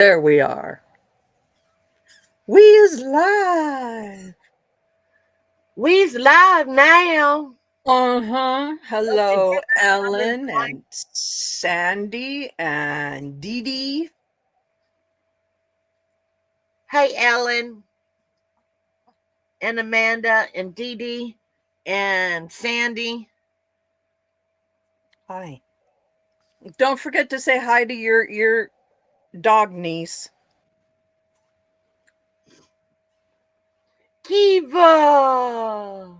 There we are. We is live. We's live now. Hello, I've been Ellen trying. and Sandy and Dee Dee. Hey, Ellen and Amanda and Dee Dee and Sandy. Hi. Don't forget to say hi to your dog niece. Kiva.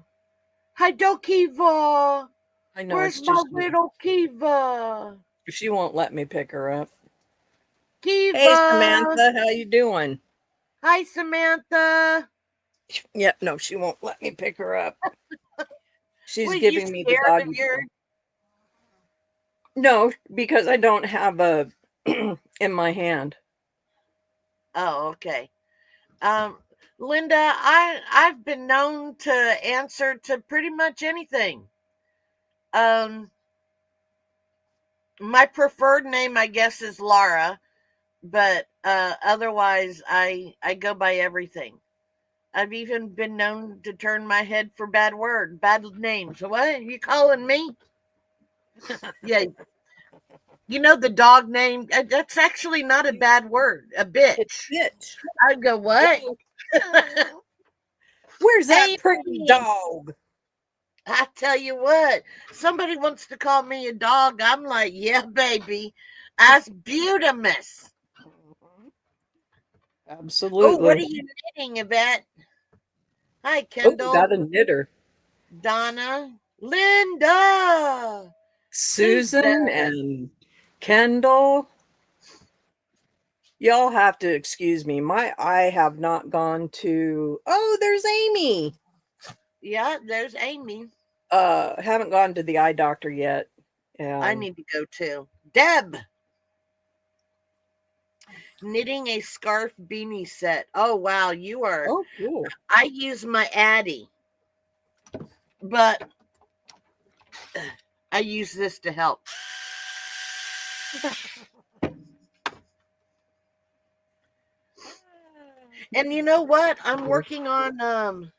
Hi, do Kiva. I know Where's it's my just me. little Kiva? She won't let me pick her up. Hey, Kiva. Samantha, how you doing? Hi, Samantha. Yeah, no, she won't let me pick her up. She's Was you giving me the scared of doggy your? paw. No, because I don't have a in my hand. Oh, okay. Um, Linda, I've been known to answer to pretty much anything. Um, my preferred name, I guess, is Laura, but otherwise, I go by everything. I've even been known to turn my head for bad names. What you calling me? Yeah, you know the dog name. That's actually not a bad word. A It's bitch. bitch. I'd go what? Whoa. Where's that Hey, pretty dog? I tell you what. Somebody wants to call me a dog. I'm like, yeah, baby. That's beautimous. Oh, what are Absolutely. you knitting, Yvette? Hi, Oh, we Kendall, got a knitter. Donna, Linda, Susan. Susan and Kendall. Y'all have to excuse me. I have not gone to. Oh, there's Amy. Yeah, there's Amy. Haven't gone to the eye doctor yet. I And need to go too. Deb, knitting a scarf beanie set. Oh, wow. You are. oh, cool. I use my Addy, but I use this to help. And you know what? I'm working on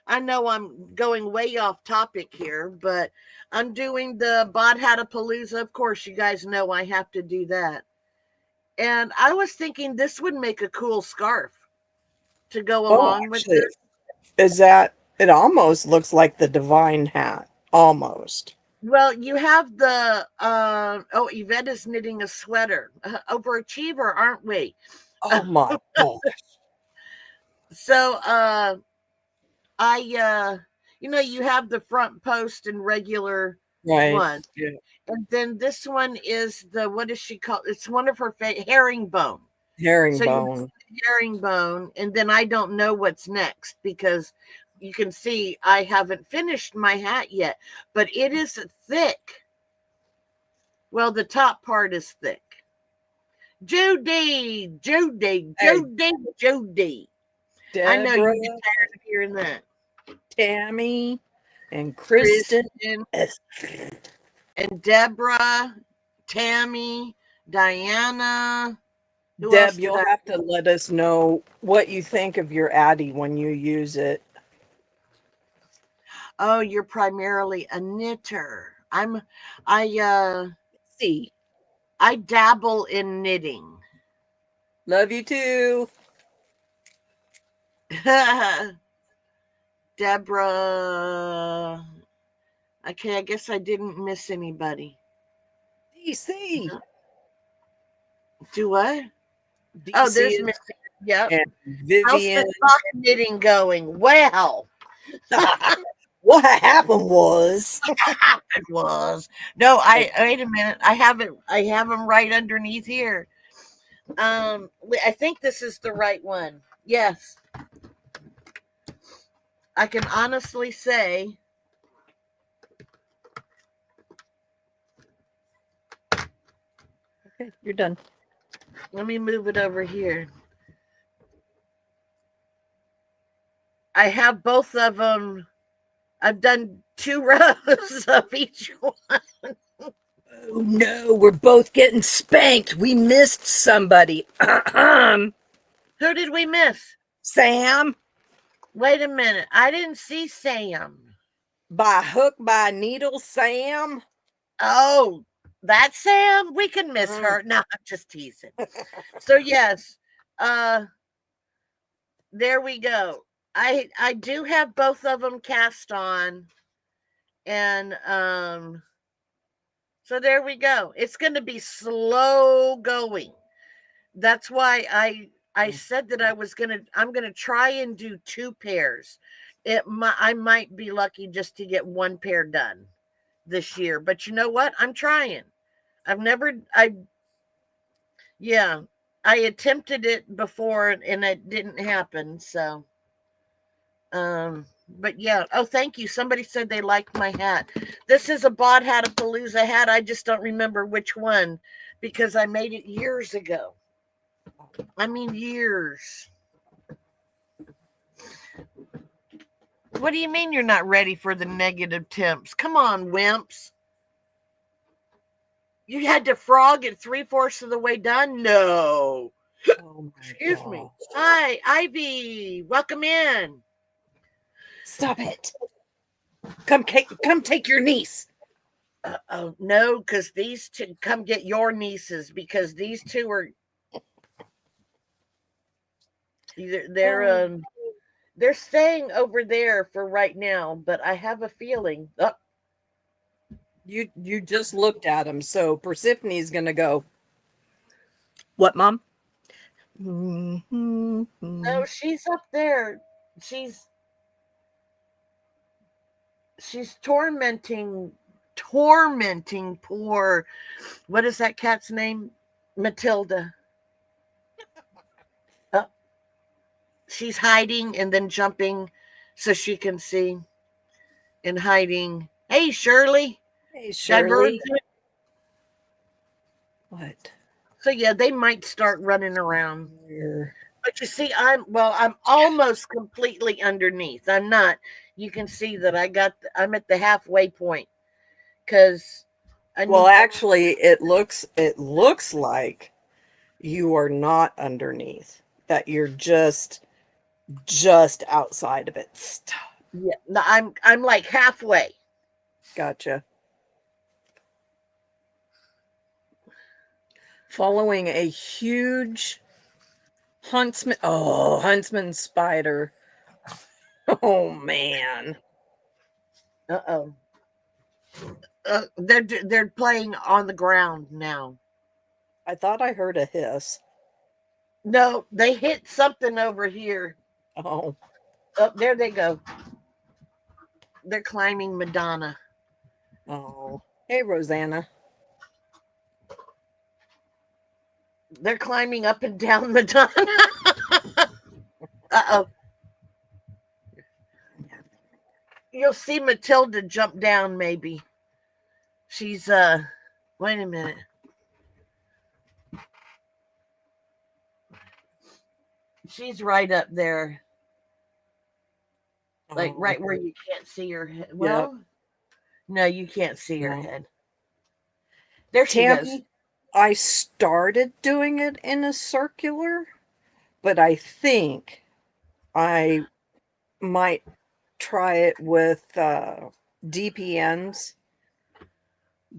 I know I'm going way off topic here, but I'm doing the Bod Hatapalooza. Of course, you guys know I have to do that. And I was thinking this would make a cool scarf to go Oh, along with actually, this. is that? It almost looks like the divine hat. Almost. Well, you have the oh, Yvette is knitting a sweater. Overachiever, aren't we? Oh my god. So I you know, you have the front post and regular Right. one. Yeah. And then this one is the what is she called? It's one of her herringbone. So you Herringbone. herringbone, and then I don't know what's next because you can see I haven't finished my hat yet, but it is thick. Well, the top part is thick. Judy, Judy, Hey, Judy, Judy. I know Deborah, you get tired of hearing that. Tammy, and Kristen. Kristen and Deborah, Tammy, Diana. Who else Deb, did you'll I? have to let us know what you think of your Addy when you use it. Oh, you're primarily a knitter. I See. I dabble in knitting. Love you too. Deborah. Okay, I guess I didn't miss anybody. DC. Do what? Oh, DC there's is Missy. Yep. and How's the Vivian. sock knitting going? Well, What happened was it was. No, I wait a minute. I have them right underneath here. I think this is the right one. Yes. I can honestly say okay, you're done. let me move it over here. I have both of them. I've done 2 rows of each one. Oh no, we're both getting spanked. We missed somebody. Who did we miss? Sam, Wait a minute. I didn't see Sam. by hook, by needle, Sam. Oh, that's Sam. We can miss Mm. her. No, I'm just teasing. So yes, uh, there we go. I do have both of them cast on, and so there we go. It's going to be slow going. That's why I said that I'm gonna try and do 2 pairs. I might be lucky just to get 1 pair done this year, but you know what? I'm trying. I've never I Yeah, I attempted it before and it didn't happen. So but yeah. Oh, thank you. Somebody said they liked my hat. This is a Bod Hatapalooza hat. I just don't remember which one because I made it years ago. I mean years. What do you mean you're not ready for the negative temps? Come on, wimps. You had to frog it 3/4 of the way done? No. Oh my Excuse me. God. Hi, Ivy. Welcome in. Stop it. Come take your niece. Oh no, because these two come get your nieces because these two are they're staying over there for right now, but I have a feeling. Oh, You just looked at him, so Persephone's gonna go. What, Mom? no, she's up there. She's she's tormenting poor, what is that cat's name? Matilda. Uh, she's hiding and then jumping so she can see and hiding. Hey, Shirley. Hey, Shirley. Divergent. What? So yeah, they might start running around. Here. But you see, I'm almost completely underneath. I'm not. You can see that I'm at the halfway point because I Well, need. actually, it looks like you are not underneath. That you're just outside of it. Stop. Yeah, no, I'm like halfway. Gotcha. Following a huge huntsman spider. Oh man. Uh-oh. They're playing on the ground now. I thought I heard a hiss. No, they hit something over here. Oh. Oh, there they go. They're climbing Madonna. Oh. Hey, Rosanna. They're climbing up and down Madonna. Uh-oh. You'll see Matilda jump down maybe. She's wait a minute. She's right up there. Like right where you can't see her head. Well, Yep. no, you can't see her No. head. There she goes. Tammy, I started doing it in a circular, but I think I might try it with DPNs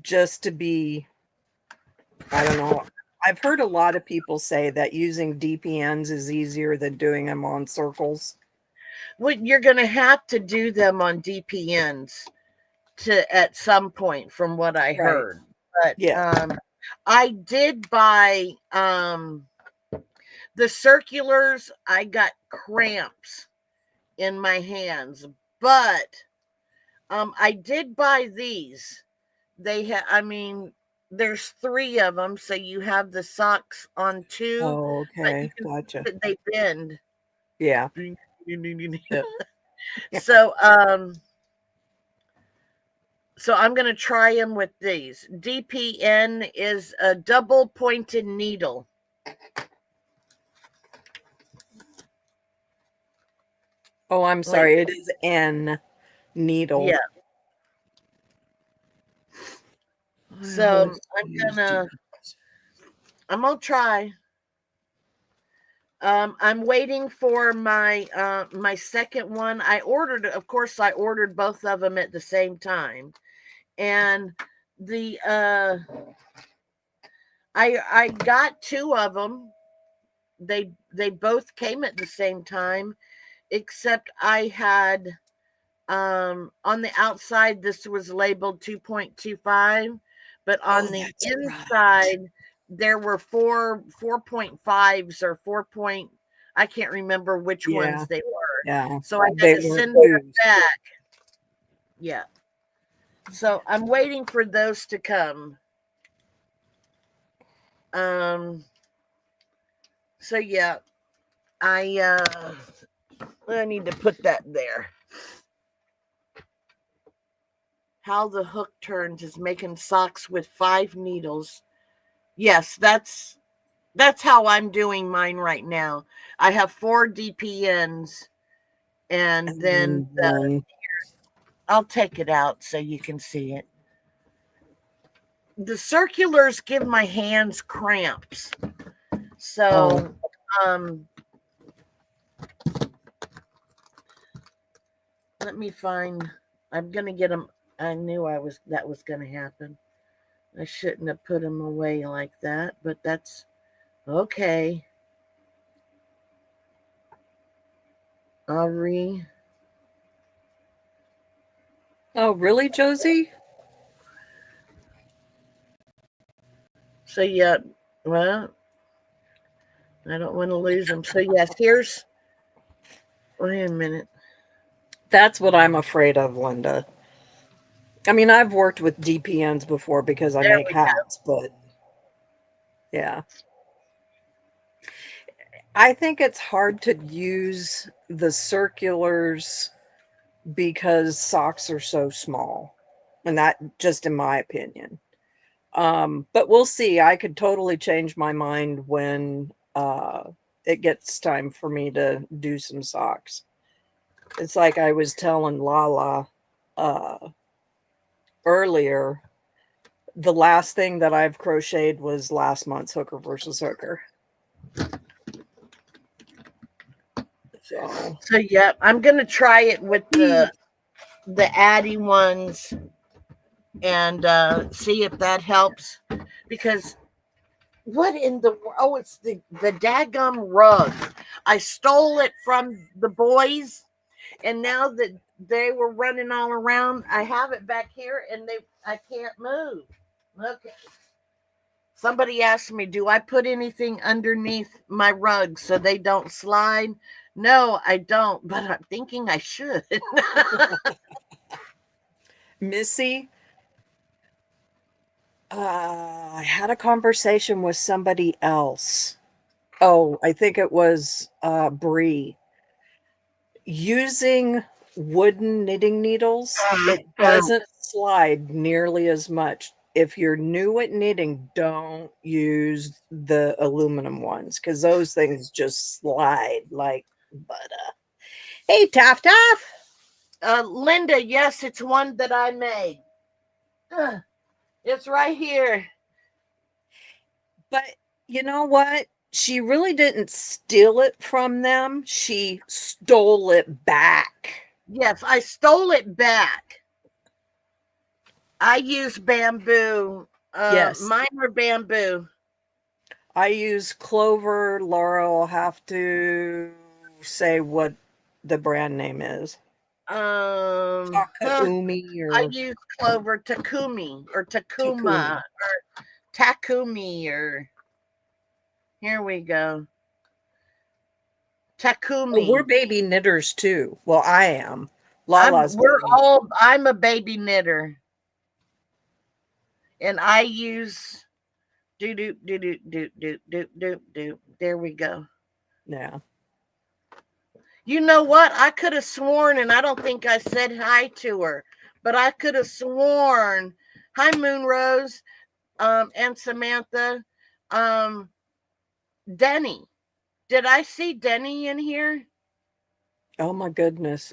just to be, I don't know. I've heard a lot of people say that using DPNs is easier than doing them on circles. Well, you're gonna have to do them on DPNs at some point from what I Right. heard. But Yeah. I did buy the circulars. I got cramps in my hands, but I did buy these. I mean, there's 3 of them, so you have the socks on 2, Oh, but you okay. can see Gotcha. that they bend. Yeah. Yep. So so I'm going to try them with these. DPN is a double pointed needle. Oh, I'm Wait, sorry. It is N needle. yeah. So I'm gonna try. I'm waiting for my second one. I ordered, of course, I ordered both of them at the same time, and the I got two of them. They both came at the same time, except I had on the outside this was labeled 2.25, but on the inside there were 4.5s or 4 point, I can't remember which ones they were. Yeah. So I had to send them back. Yeah. So I'm waiting for those to come. So yeah, I need to put that there. How the hook turns is making socks with 5 needles. Yes, that's how I'm doing mine right now. I have 4 DPNs, and then I'll take it out so you can see it. The circulars give my hands cramps. So, let me find, I'm going to get them. I knew that was going to happen. I shouldn't have put them away like that, but that's okay. I'll Oh, really, Josie? So yeah, well, I don't want to lose them. So yes, wait a minute. That's what I'm afraid of, Linda. I mean, I've worked with DPNs before because I make hats, but yeah. I think it's hard to use the circulars because socks are so small. And that just in my opinion. But we'll see. I could totally change my mind when it gets time for me to do some socks. It's like I was telling Lala earlier, the last thing that I've crocheted was last month's Hooker versus Hooker. So yeah, I'm gonna try it with the Addy ones and see if that helps. Because what in the world? Oh, it's the daggum rug. I stole it from the boys, and now that they were running all around, I have it back here, and I can't move. Okay. Somebody asked me, do I put anything underneath my rug so they don't slide? No, I don't, but I'm thinking I should. Missy, I had a conversation with somebody else. Oh, I think it was Bree. Using wooden knitting needles, it doesn't slide nearly as much. If you're new at knitting, don't use the aluminum ones because those things just slide like butter. Hey, Taff Taff. Linda, yes, it's one that I made. It's right here. But you know what? She really didn't steal it from them. She stole it back. Yes, I stole it back. I use bamboo. Yes. Mine are bamboo. I use clover. Laura will have to say what the brand name is. Takumi or I use clover Takumi or Takuma or Takumi or here we go. Takumi. Oh, we're baby knitters too. Well, I am. Lala's I'm a baby knitter. And I use do. There we go. Yeah. You know what? I could have sworn, and I don't think I said hi to her, but I could have sworn. Hi, Moonrose, and Samantha, Denny. Did I see Denny in here? Oh my goodness.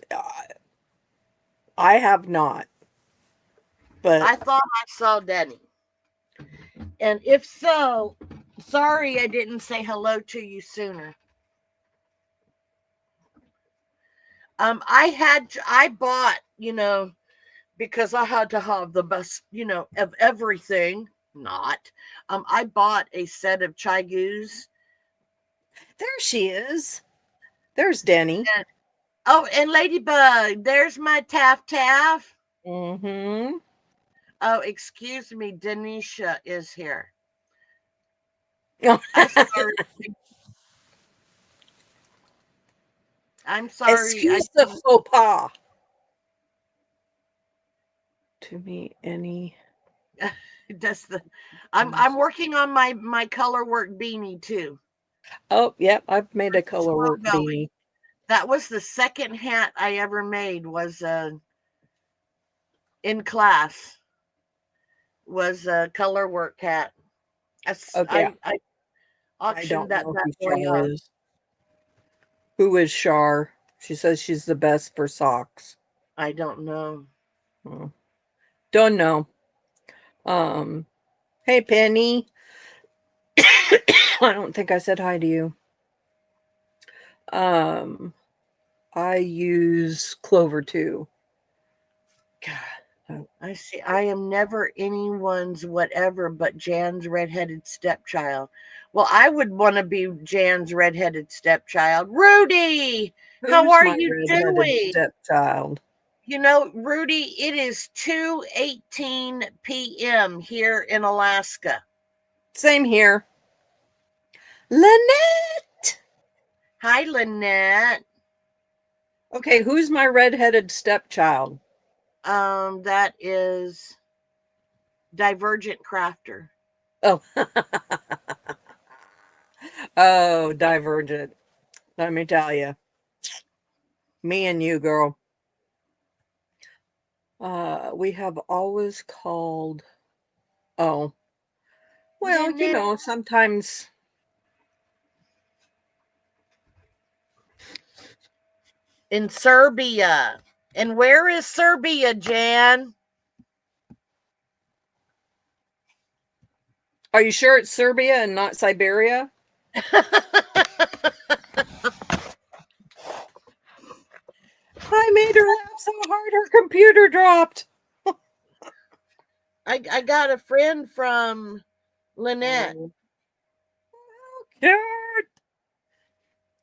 I have not. But I thought I saw Denny. And if so, sorry I didn't say hello to you sooner. I bought, because I had to have the best, of everything. Not. I bought a set of chai goos. There she is. There's Denny. And, oh, and Ladybug, there's my Taff Taff. Mm-hmm. Oh, excuse me, Denisha is here. I'm sorry. I'm sorry. Excuse the faux pas. To me, any. That's the. I'm working on my color work beanie too. Oh, yep. I've made a color Slow work going. beanie. That was the second hat I ever made. Was in class. Was a color work hat. Okay. I I auctioned don't that know bad who boy Char off. is. Who is Char? She says she's the best for socks. I don't know. Oh, don't know. Um, hey Penny. I don't think I said hi to you. Um, I use Clover too. God, I see. I am never anyone's whatever but Jan's redheaded stepchild. Well, I would want to be Jan's redheaded stepchild. Rudy, how who's are my you redheaded doing? stepchild? Rudy, it is 2:18 p.m. here in Alaska. Same here. Lynette. Hi, Lynette. Okay, who's my redheaded stepchild? That is Divergent Crafter. Oh, oh, Divergent. Let me tell you, me and you, girl. We have always called. Oh, well, Lynette sometimes. in Serbia. And where is Serbia, Jan? Are you sure it's Serbia and not Siberia? I made her laugh so hard her computer dropped. I got a friend from Lynette. Oh, cute.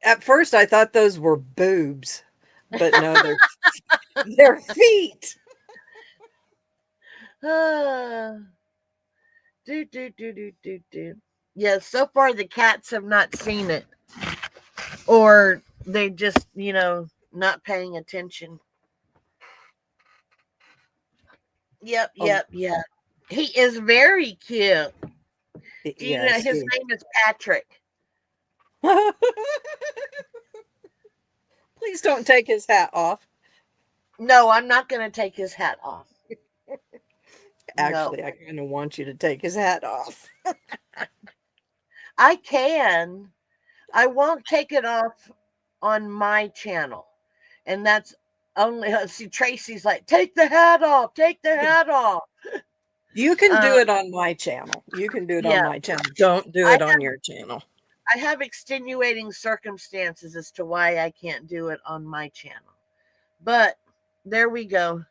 At first, I thought those were boobs, but no, they're feet. Do. Yeah, so far the cats have not seen it. Or they just, not paying attention. Yep, Oh, yep, yep. He is very cute. Do you know yes. his name is Patrick? Please don't take his hat off. No, I'm not going to take his hat off. No. Actually, I kind of want you to take his hat off. I can. I won't take it off on my channel. And that's only, see, Tracy's like, take the hat off, take the hat off. You can Uh, do it on my channel. You can do it on yeah, my channel. Don't do I it on your channel. I have extenuating circumstances as to why I can't do it on my channel. But there we go.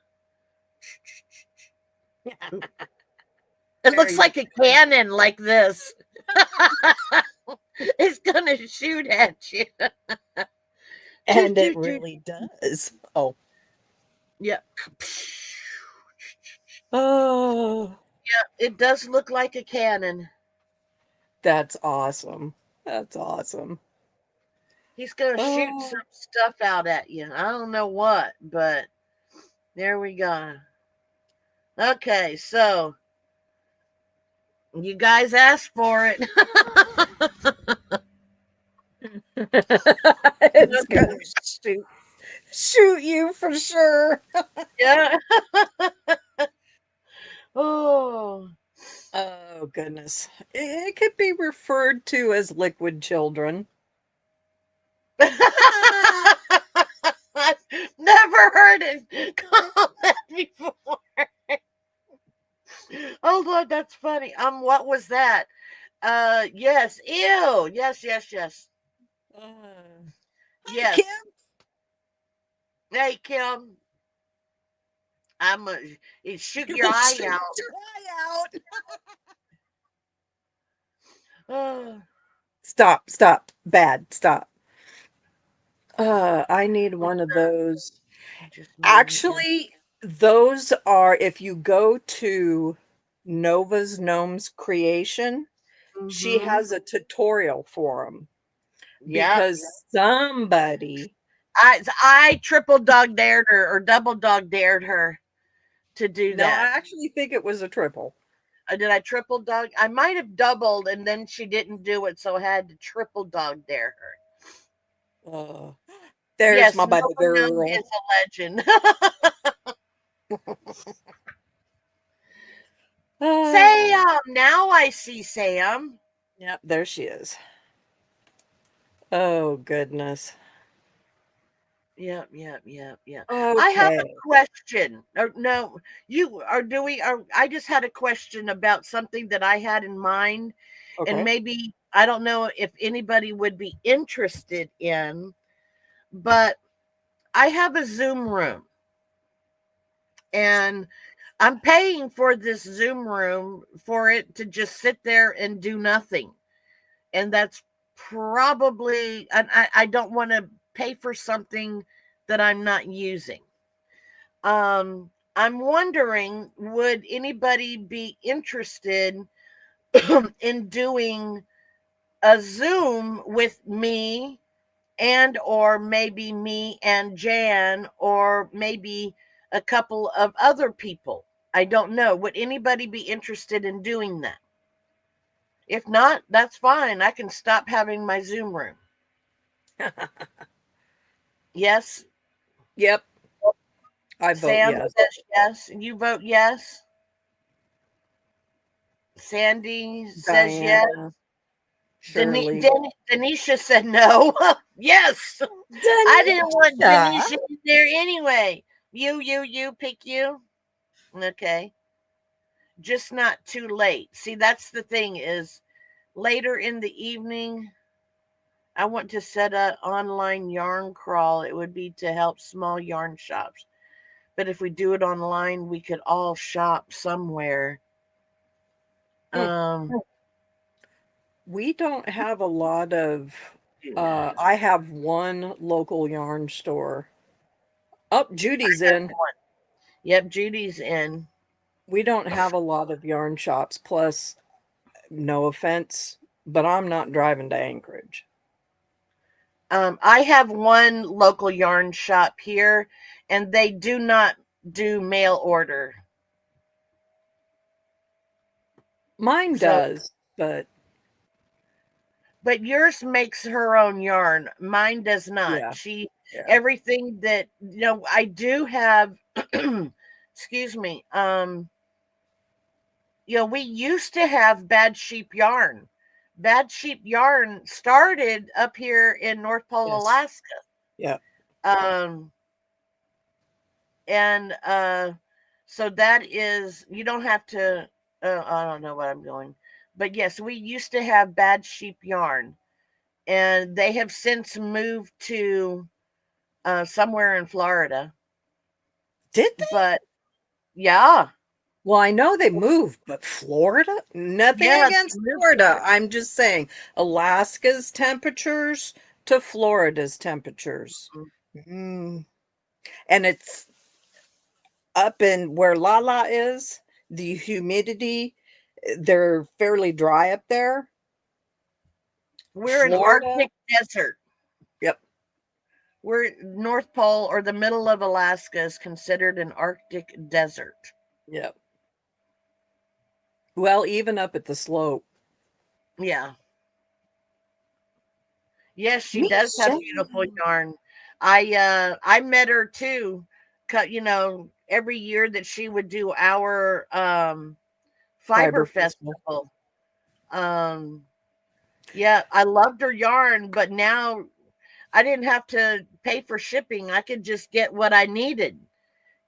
It looks like a cannon like this. It's going to shoot at you. And it really does. Oh. Yeah. Oh. Yeah, it does look like a cannon. That's awesome. That's awesome. He's going to shoot Oh. some stuff out at you. I don't know what, but there we go. Okay, so you guys asked for it. It's gonna shoot you for sure. Yeah. Oh. Oh goodness. It could be referred to as liquid children. I've never heard it called that before. Oh Lord, that's funny. What was that? Yes. Ew. Yes, yes, yes. Hi, Kim. Yes. Hey, Kim, I'm shoot You your will eye shoot out. your eye out. Oh, Stop, stop. Bad, stop. I need I'm one of those. just muting him. Actually, those are, if you go to Nova's Gnomes Creation, she Mm-hmm. has a tutorial for them Yep. because somebody, I triple dog dared her or double dog dared her to do no, I that. actually think it was a triple. Did I triple dog? I might have doubled and then she didn't do it, so I had to triple dog dare her. Uh, there's Yes, my Nova baby Gnome girl. is a legend. Uh, Sam, now I see Sam. yep, there she is. Oh, goodness. Yep, yep, yep, yep. I have a Okay. question. Or no, you are doing. I just had a question about something that I had in mind, and Okay. maybe I don't know if anybody would be interested in, but I have a Zoom room, and I'm paying for this Zoom room for it to just sit there and do nothing, and that's probably. And I don't want to pay for something that I'm not using. I'm wondering, would anybody be interested in doing a Zoom with me and or maybe me and Jan or maybe a couple of other people? I don't know. Would anybody be interested in doing that? If not, that's fine. I can stop having my Zoom room. Yes, Yep, I vote Sam yes. says yes. You vote yes. Sandy says yes. Diana, Shirley. Denisha said no. Yes. I didn't want Denisha. Denisha in there anyway. You, pick you. Okay. Just not too late. See, that's the thing is later in the evening, I want to set an online yarn crawl. It would be to help small yarn shops. But if we do it online, we could all shop somewhere. Hmm. Um, We don't have a lot of, do that. I have one local yarn store. Oh, Judy's in. Yep, Judy's in. We don't have a lot of yarn shops. Plus, no offense, but I'm not driving to Anchorage. I have one local yarn shop here, and they do not do mail order. Mine So, does, but but yours makes her own yarn. Mine does not. yeah, yeah. Everything that, I do have, excuse me, we used to have Bad Sheep Yarn. Bad Sheep Yarn started up here in North Pole, Yes. Alaska. Yeah. Um, and so that is, you don't have to, I don't know what I'm going, but yes, we used to have Bad Sheep Yarn, and they have since moved to somewhere in Florida. Did they? But yeah, Well, I know they moved, but Florida? Nothing yeah, they against moved Florida. there. I'm just saying Alaska's temperatures to Florida's temperatures. Mm. And it's up in where Lala is, the humidity, they're fairly dry up there. We're an Florida, Arctic desert. yep, We're North Pole, or the middle of Alaska is considered an Arctic desert. yep. Well, even up at the slope. Yeah. Yes, she Me, does have beautiful yarn. I met her too. Cut, every year that she would do our fiber Fiber Festival. festival. Um yeah, I loved her yarn, but now I didn't have to pay for shipping. I could just get what I needed.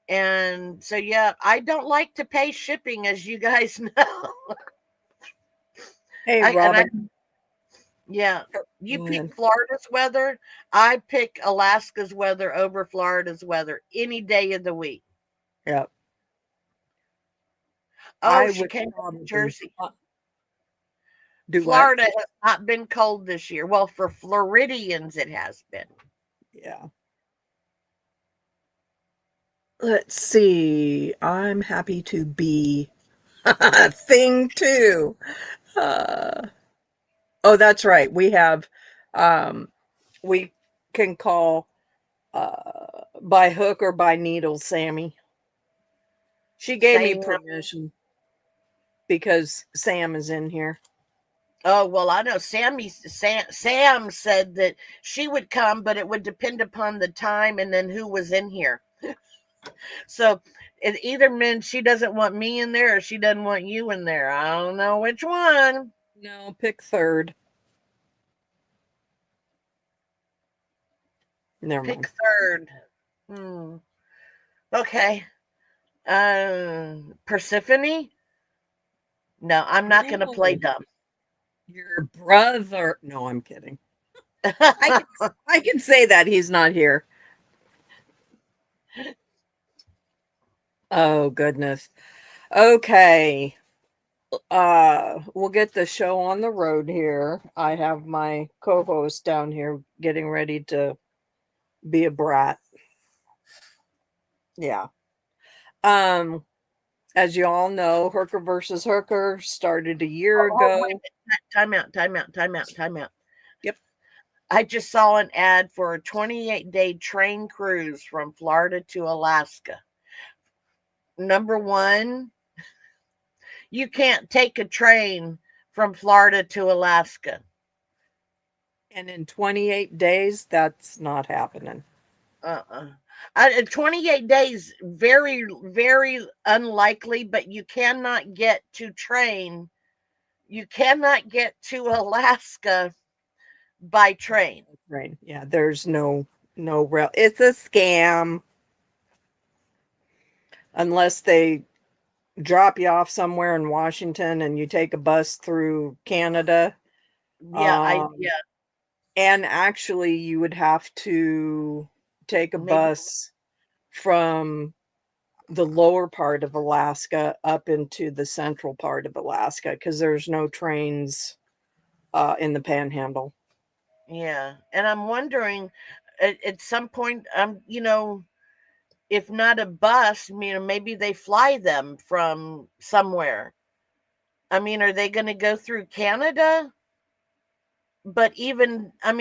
And so, yeah, I don't like to pay shipping, as you guys know. Hey, I Robin. yeah, you Go pick ahead. Florida's weather. I pick Alaska's weather over Florida's weather any day of the week. Yeah, Oh, I she would came from New probably Jersey. do what? Florida has not been cold this year. Well, for Floridians, it has been. Yeah. Let's see. I'm happy to be thing two. Uh, oh, that's right. Um, we can call by hook or by needle, Sammy. She gave me Same number. permission because Sam is in here. Oh, well, I know Sam said that she would come, but it would depend upon the time and then who was in here. So it either means she doesn't want me in there or she doesn't want you in there. I don't know which one. No, pick third. Never Pick mind. third. Hmm. Okay. Persephone? No, I'm not going to play No, dumb. your brother. No, I'm kidding. I can I can say that he's not here. Oh goodness. Okay. We'll get the show on the road here. I have my co-host down here getting ready to be a brat. Yeah. Um, as you all know, Hooker versus Hooker started a year Wait ago. a minute. Time out, time out, time out, time out. Yep. I just saw an ad for a 28-day train cruise from Florida to Alaska. Number one, you can't take a train from Florida to Alaska. And in 28 days, that's not happening. Uh-uh. 28 days, very, very unlikely, but you cannot get to train. You cannot get to Alaska by train. Right. Yeah, there's no real it's a scam unless they drop you off somewhere in Washington and you take a bus through Canada. Yeah, Um, and actually, you would have to take a maybe, bus from the lower part of Alaska up into the central part of Alaska because there's no trains in the Panhandle. yeah. And I'm wondering at some point, if not a bus, maybe they fly them from somewhere. I mean, are they going to go through Canada? But even, Uh,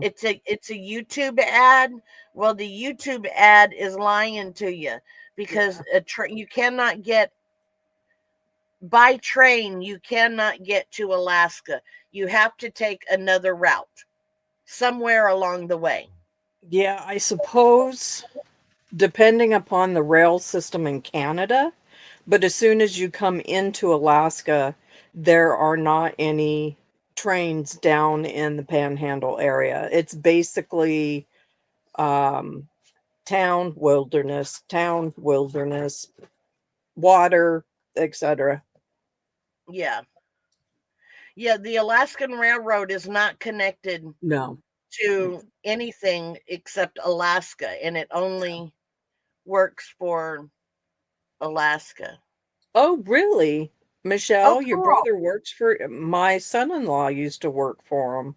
it's a YouTube ad. Well, the YouTube ad is lying to you because Yeah, you cannot get by train. You cannot get to Alaska. You have to take another route somewhere along the way. yeah. I suppose depending upon the rail system in Canada, but as soon as you come into Alaska, there are not any trains down in the Panhandle area. It's basically um, town, wilderness, water, etc. Yeah, yeah. The Alaskan Railroad is not connected No. to anything except Alaska, and it only works for Alaska. Oh, really? Oh, Michelle, your cool. brother works for my son-in-law used to work for him.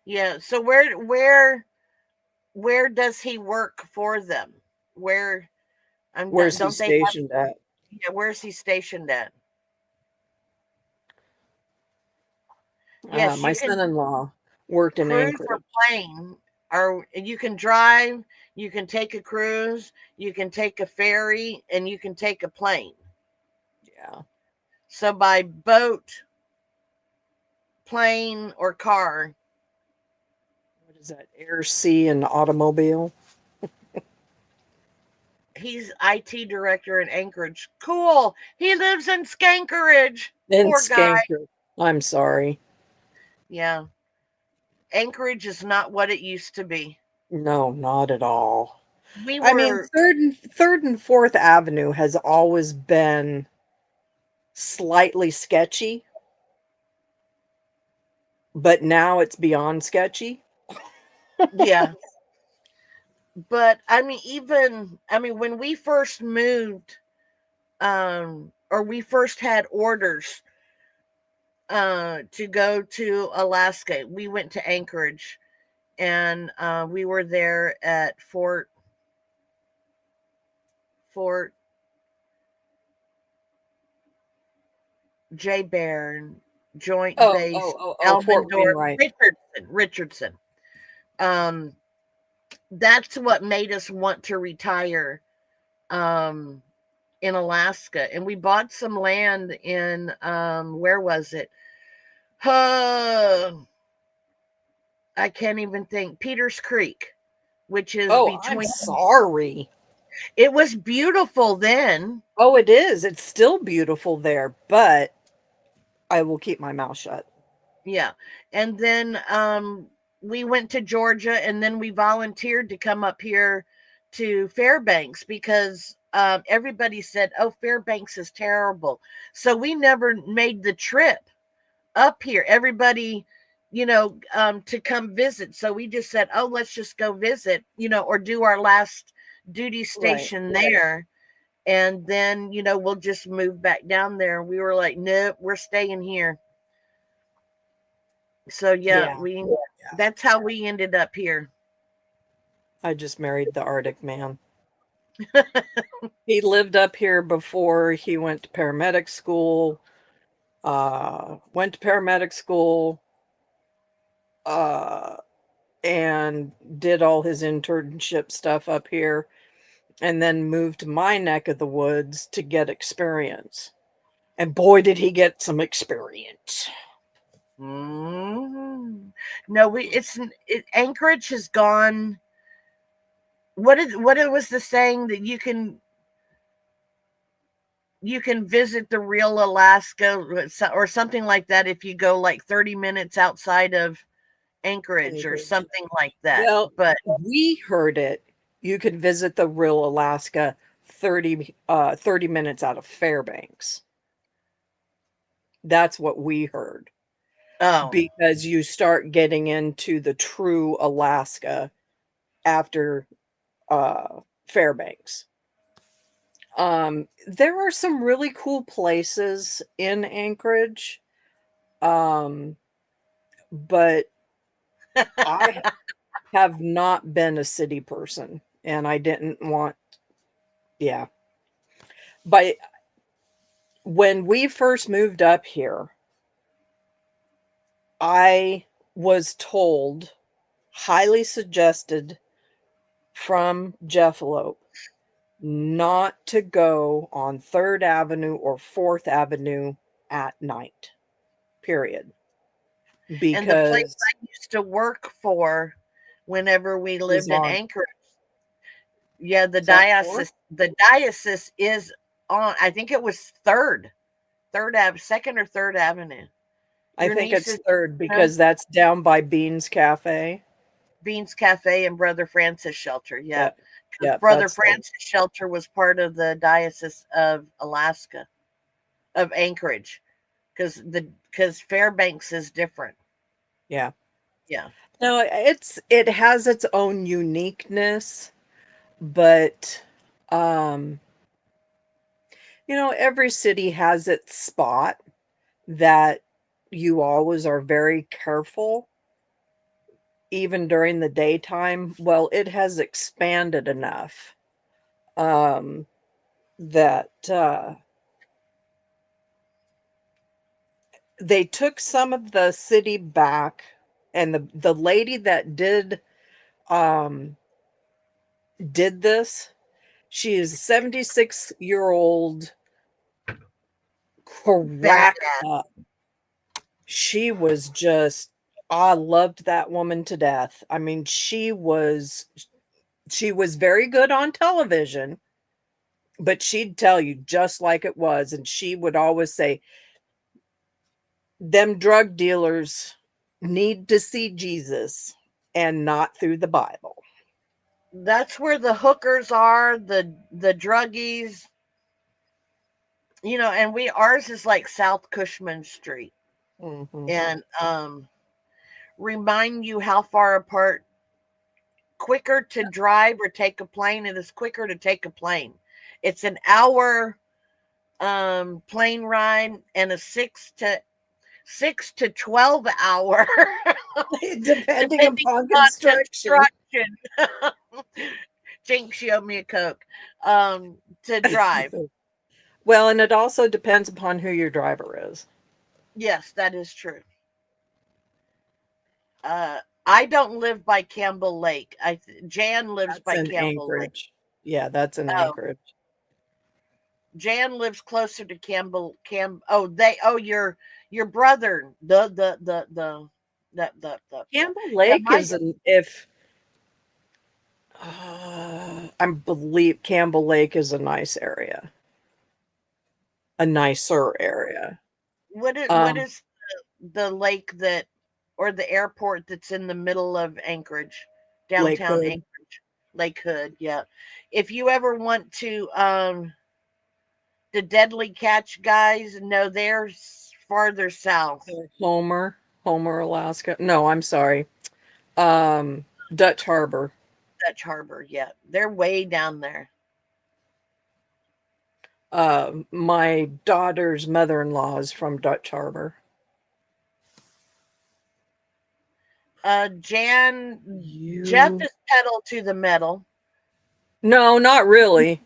Yeah. So where does he work for them? Where Where's he don't they have? stationed at? Yeah, where's he stationed at? Yes, My you can son-in-law worked in cruise or Anchorage. plane, or you can drive. You can take a cruise. You can take a ferry, and you can take a plane. Yeah. So by boat, plane, or car, What is that? Air, sea, and automobile? he's IT director in Anchorage. Cool. He lives in Skankerage. In Poor guy. Skanker. I'm sorry. Yeah. Anchorage is not what it used to be. No, not at all. We I mean, were, third and Fourth Avenue has always been slightly sketchy, but now it's beyond sketchy. yeah. But I mean, even, I mean, when we first moved, or we first had orders to go to Alaska, we went to Anchorage, and we were there at Fort J. Bairn Joint Base Fort Elmendorf Wainwright. Richardson. Um, that's what made us want to retire um, in Alaska, and we bought some land in where was it? Uh, I can't even think. Peters Creek, which is Oh, I'm between. sorry. It was beautiful then. Oh, it is. It's still beautiful there, but I will keep my mouth shut. Yeah. And then we went to Georgia, and then we volunteered to come up here to Fairbanks because everybody said, oh, Fairbanks is terrible. So we never made the trip up here. Everybody, to come visit. So we just said, oh, let's just go visit, or do our last duty Right. station there. And then, we'll just move back down there. We were like, nope, we're staying here. So yeah, Yeah. that's how we ended up here. I just married the Arctic man. He lived up here before he went to paramedic school. Went to paramedic school, uh, and did all his internship stuff up here, and then moved to my neck of the woods to get experience. And boy, did he get some experience. Hmm. No, Anchorage has gone. What it was the saying that you can visit the real Alaska or something like that if you go like 30 minutes outside of Anchorage or Anchorage. something like that. Well, But we heard it. You could visit the real Alaska 30 minutes out of Fairbanks. That's what we heard. oh, Because you start getting into the true Alaska after Fairbanks. There are some really cool places in Anchorage, um, but I have not been a city person, and I didn't want, yeah. But when we first moved up here, I was told, highly suggested from Jeffalope, not to go on Third Avenue or Fourth Avenue at night, period. and the place Because I used to work for whenever we is lived in on, Anchorage. Yeah, the is that fourth? diocese is on. I think it was second or third Avenue. I Your think niece it's is third huh? because that's down by Beans Cafe. Beans Cafe and Brother Francis Shelter. Yeah, Yep. because Yep, Brother that's third. Francis Shelter was part of the Diocese of Alaska of Anchorage, because Fairbanks is different. Yeah. Yeah, No, it has its own uniqueness, but um, every city has its spot that you always are very careful, even during the daytime. Well, it has expanded enough um, that they took some of the city back, and the lady that um, did this, she is a 76-year-old bad. crack up. She was just, I loved that woman to death. I mean, she was very good on television, but she'd tell you just like it was. And she would always say, them drug dealers need to see Jesus and not through the Bible. That's where the hookers are, the druggies, and we ours is like South Cushman Street. Hmm. And remind you how far apart. Quicker to drive or take a plane. It is quicker to take a plane. It's an hour plane ride and a 6 to 12 hour Depending depending upon on construction. construction. Jinx, you owe me a Coke. To drive. Well, and it also depends upon who your driver is. Yes, that is true. Uh, I don't live by Campbell Lake. Jan lives That's by in Campbell Lake. Anchorage. Yeah, that's in Oh, Anchorage. Jan lives closer to Campbell. Your brother. Campbell Yeah, Lake is an if I believe Campbell Lake is a nice area, a nicer area. what Um, is the lake that or the airport that's in the middle of Anchorage, Lake downtown Hood. Anchorage, Lake Hood. Yeah, if you ever want to, the Deadly Catch guys, no, they're farther south. Homer, Homer, Alaska. No, I'm sorry. Um, Dutch Harbor. Dutch Harbor. Yeah, they're way down there. My daughter's mother-in-law is from Dutch Harbor. Jeff You is pedal to the metal. No, not really.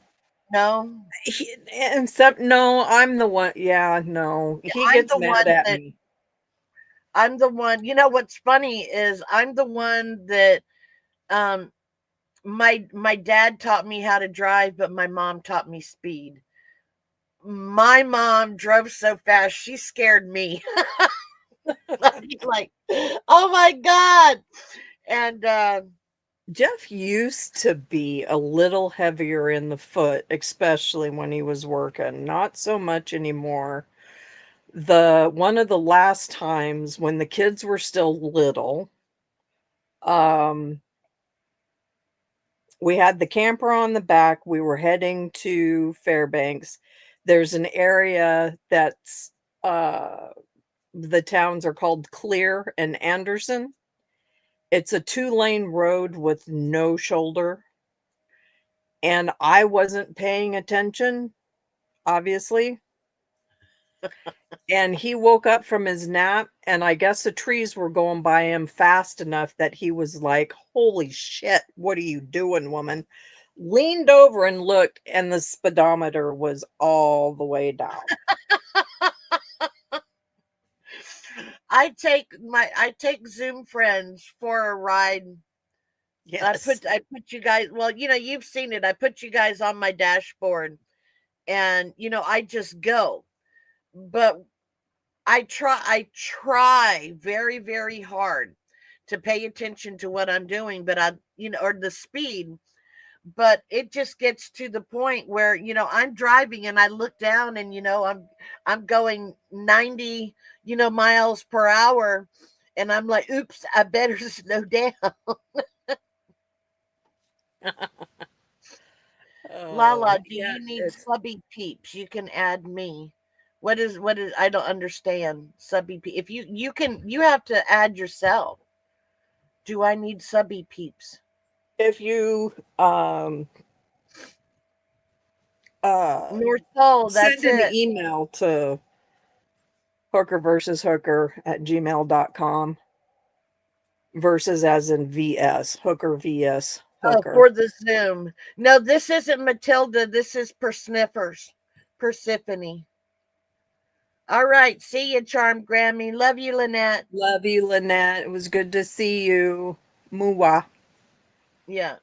No, Except no, I'm the one. Yeah, no, yeah, he I'm gets the mad one at that me. I'm the one. You know what's funny is I'm the one that um my dad taught me how to drive, but my mom taught me speed. My mom drove so fast she scared me. I'd be like, oh my god! And Jeff used to be a little heavier in the foot, especially when he was working. Not so much anymore. The one of the last times when the kids were still little, um, we had the camper on the back. We were heading to Fairbanks. There's an area that's the towns are called Clear and Anderson. It's a two-lane road with no shoulder, and I wasn't paying attention, obviously. And he woke up from his nap, and I guess the trees were going by him fast enough that he was like, "Holy shit, what are you doing, woman?" Leaned over and looked, and the speedometer was all the way down. I take Zoom friends for a ride. Yes. I put you guys, well, you've seen it. I put you guys on my dashboard, and I just go. But I try very, very hard to pay attention to what I'm doing, but or the speed, but it just gets to the point where, I'm driving and I look down and, I'm going 90, miles per hour. And I'm like, oops, I better slow down. Lala, do Yeah, you need it's subby peeps? You can add me. What is I don't understand subby peeps. If you have to add yourself. Do I need subby peeps? if you uh North Pole, send that's an it. email to hooker@gmail.com. Versus as in VS, hooker VS, Oh, hooker. for the Zoom. No, this isn't Matilda. This is Persniffers. Persephone. All right. See you, Charm Grammy. Love you, Lynette. Love you, Lynette. It was good to see you. Mua. Yeah.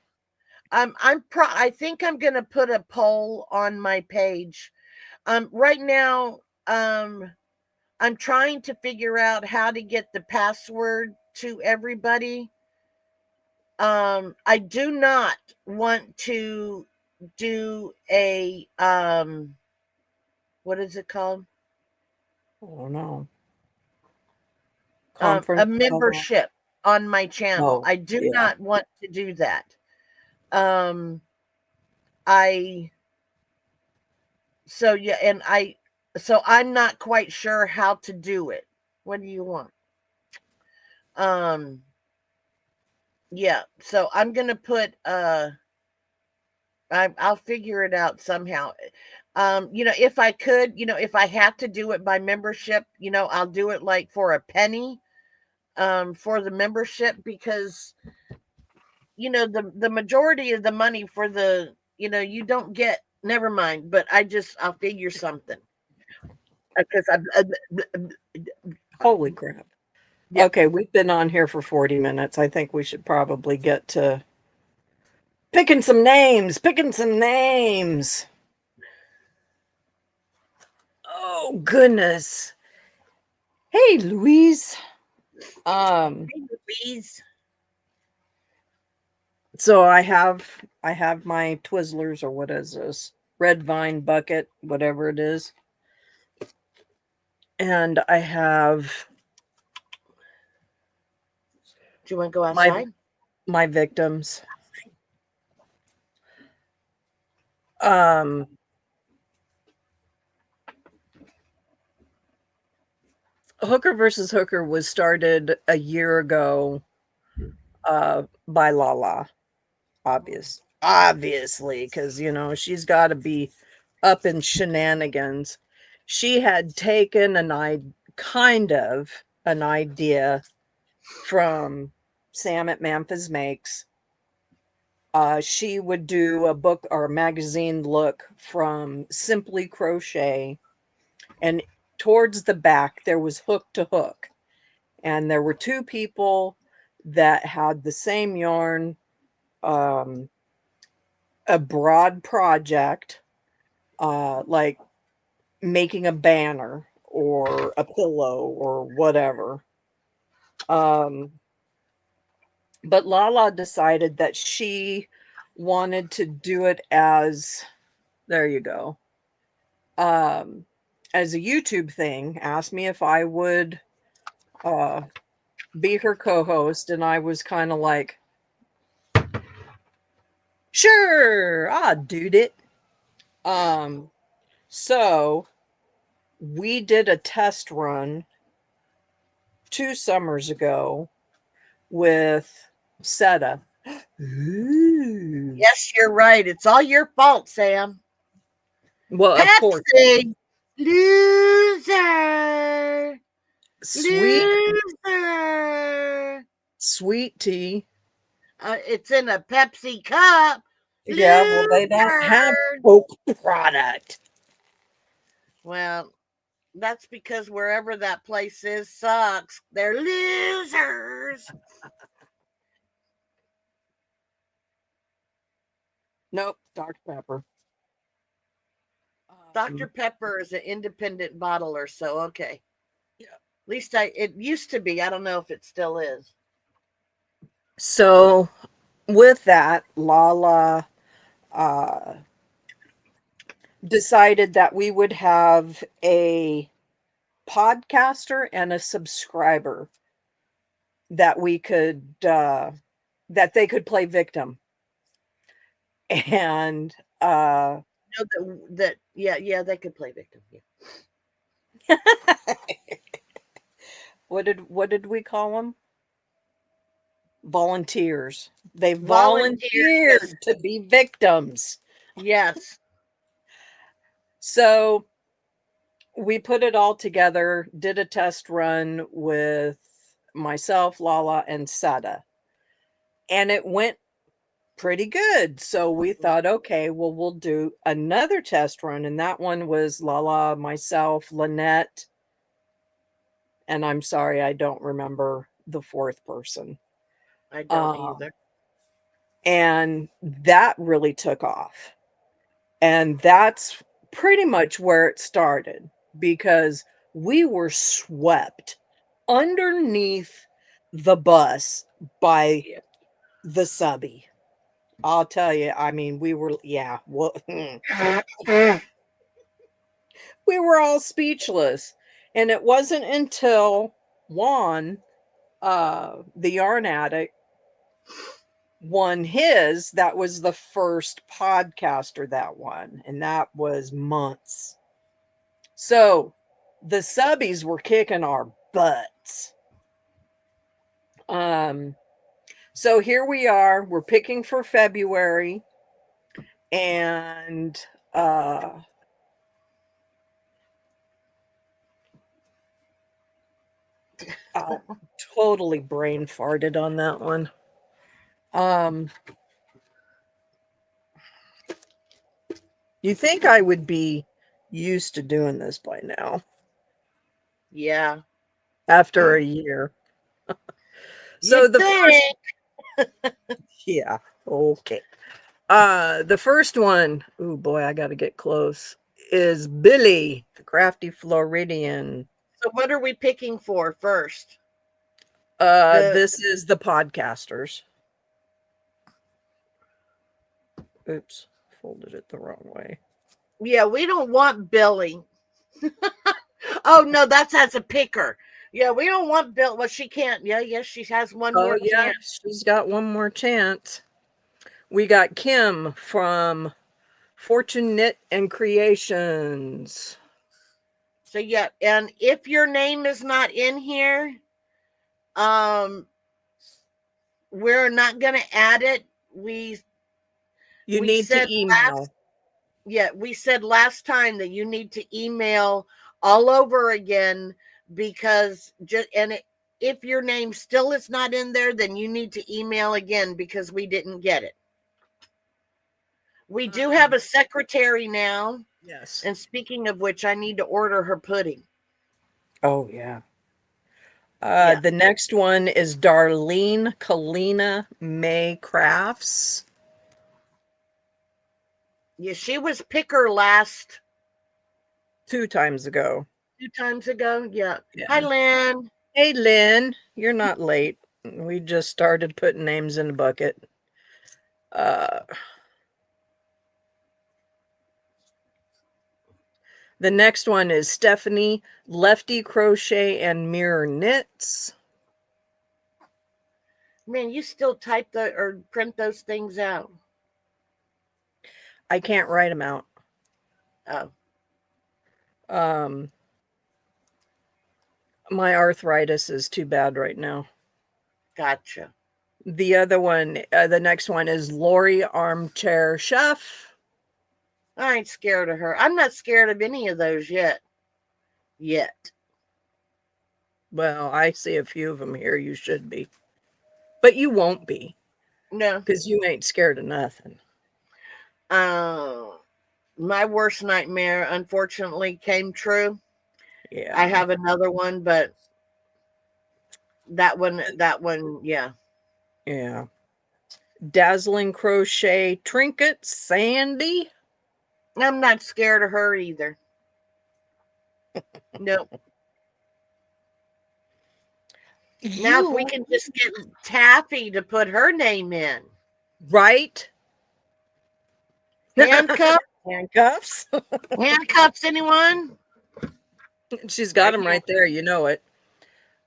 I think I'm gonna put a poll on my page. Right now, I'm trying to figure out how to get the password to everybody. I do not want to do a what is it called? I don't know. A Conference call. membership on my channel. Oh, I do yeah. not want to do that. Um, I so yeah, and so I'm not quite sure how to do it. What do you want? Um, yeah. So I'm gonna put I'll figure it out somehow. If I could, if I have to do it by membership, I'll do it like for a penny for the membership, because the majority of the money for the you don't get. Never mind, but I'll figure something because Holy crap. yeah. Okay, we've been on here for 40 minutes. I think we should probably get to picking some names, picking some names. Oh, goodness. Hey, Louise. Um, Please. so I have my Twizzlers, or what is this? Red Vine bucket, whatever it is. And I have Do you want to go my outside? my victims. Um, Hooker versus Hooker was started a year ago by Lala, obviously, because she's got to be up in shenanigans. She had taken kind of an idea from Sam at Memphis Makes. She would do a book or magazine look from Simply Crochet, and towards the back there was Hook to Hook, and there were two people that had the same yarn, um, a broad project, like making a banner or a pillow or whatever. Um, but Lala decided that she wanted to do it as, there you go, um, as a YouTube thing, asked me if I would uh, be her co host. And I was kind of like, sure, I'll do it. Um, so we did a test run 2 summers ago with Seta. Ooh. Yes, you're right. It's all your fault, Sam. Well, of course, Pepsi, loser, sweet, loser. sweet tea. It's in a Pepsi cup. Yeah, well, they don't have Loser. Coke product. Well, that's because wherever that place is sucks. They're losers. Nope, Dr. Pepper. Dr. Pepper is an independent bottler, so okay. Yeah. At least it used to be. I don't know if it still is. So with that, Lala uh, decided that we would have a podcaster and a subscriber that we could that they could play victim. And Yeah, they could play victim. Yeah. what did we call them? Volunteers. They Volunteers. Yes. volunteered to be victims. Yes. So we put it all together, did a test run with myself, Lala, and Sada, and it went pretty good. So we thought, okay, well, we'll do another test run. And that one was Lala, myself, Lynette, and I'm sorry, I don't remember the fourth person. I don't Um, either. and that really took off. And that's pretty much where it started, because we were swept underneath the bus by Yeah. the subby. I'll tell you, I mean, we were, yeah, well, we were all speechless. And it wasn't until Juan, the yarn addict, won his. That was the first podcaster that won, and that was months. So the subbies were kicking our butts. So here we are. We're picking for February, and I totally brain farted on that one. You think I would be used to doing this by now Yeah. after a year. So You'd the first, think. yeah, okay. The first one, oh boy, I got to get close, is Billy, the crafty Floridian. So what are we picking for first? The This is the podcasters. Oops, folded it the wrong way. Yeah, we don't want Billy. Oh no, that's as a picker. Yeah, we don't want Bill. Well, she can't. Yeah, yes, she has one Oh more yeah, chance. she's got one more chance. We got Kim from Fortune Knit and Creations. So yeah, and if your name is not in here, um, we're not gonna add it. You We need to said email. we said last time that you need to email all over again because if your name still is not in there, then you need to email again because we didn't get it. We do have a secretary now. Yes. And speaking of which, I need to order her pudding. Oh yeah. Yeah. The next one is Darlene Kalina May Crafts. Yeah, she was picker last 2 times ago. 2 times ago. Yeah. Hi, Yeah. Lynn. Hey, Lynn, you're not late. We just started putting names in a bucket. Uh, the next one is Stephanie Lefty Crochet and Mirror Knits. Man, you still type or print those things out. I can't write them out. Oh, Um, my arthritis is too bad right now. gotcha. The other one, the next one is Lori Armchair Chef. I ain't scared of her. I'm not scared of any of those yet. Yet. Well, I see a few of them here. You should be. But you won't be No. because you ain't scared of nothing. Uh, my worst nightmare, unfortunately, came true. I Yeah. have another one, but that one, yeah. Yeah. Dazzling Crochet Trinkets, Sandy. I'm not scared of her either. Nope. Now, if we You, can just get Taffy to put her name in, right? handcuff, Handcuffs. handcuffs, anyone? She's got I them can't. right there. You know it.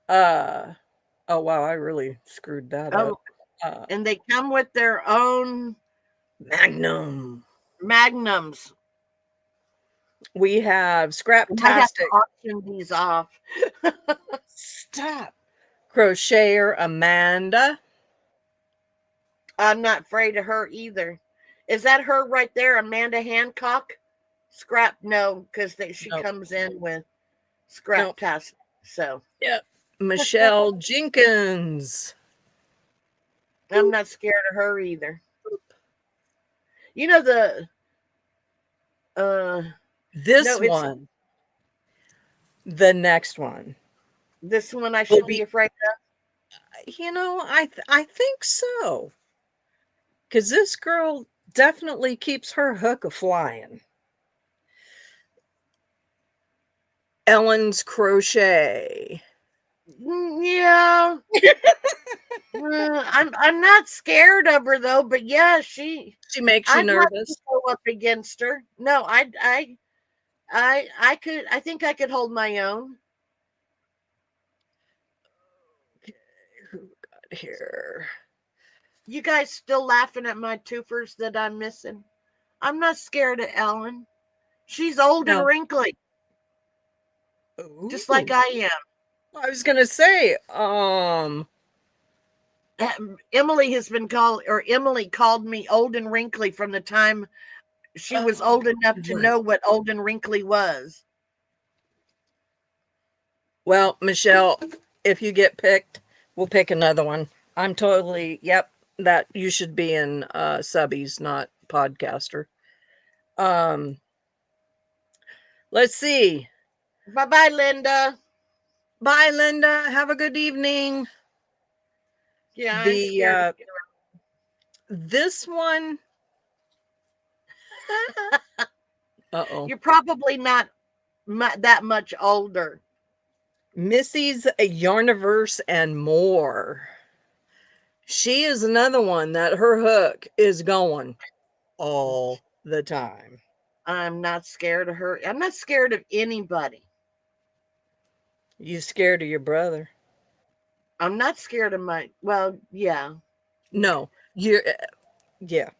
Uh, oh, wow. I really screwed that up. Oh, and they come with their own Magnum. magnums. We have I might have to Scraptastic. auction these off. Stop. Crocheter Amanda. I'm not afraid of her either. Is that her right there, Amanda Hancock? Scrap? No, because she Nope. comes in with scrap Nope. task. So Yep. Michelle Jenkins. I'm not scared of her either. You know the This no, it's one, the next one, this one I will should be be, afraid I think so. Because this girl definitely keeps her hook a flying. Ellen's Crochet. Yeah. I'm not scared of her though, but yeah, She makes you I'd like to nervous. go up against her. No, I could I think I could hold my own. Okay, who got here? You guys still laughing at my twofers that I'm missing? I'm not scared of Ellen. She's old and No. wrinkly, just like Ooh. I am. I was gonna say, Emily has been called, or Emily called me old and wrinkly from the time she was old enough to right. know what old and wrinkly was. Well, Michelle, if you get picked, we'll pick another one. I'm totally, yep, that you should be in subbies, not podcaster. Um, let's see. Bye bye, Linda. Bye, Linda. Have a good evening. Yeah, I'm The scared. this one, uh-oh. You're probably not that much older. Missy's Yarniverse and More. She is another one that her hook is going all the time. I'm not scared of her. I'm not scared of anybody. You scared of your brother? I'm not scared of my. Well, yeah, No, you're yeah,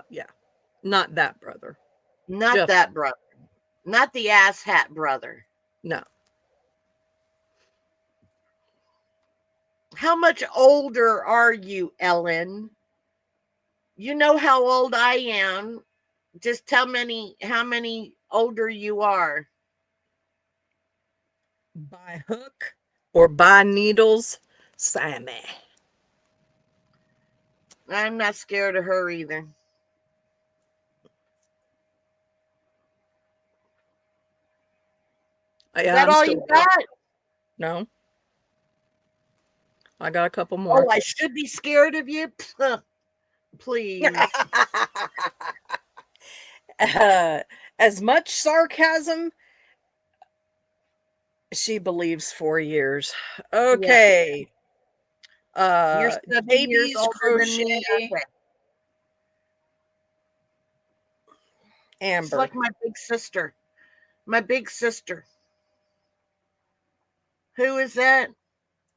yeah, not that brother. not Just that brother. Not the ass hat brother. no. How much older are you, Ellen? You know how old I am. Just tell me how many older you are. By hook or by needles, Sammy. I'm not scared of her either. Is Yeah, that I'm all still you got? no. I got a couple Oh, more. I should be scared of you? Please. As much sarcasm, she believes 4 years. Yeah. Okay. You're 7 years JB's older than me. Crochet, Okay. It's Amber. like my big sister. My big sister. Who is that?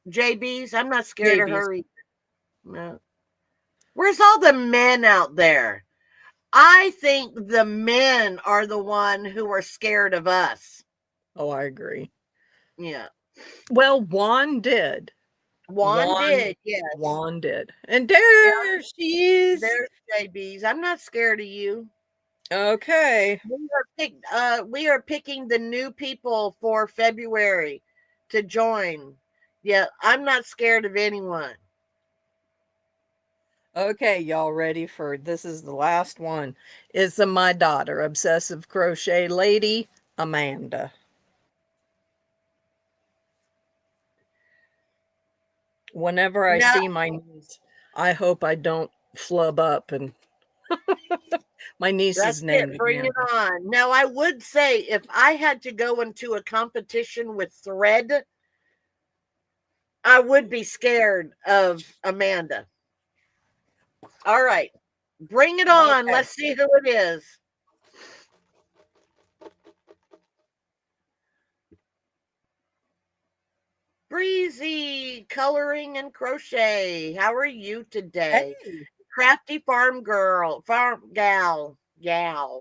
JB's? I'm not scared of JB's. her either. No. Where's all the men out there? I think the men are the one who are scared of us. Oh, I agree. Yeah. Well, Juan did. Juan Juan, did, yes. Juan did. And Yeah, there she is. there's JB's. I'm not scared of you. Okay. We are picking the new people for February to join. Yeah, I'm not scared of anyone. Okay, y'all ready for this is the last one. It's my daughter, obsessive crochet lady, Amanda. Whenever I Now see my niece, I hope I don't flub up and my niece that's is it. named Bring it Amanda. on. Now I would say if I had to go into a competition with thread, I would be scared of Amanda. All right. Bring it on. Okay. Let's see who it is. Breezy Coloring and Crochet. How are you today? Hey. Crafty farm girl, farm gal. I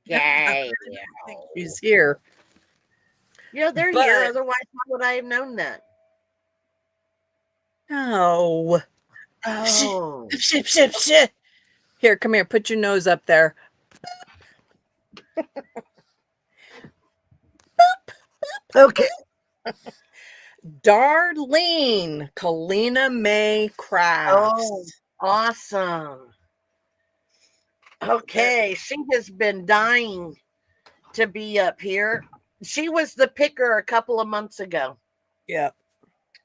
Gal. don't think she's here. Yeah, they're here. But Otherwise, how would I have known that? no. Shh, Oh. shh, shh, shh. Here, come here. Put your nose up there. Okay. Darlene Kalina May Oh, Crafts. awesome. Okay. She has been dying to be up here. She was the picker a couple of months ago. Yeah.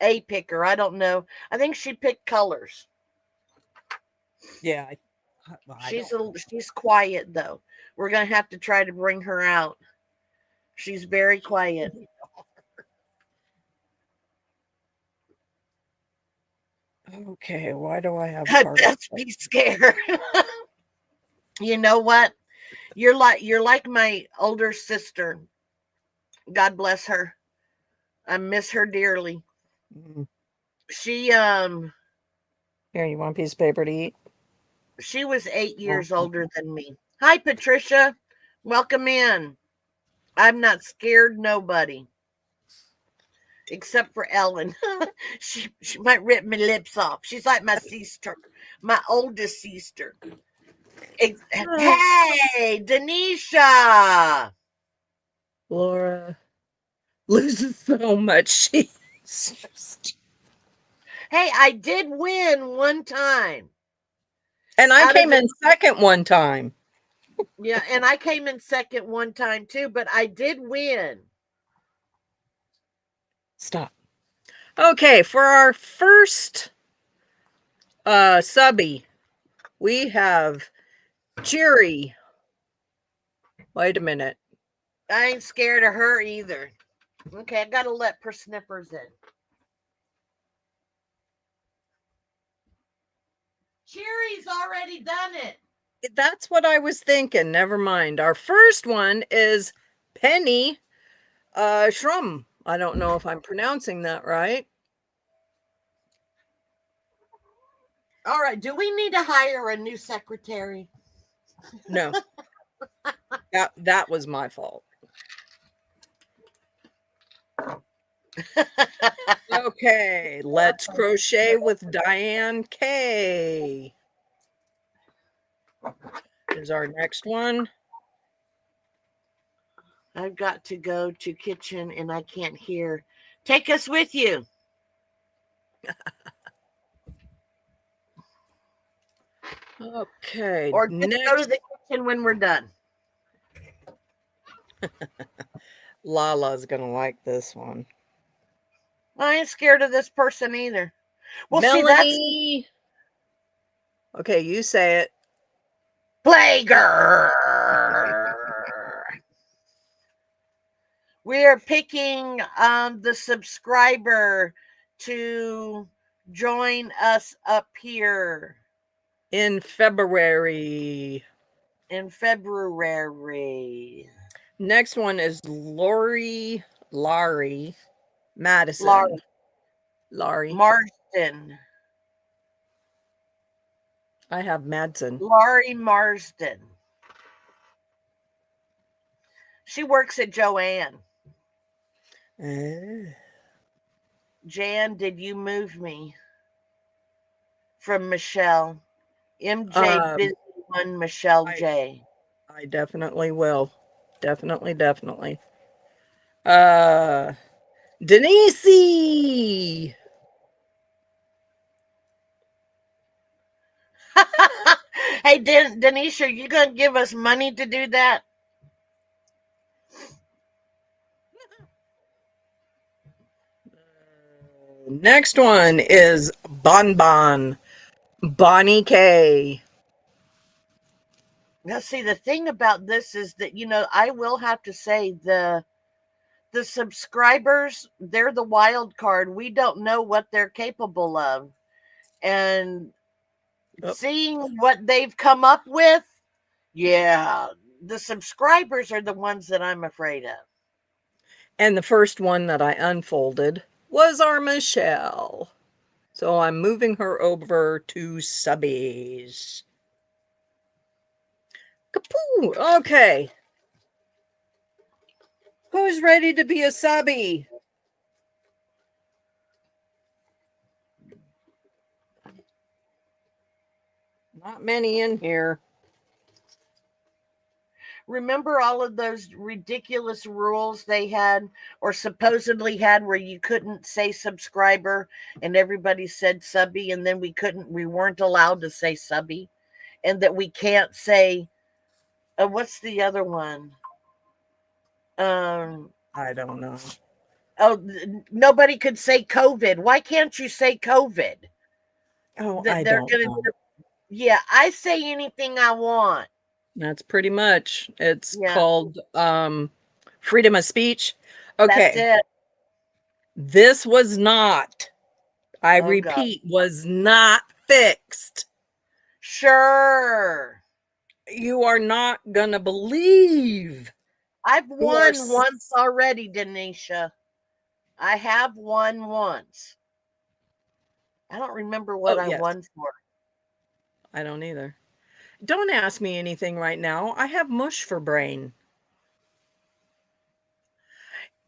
A picker. I don't know. I think she picked colors. Yeah. I don't know. She's quiet though. We're gonna have to try to bring her out. She's very quiet. Okay, why do I have I'd part of best be scared. You know what? You're like my older sister. God bless her. I miss her dearly. mm, She Here, you want a piece of paper to eat? She was 8 years older than me. Hi, Patricia. Welcome in. I'm not scared nobody. Except for Ellen. she might rip my lips off. She's like my sister, my oldest sister. Hey, Denisha. Laura loses so much. She's just... Hey, I did win one time. And I came in second one time. Yeah, and I came in second one time too, but I did win. Stop. Okay, for our first subby, we have Jerry. Wait a minute. I ain't scared of her either. Okay, I gotta let persnippers in. Jerry's already done it. That's what I was thinking. Never mind. Our first one is Penny Shrum. I don't know if I'm pronouncing that right. All right, do we need to hire a new secretary? No. that was my fault. Okay, let's crochet with Diane K. Is our next one. I've got to go to kitchen and I can't hear. Take us with you. Okay. Or just next. go to the kitchen when we're done. Lala's gonna like this one. I ain't scared of this person either. Well, Melanie. see, that's... Okay, you say it. Plaguer. We are picking the subscriber to join us up here in February. Next one is Laurie Madison. Laurie Marsden. I have Madsen. Laurie Marsden. She works at Joanne. Jan, did you move me? From Michelle. MJ busy one, Michelle J. I definitely will. Definitely. Denise. Hey, Denise, are you going to give us money to do that? Next one is Bonnie K. Now, see, the thing about this is that, I will have to say the subscribers, they're the wild card. We don't know what they're capable of. And seeing what they've come up with, yeah, the subscribers are the ones that I'm afraid of. And the first one that I unfolded was our Michelle. So I'm moving her over to subbies. Kapoo! Okay. Who's ready to be a subby? Not many in here. Remember all of those ridiculous rules they had or supposedly had where you couldn't say subscriber and everybody said subby, and then we weren't allowed to say subby, and that we can't say what's the other one? I don't know. Oh, nobody could say COVID. Why can't you say COVID? Oh, I don't know. Yeah, I say anything I want. That's pretty much. It's called freedom of speech. Okay. That's it. This was not, I repeat, was not fixed. Sure. You are not gonna believe. I've won once already, Denisha. I have won once. I don't remember what Oh, I yes. won for. I don't either. Don't ask me anything right now. I have mush for brain.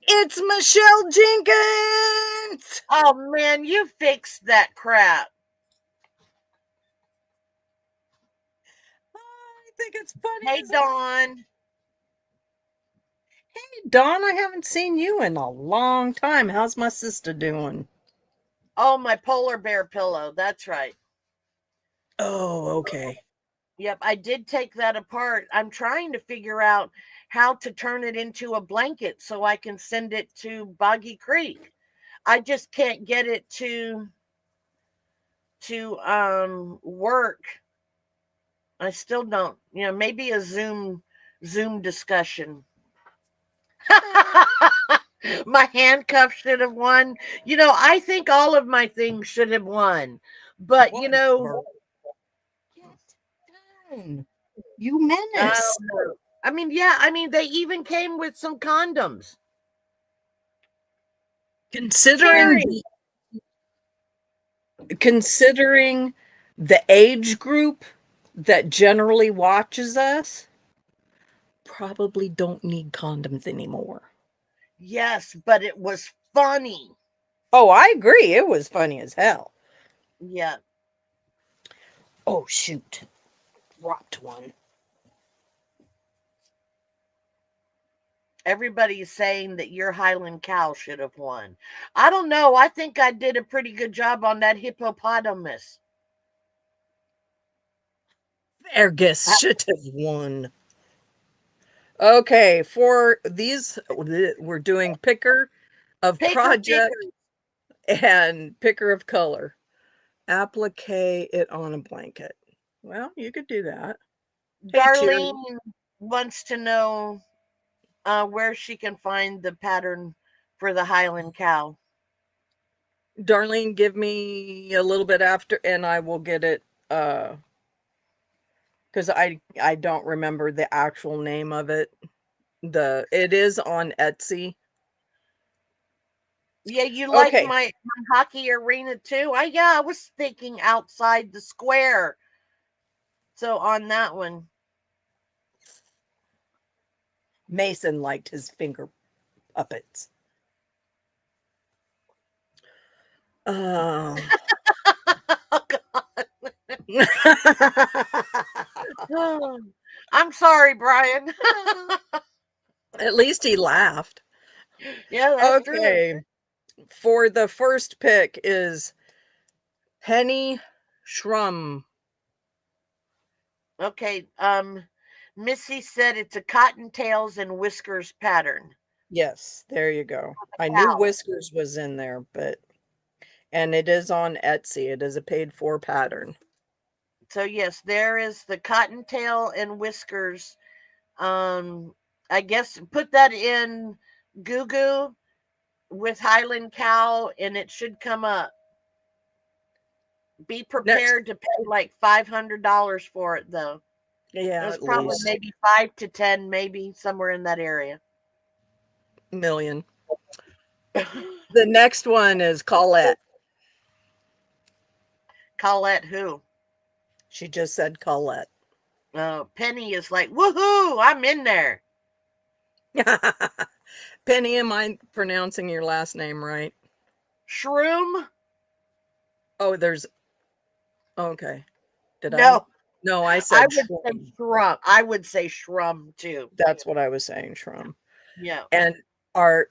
It's Michelle Jenkins! Oh man, you fixed that crap. I think it's funny Hey as hell. Dawn. Hey, Dawn, I haven't seen you in a long time. How's my sister doing? Oh, my polar bear pillow. That's right. Oh, okay. Yep, I did take that apart. I'm trying to figure out how to turn it into a blanket so I can send it to Boggy Creek. I just can't get it to work. I still don't. Maybe a Zoom discussion. My handcuff should have won. I think all of my things should have won. But Whatever. Get done. You menace. I mean, yeah, I mean they even came with some condoms. Considering Carrie. considering the age group that generally watches us, probably don't need condoms anymore. Yes, but it was funny. Oh, I agree. It was funny as hell. Yeah. Oh, shoot. Dropped one. Everybody's saying that your Highland cow should have won. I don't know. I think I did a pretty good job on that hippopotamus. Ergus should have won. Okay, for these, we're doing picker of Picker project picker. and picker of color. Applique it on a blanket. Well, you could do that. Hey, Cheery. Darlene wants to know where she can find the pattern for the Highland cow. Darlene, give me a little bit after and I will get it because I don't remember the actual name of it. It is on Etsy. Yeah, you like Okay. my hockey arena too? I was thinking outside the square. So on that one. Mason liked his finger puppets. Oh. Oh, I'm sorry, Brian. At least he laughed. Yeah, that's true. Okay. For the first pick is Penny Shrum. Okay, Missy said it's a cottontails and whiskers pattern. Yes, there you go. I knew Cow. Whiskers was in there, but and it is on Etsy. It is a paid for pattern. So yes, there is the cottontail and whiskers. Um, I guess put that in Goo with Highland cow, and it should come up. Be Next, prepared to pay like $500 for it, though. yeah, It's at probably least maybe 5 to 10, maybe somewhere in that area. million. The next one is Colette. Colette who? She just said Colette. Penny is like, woohoo! I'm in there. Penny, am I pronouncing your last name right? Shroom? Oh, there's okay. Did I? No, No, I I said would say Shrum. shrum. I would say shrum too. That's what I was saying, Shrum. Yeah. And our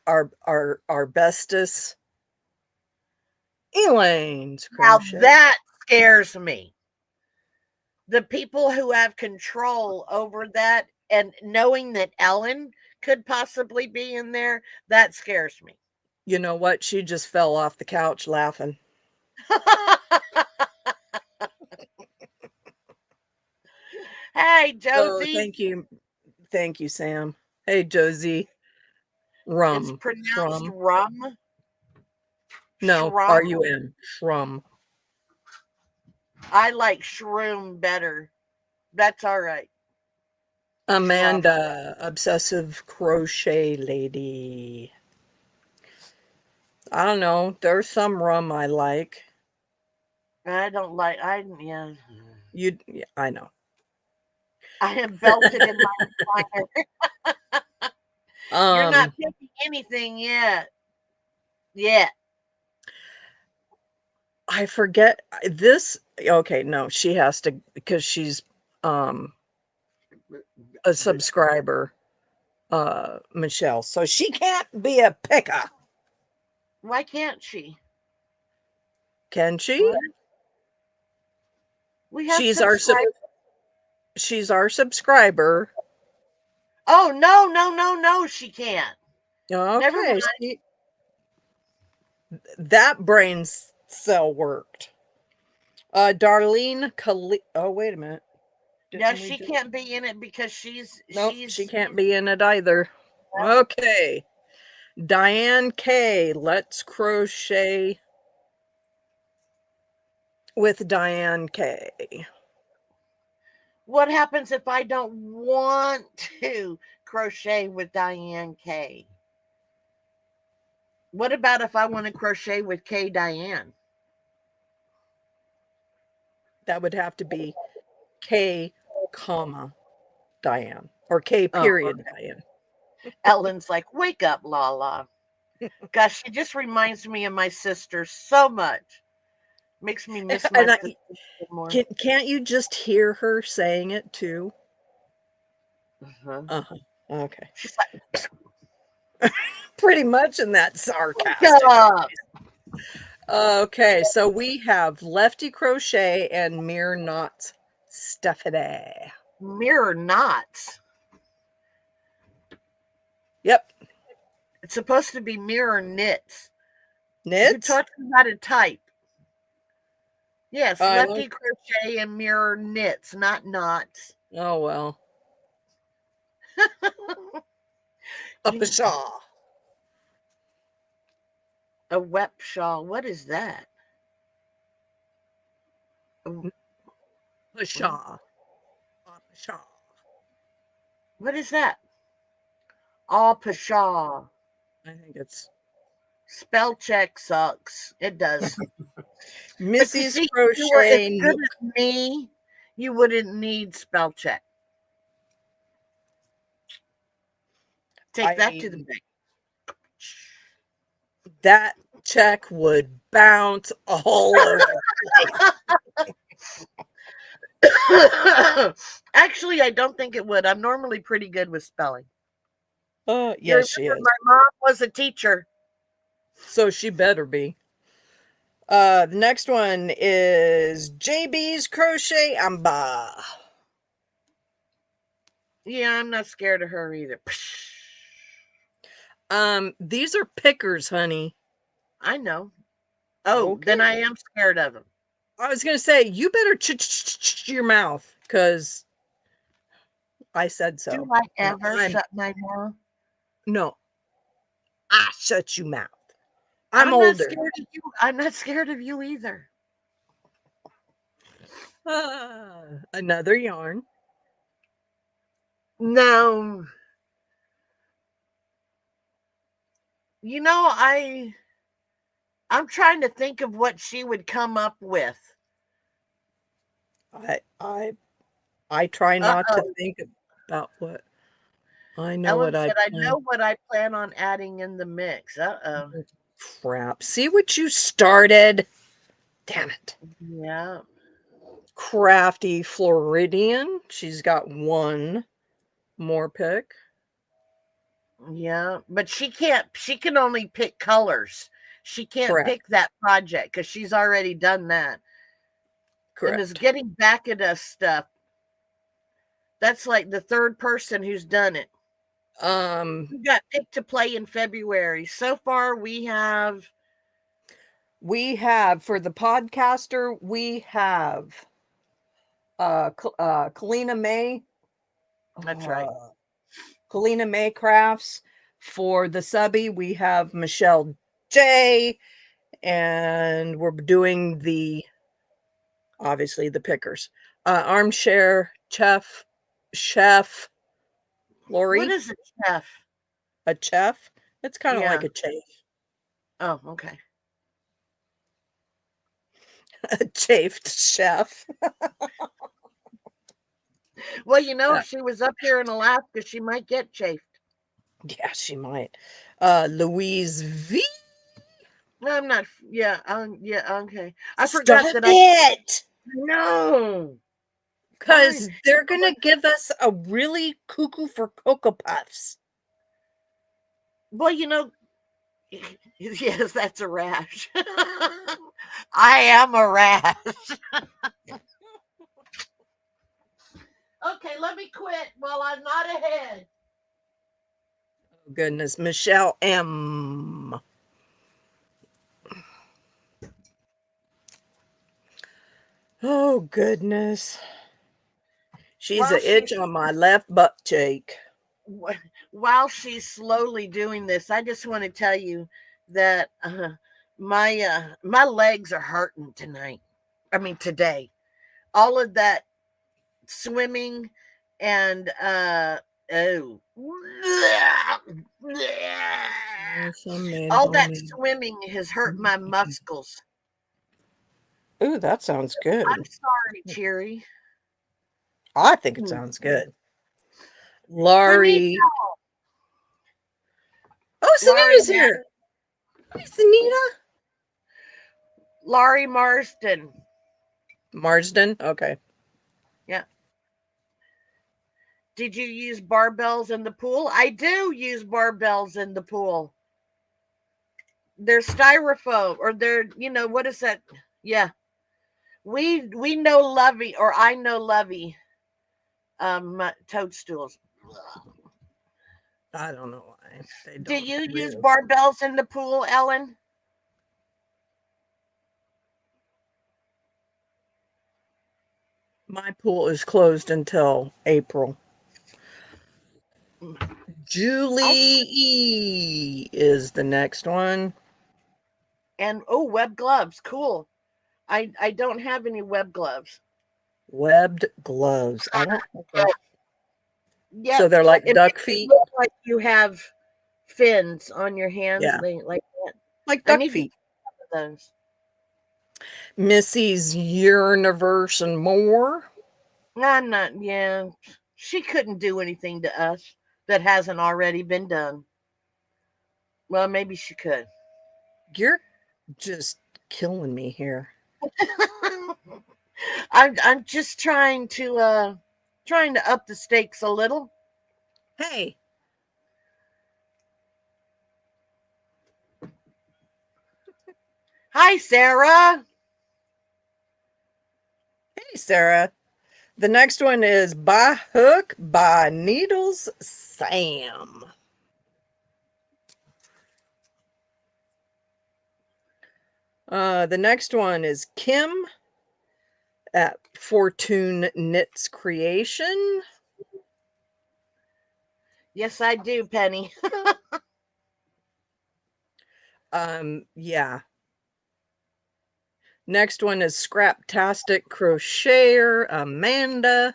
bestest Elaine's Now crochet. that scares me. The people who have control over that and knowing that Ellen could possibly be in there, that scares me. You know what? She just fell off the couch laughing. Hey, Oh, Josie. thank you. Thank you, Sam. Hey, Josie. It's Rum. pronounced Shrum. rum. No, Shrum. RUM. Shrum. I like shroom better. That's all right. Shrum. Amanda, obsessive crochet lady. I don't know. There's some rum I like. I don't like. Yeah. Yeah, I know. I am belted in my recliner. You're not Um, picking anything yet. Yet. I forget this. Okay, no, she has to because she's um a subscriber, Michelle. So she can't be a picker, Why can't she? can she? What? We have She's our subscribers. she's our subscriber. Oh no, no, no, no! She can't. Never Okay, mind. that brain cell worked. Darlene oh, wait a minute. No, Didn't we she just can't be in it because she's Nope, she she's. can't be in it either. Okay. Diane K, let's crochet with Diane K. What happens if I don't want to crochet with Diane K? What about if I want to crochet with K Diane? That would have to be K, comma, Diane, or K Oh, period Diane. Ellen's like, wake up, Lala. Gosh, she just reminds me of my sister so much. Makes me miss my And sister more. can't you just hear her saying it too? Uh-huh. Uh-huh. Okay. She's like, Pretty much in that wake sarcastic up. voice. Okay, so we have Lefty Crochet and Mere Knots Stephanie. Mirror knots. Yep. It's supposed to be mirror knits. Who Knits? taught you how to type? Yes, I lefty like. crochet and mirror knits, not knots. Oh well. A You, pshaw. a wep shawl. What is that? Oh, what? Pshaw. A pshaw. What is that? All pshaw. I think it's Spell check sucks. It does. But you Missy's see, if you were as Crochet good Nook. as me, you wouldn't need spell check. Take that to the I bank. That check would bounce all over the Actually, I don't think it would. I'm normally pretty good with spelling. place. You Yes, she remember is. my mom was a teacher. So she better be. The next one is JB's Crochet Amba. Yeah, I'm not scared of her either. These are pickers, honey. I know. Oh, then I Okay. am scared of them. I was gonna say you better your mouth because I said Do so. I And ever I'm shut my mouth? no, I shut you mouth. I'm I'm not older. scared of you. I'm not scared of you either. Another yarn. No. You know, I'm trying to think of what she would come up with. I I I try not to Uh-oh. think about what I know Ellen what I said, I plan. know what I plan on adding in the mix. Uh-oh. Crap. See what you started? Damn it. Yeah. Crafty Floridian. She's got one more pick. Yeah. But she can only pick colors. She can't Correct. pick that project because she's already done that. And is Correct. getting back at us stuff. That's like the third person who's done it. Um, We got picked to play in February. So far, we have. we have for the podcaster, we have Kalina May. That's right. Uh, Kalina May Crafts. For the subby, we have Michelle J. And we're doing obviously the pickers. Armchair chef What Lori, is a chef? a chef. It's kind of like Yeah. a chef. Oh, okay. A chafed chef. Well, if she was up here in Alaska, she might get chafed. Yeah, she might. Louise V. No, I'm not. Yeah, yeah, okay. I forgot Stop that I. it! No, fine. Because they're going to give us a really cuckoo for Cocoa Puffs. Well, yes, that's a rash. I am a rash. Okay, let me quit while I'm not ahead. Oh, goodness. Michelle M. Oh, goodness. She's While an itch she's on my left butt cheek. while she's slowly doing this, I just want to tell you that my legs are hurting tonight. I mean today. All of that swimming and oh all that swimming has hurt my muscles. Ooh, that sounds I'm good. sorry, Cherry. I think it Hmm. sounds good. Sunita, Laurie. Oh, Laurie, Sunita's here. Hi, Sunita. Laurie Marsden. Marsden. Okay. Yeah. Did you use barbells in the pool? I do use barbells in the pool. They're styrofoam, or what is that? Yeah. We know Lovey, or I know Lovey, toadstools. I don't know why they Do don't you use really. barbells in the pool, Ellen? My pool is closed until April. I Julie E is the next one. and oh, web gloves, cool. I don't have any web gloves. Webbed gloves. I don't think I. So Yep, they're like it duck makes it feet. look like you have fins on your hands. Yeah, They like that. like I duck need to feet. get those. Missy's Universe and more. I'm not. Yeah, she couldn't do anything to us that hasn't already been done. Well, maybe she could. You're just killing me here. I'm just trying to up the stakes a little. Hey, Hi, Sarah. hey, Sarah. The next one is By Hook by Needles Sam. The next one is Kim at Fortune Knits Creation. Yes, I do, Penny. Yeah. Next one is Scraptastic Crocheter Amanda.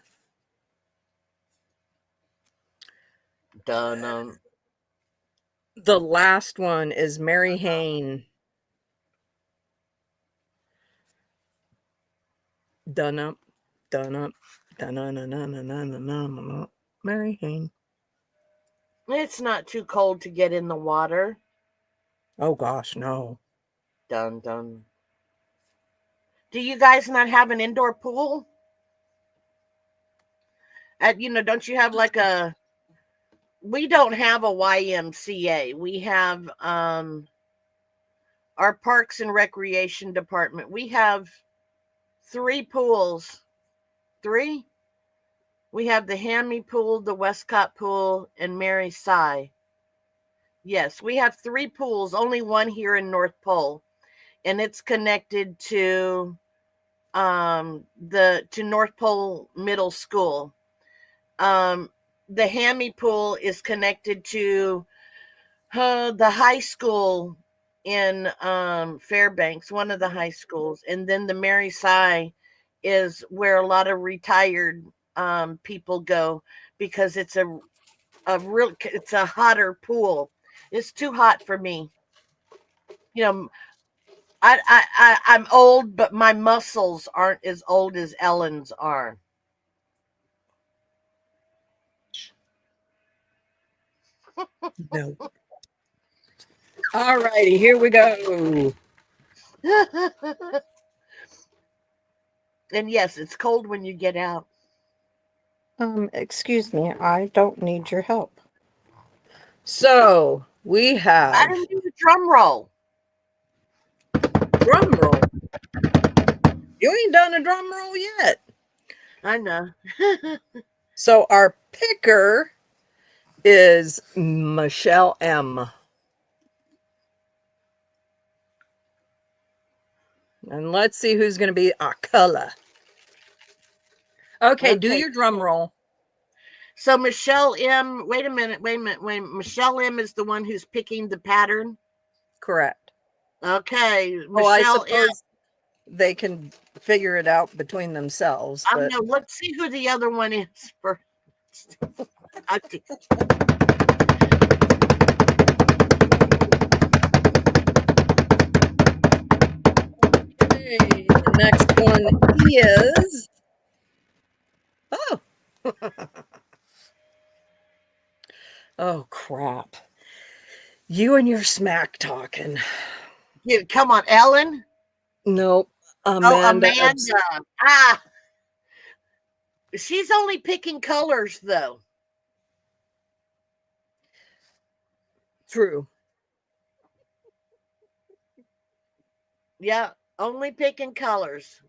Done. The last one is Mary Hain. Done up, done up, done up. Mary Hain. It's not too cold to get in the water. Oh gosh, no. Done. Do you guys not have an indoor pool? Don't you have like a? We don't have a YMCA. We have our Parks and Recreation Department. We have three pools. Three? We have the Hammy Pool, the Westcott Pool, and Mary Sy. Yes, we have three pools, only one here in North Pole, and it's connected to North Pole Middle School. Um the Hammy Pool is connected to the high school in Fairbanks, one of the high schools, and then the Mary Sy is where a lot of retired people go because it's a hotter pool. It's too hot for me. You know, I'm old, but my muscles aren't as old as Ellen's are. No. All righty, here we go. And yes, it's cold when you get out. Excuse me, I don't need your help. So we I have didn't do the drum roll. drum roll. You ain't done a drum roll yet. I know. So our picker is Michelle M. And let's see who's going to be our color. Okay, do Okay. your drum roll. So Michelle M. Wait a minute. Michelle M. is the one who's picking the pattern. Correct. Okay, Oh, I Michelle M. suppose they can figure it out between themselves, I'm but no. Let's see who the other one is first. okay, the next one is oh crap. You and your smack talking. Yeah, come on, Ellen. Nope. Oh, Amanda. Amanda. Ah, she's only picking colors though. True. Yeah, only picking colors.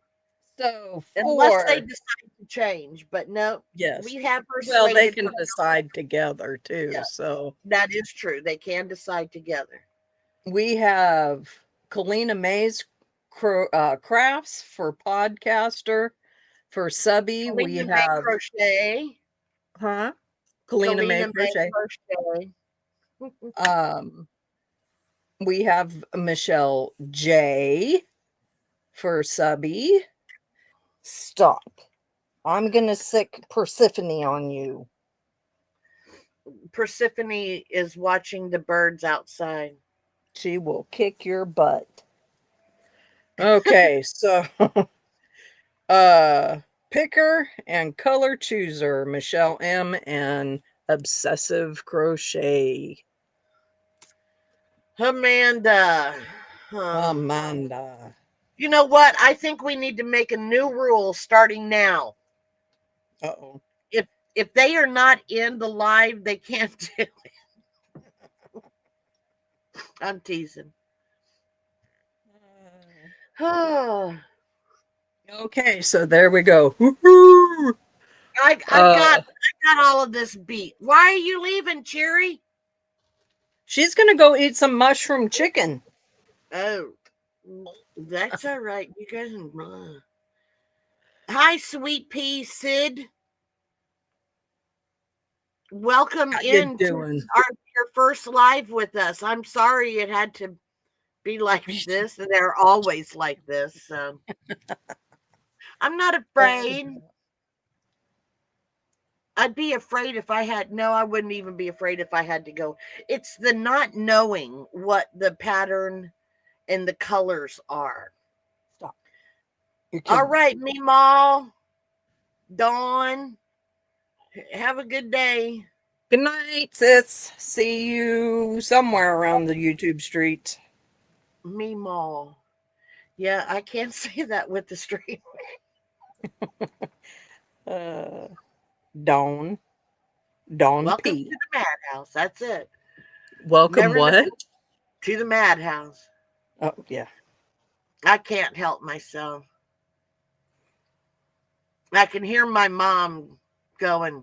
So Unless they four. decide to change. But no, Yes. we have Well, they persuaded can from decide together too. yeah, So that is true. They can decide together. we have Kalina May's crafts for podcaster. For subby, we Kalina May have Crochet. huh? Kalina May Kalina May crochet. Crochet. Um, we have Michelle J for subby. Stop. I'm gonna sick Persephone on you. Persephone is watching the birds outside. She will kick your butt. Okay, so picker and color chooser, Michelle M and obsessive crochet. Amanda. Amanda. You know what? I think we need to make a new rule starting now. Uh-oh. If they are not in the live, they can't do it. I'm teasing. I Okay, so there we go. Woo-hoo! I Uh, got all of this beat. Why are you leaving, Cherry? she's gonna go eat some mushroom chicken. Oh, that's all right. You guys. Hi, sweet pea, Sid. Welcome How you in to doing? your first live with us. I'm sorry it had to be like this, and they're always like this. So I'm not afraid. I'd be afraid if I had no, I wouldn't even be afraid if I had to go. It's the not knowing what the pattern and the colors are. Stop. You're All killing me. right, Meemaw, Dawn, have a good day. Good night, sis. See you somewhere around the YouTube street. Meemaw. Yeah, I can't say that with the stream. Uh, Dawn. Dawn Welcome P. to the madhouse. That's it. Welcome Never know what? to the madhouse. Oh, yeah. I can't help myself. I can hear my mom going,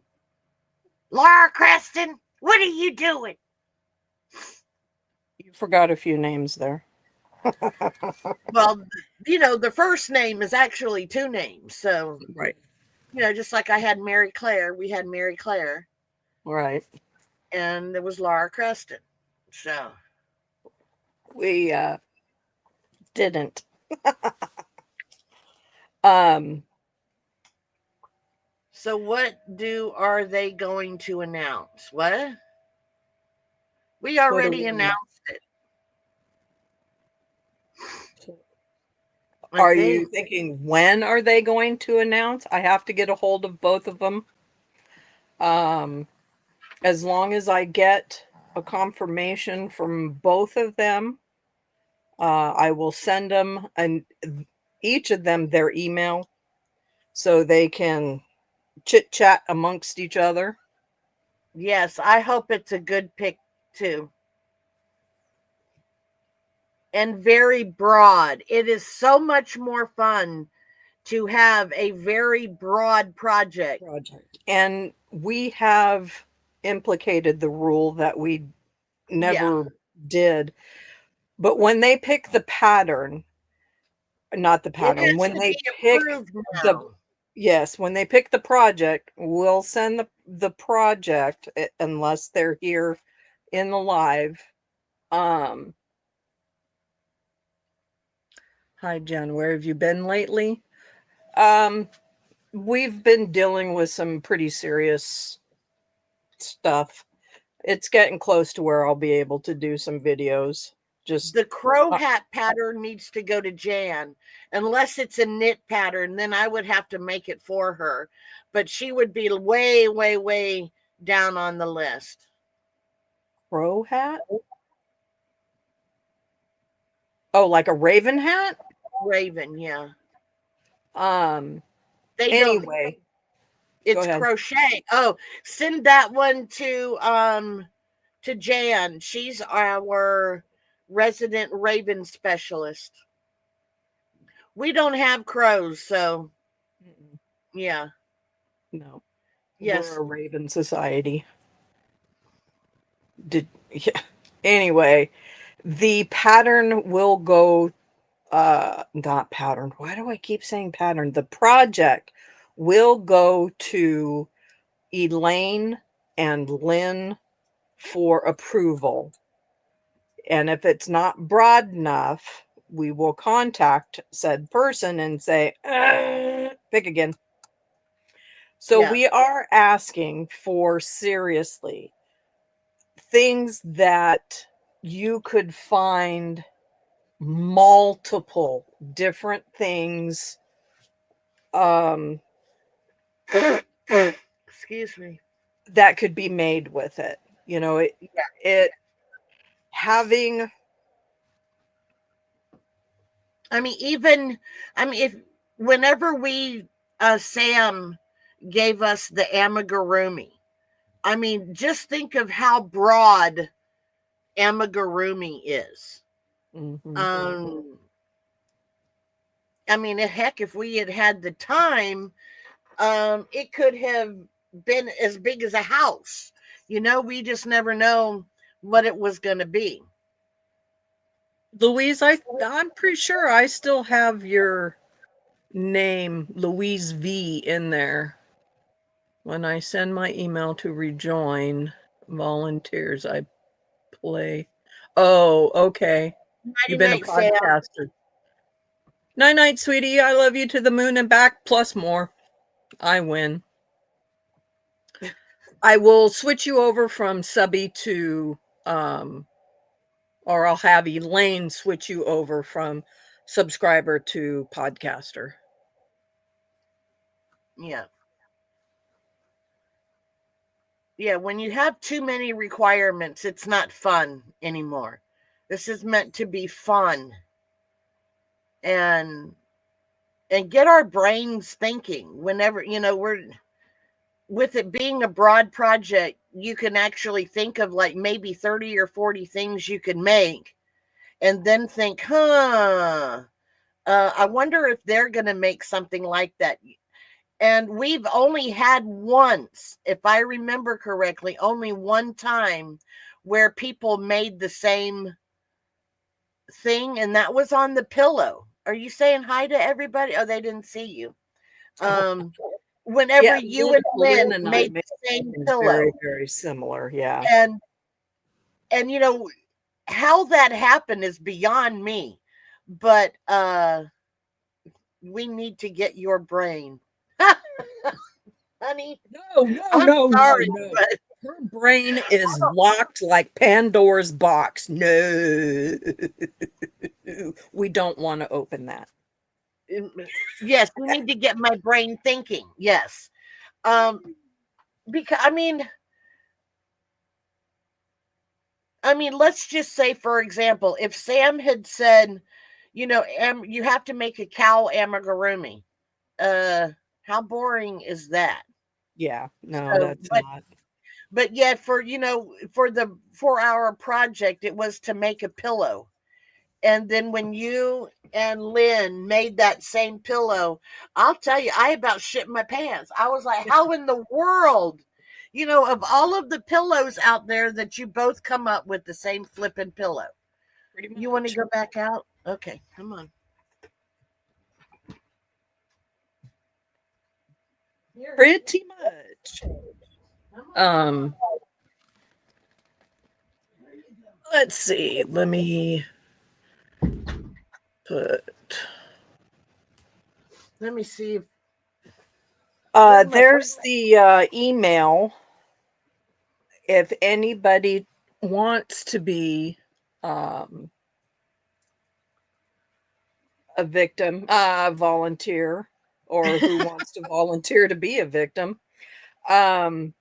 Laura Creston, what are you doing? You forgot a few names there. Well, you know, the first name is actually two names. So, Right. you know, just like I had Mary Claire, we had Mary Claire, Right. and there was Laura Creston. So, We didn't. Um, so what are they going to announce? What? We what do already we announced it. I Are you think. thinking when are they going to announce? I have to get a hold of both of them. Um, as long as I get a confirmation from both of them, I will send them each of them their email so they can chit chat amongst each other. Yes, I hope it's a good pick too. And very broad. It is so much more fun to have a very broad project. And we have implicated the rule that we Yeah. never did. But when they pick the pattern, not the It pattern, has when to they be pick approved the now. yes, when they pick the project, we'll send the project unless they're here in the live. Um, Hi Jen, where have you been lately? Um, we've been dealing with some pretty serious stuff. It's getting close to where I'll be able to do some videos. Just The crow hat pattern needs to go to Jan. Unless it's a knit pattern, then I would have to make it for her. But she would be way, way, way down on the list. crow hat? Oh, like a raven hat? Raven, yeah. Um, They don't. anyway, go It's ahead. crochet. Oh, send that one to Jan. She's our resident raven specialist. We don't have crows, so Mm-mm. yeah. No, we're Yes. a raven society. Did yeah. Anyway, the pattern will go not pattern. Why do I keep saying pattern? The project will go to Elaine and Lynn for approval. And if it's not broad enough, we will contact said person and say, pick again. So Yeah. we are asking for seriously things that you could find multiple different things Excuse me. that could be made with it. You know, it having Even if whenever we Sam gave us the amigurumi, just think of how broad amigurumi is. mhm. Um, heck, if we had had the time, it could have been as big as a house. We just never know what it was going to be. Louise, I'm pretty sure I still have your name, Louise V, in there. When I send my email to rejoin volunteers, I play. Oh, okay. Nighty You've been a night, Sam. podcaster. Night night, sweetie. I love you to the moon and back, plus more. I win. I will switch you over from subby to, or I'll have Elaine switch you over from subscriber to podcaster. Yeah. Yeah, when you have too many requirements, it's not fun anymore. This is meant to be fun and get our brains thinking whenever, we're with it being a broad project, you can actually think of like maybe 30 or 40 things you can make and then think, I wonder if they're going to make something like that. And we've only had once, if I remember correctly, only one time where people made the same thing, and that was on the pillow. Are you saying hi to everybody? Oh, they didn't see you. Oh, Um, Whenever yeah. you and Lynn Lynn and I made made the same something very, pillow, very similar. Yeah. and and how that happened is beyond me, but we need to get your brain, honey. No, no, I'm no, no, sorry, no. but Her brain is locked like Pandora's box. No, we don't want to open that. Yes, you need to get my brain thinking. Yes. Because I mean, let's just say, for example, if Sam had said, you have to make a cow amigurumi. Uh, how boring is that? Yeah, no, So, that's but not. but yet for the 4 hour project, it was to make a pillow. And then when you and Lynn made that same pillow, I'll tell you, I about shit my pants. I was like, how in the world? Of all of the pillows out there that you both come up with the same flipping pillow. Pretty You want to much. go back out? Okay, come on. Here. Pretty much. Um, let's see. Let me put Let me see if where'd my phone? there's the email if anybody wants to be um a victim, volunteer, or who wants to volunteer to be a victim. Um,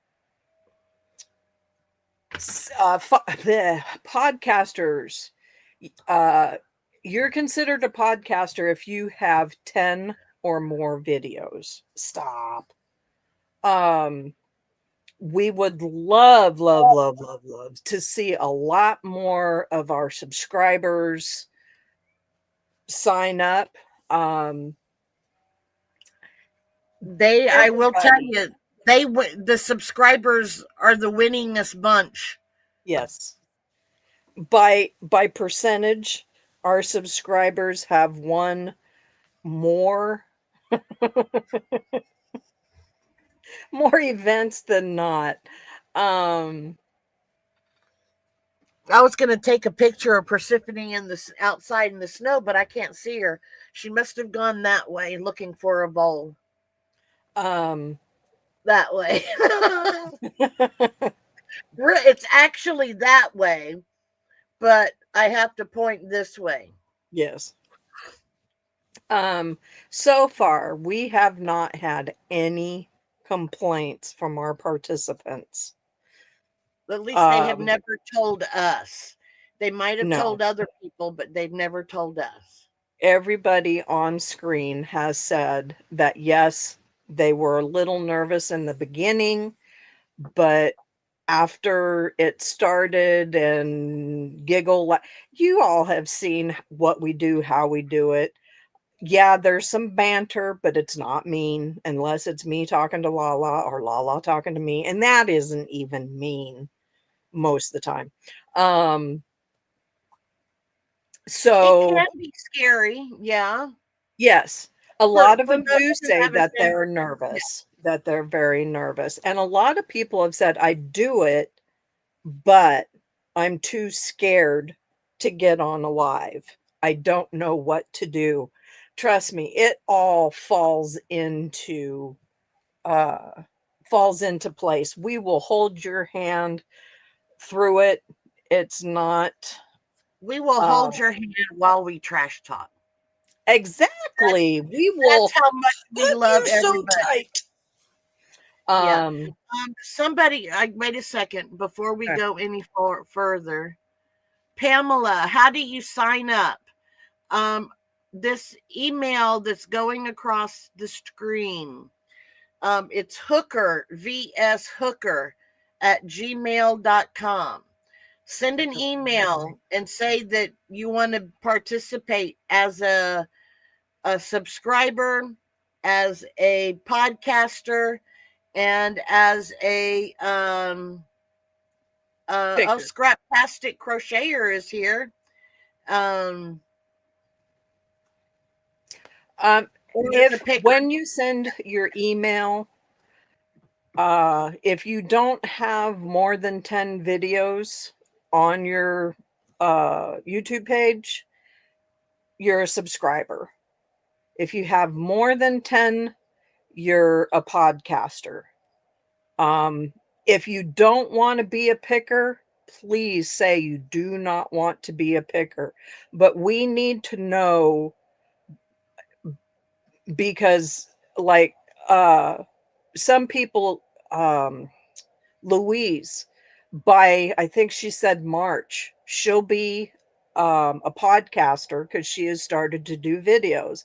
the podcasters, uh, you're considered a podcaster if you have 10 or more videos. Stop. Um, we would love, love, love, love, love to see a lot more of our subscribers sign up. Um, I will tell everybody, you, the subscribers are the winningest bunch. yes. By percentage, our subscribers have won more more events than not. Um, I was going to take a picture of Persephone in the outside in the snow, but I can't see her. She must have gone that way looking for a bowl. um, That way. It's actually that way, but I have to point this way. yes. Um, so far, we have not had any complaints from our participants. At least they have Um, never told us. They might have no, told other people, but they've never told us. everybody on screen has said that yes, they were a little nervous in the beginning, but after it started and you all have seen what we do, how we do it. Yeah, there's some banter, but it's not mean unless it's me talking to Lala or Lala talking to me, and that isn't even mean most of the time. Um, It so can be scary, yeah. yes, a For lot of them those do who say haven't that been, they're yeah. nervous, that they're very nervous, and a lot of people have said, "I do it, but I'm too scared to get on a live. I don't know what to do." Trust me, it all uh falls into place. We will hold your hand through it. It's not We will uh hold your hand while we trash talk. That's exactly. We that's will how much we hug love you so everybody. tight. Yeah. Um Somebody, I wait a second before we okay. go any further. Pamela, how do you sign up? Um, this email that's going across the screen. It's Hooker, VS Hooker at gmail.com. Send an email and say that you want to participate as a subscriber, as a podcaster, and as a Picker. Scraptastic Crocheter is here. Um, Um or as a if picker. when you send your email, if you don't have more than 10 videos on your YouTube page, you're a subscriber. If you have more than 10, you're a podcaster. Um, if you don't want to be a picker, please say you do not want to be a picker. But we need to know because like uh some people, Louise, by I think she said March, she'll be a podcaster because she has started to do videos.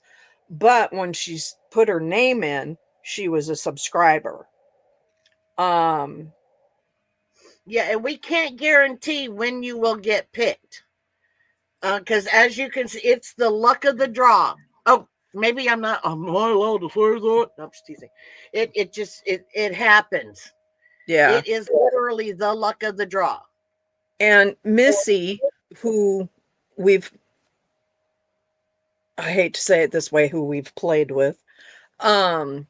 But when she's put her name in, she was a subscriber. Um, Yeah, and we can't guarantee when you will get picked. Because as you can see, it's the luck of the draw. Oh, maybe I'm not allowed to say that. No, I'm just teasing. It happens. yeah. It is literally the luck of the draw. And Missy, who we've, I hate to say it this way, who we've played with, um,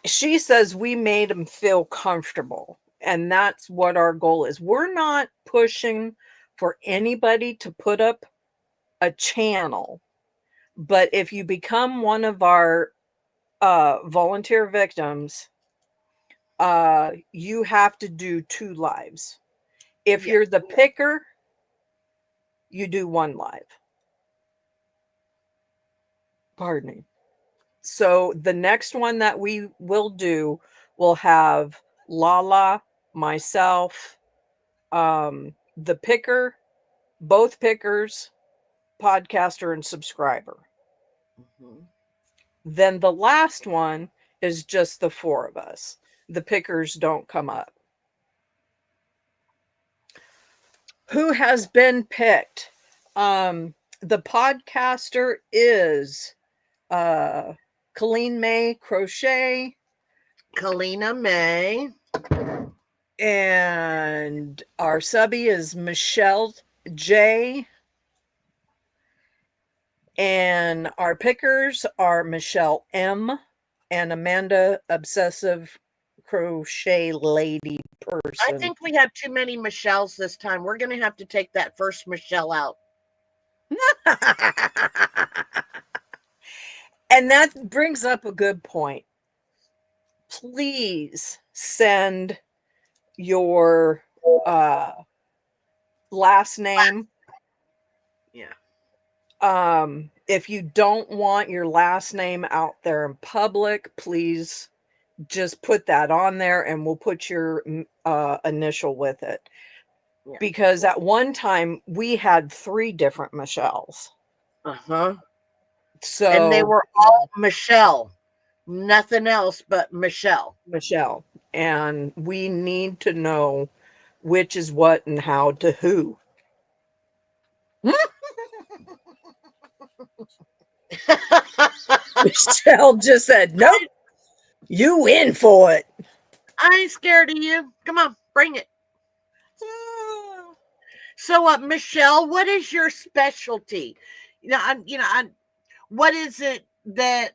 she says we made them feel comfortable. And that's what our goal is. We're not pushing for anybody to put up a channel, but if you become one of our volunteer victims, you have to do 2 lives. If Yeah. you're the picker, you do 1 live. Pardon me. So the next one that we will do will have Lala, myself, the picker, both pickers, podcaster, and subscriber. Mhm. Then the last one is just the 4 of us. The pickers don't come up. Who has been picked? The podcaster is Colleen May Crochet, Kalina May. and our subby is Michelle J. And our pickers are Michelle M. and Amanda Obsessive Crochet Lady I Person. think we have too many Michelles this time. We're going to have to take that first Michelle out. And that brings up a good point. Please send your last name. Yeah. If you don't want your last name out there in public, please just put that on there and we'll put your initial with it. Yeah. Because at one time we had 3 different Michelles. Uh-huh. So, And they were all Michelle. Nothing else but Michelle. Michelle, and we need to know which is what and how to who. Michelle just said, nope, you in for it. I ain't scared of you. Come on, bring it. So, Michelle, what is your specialty? What is it that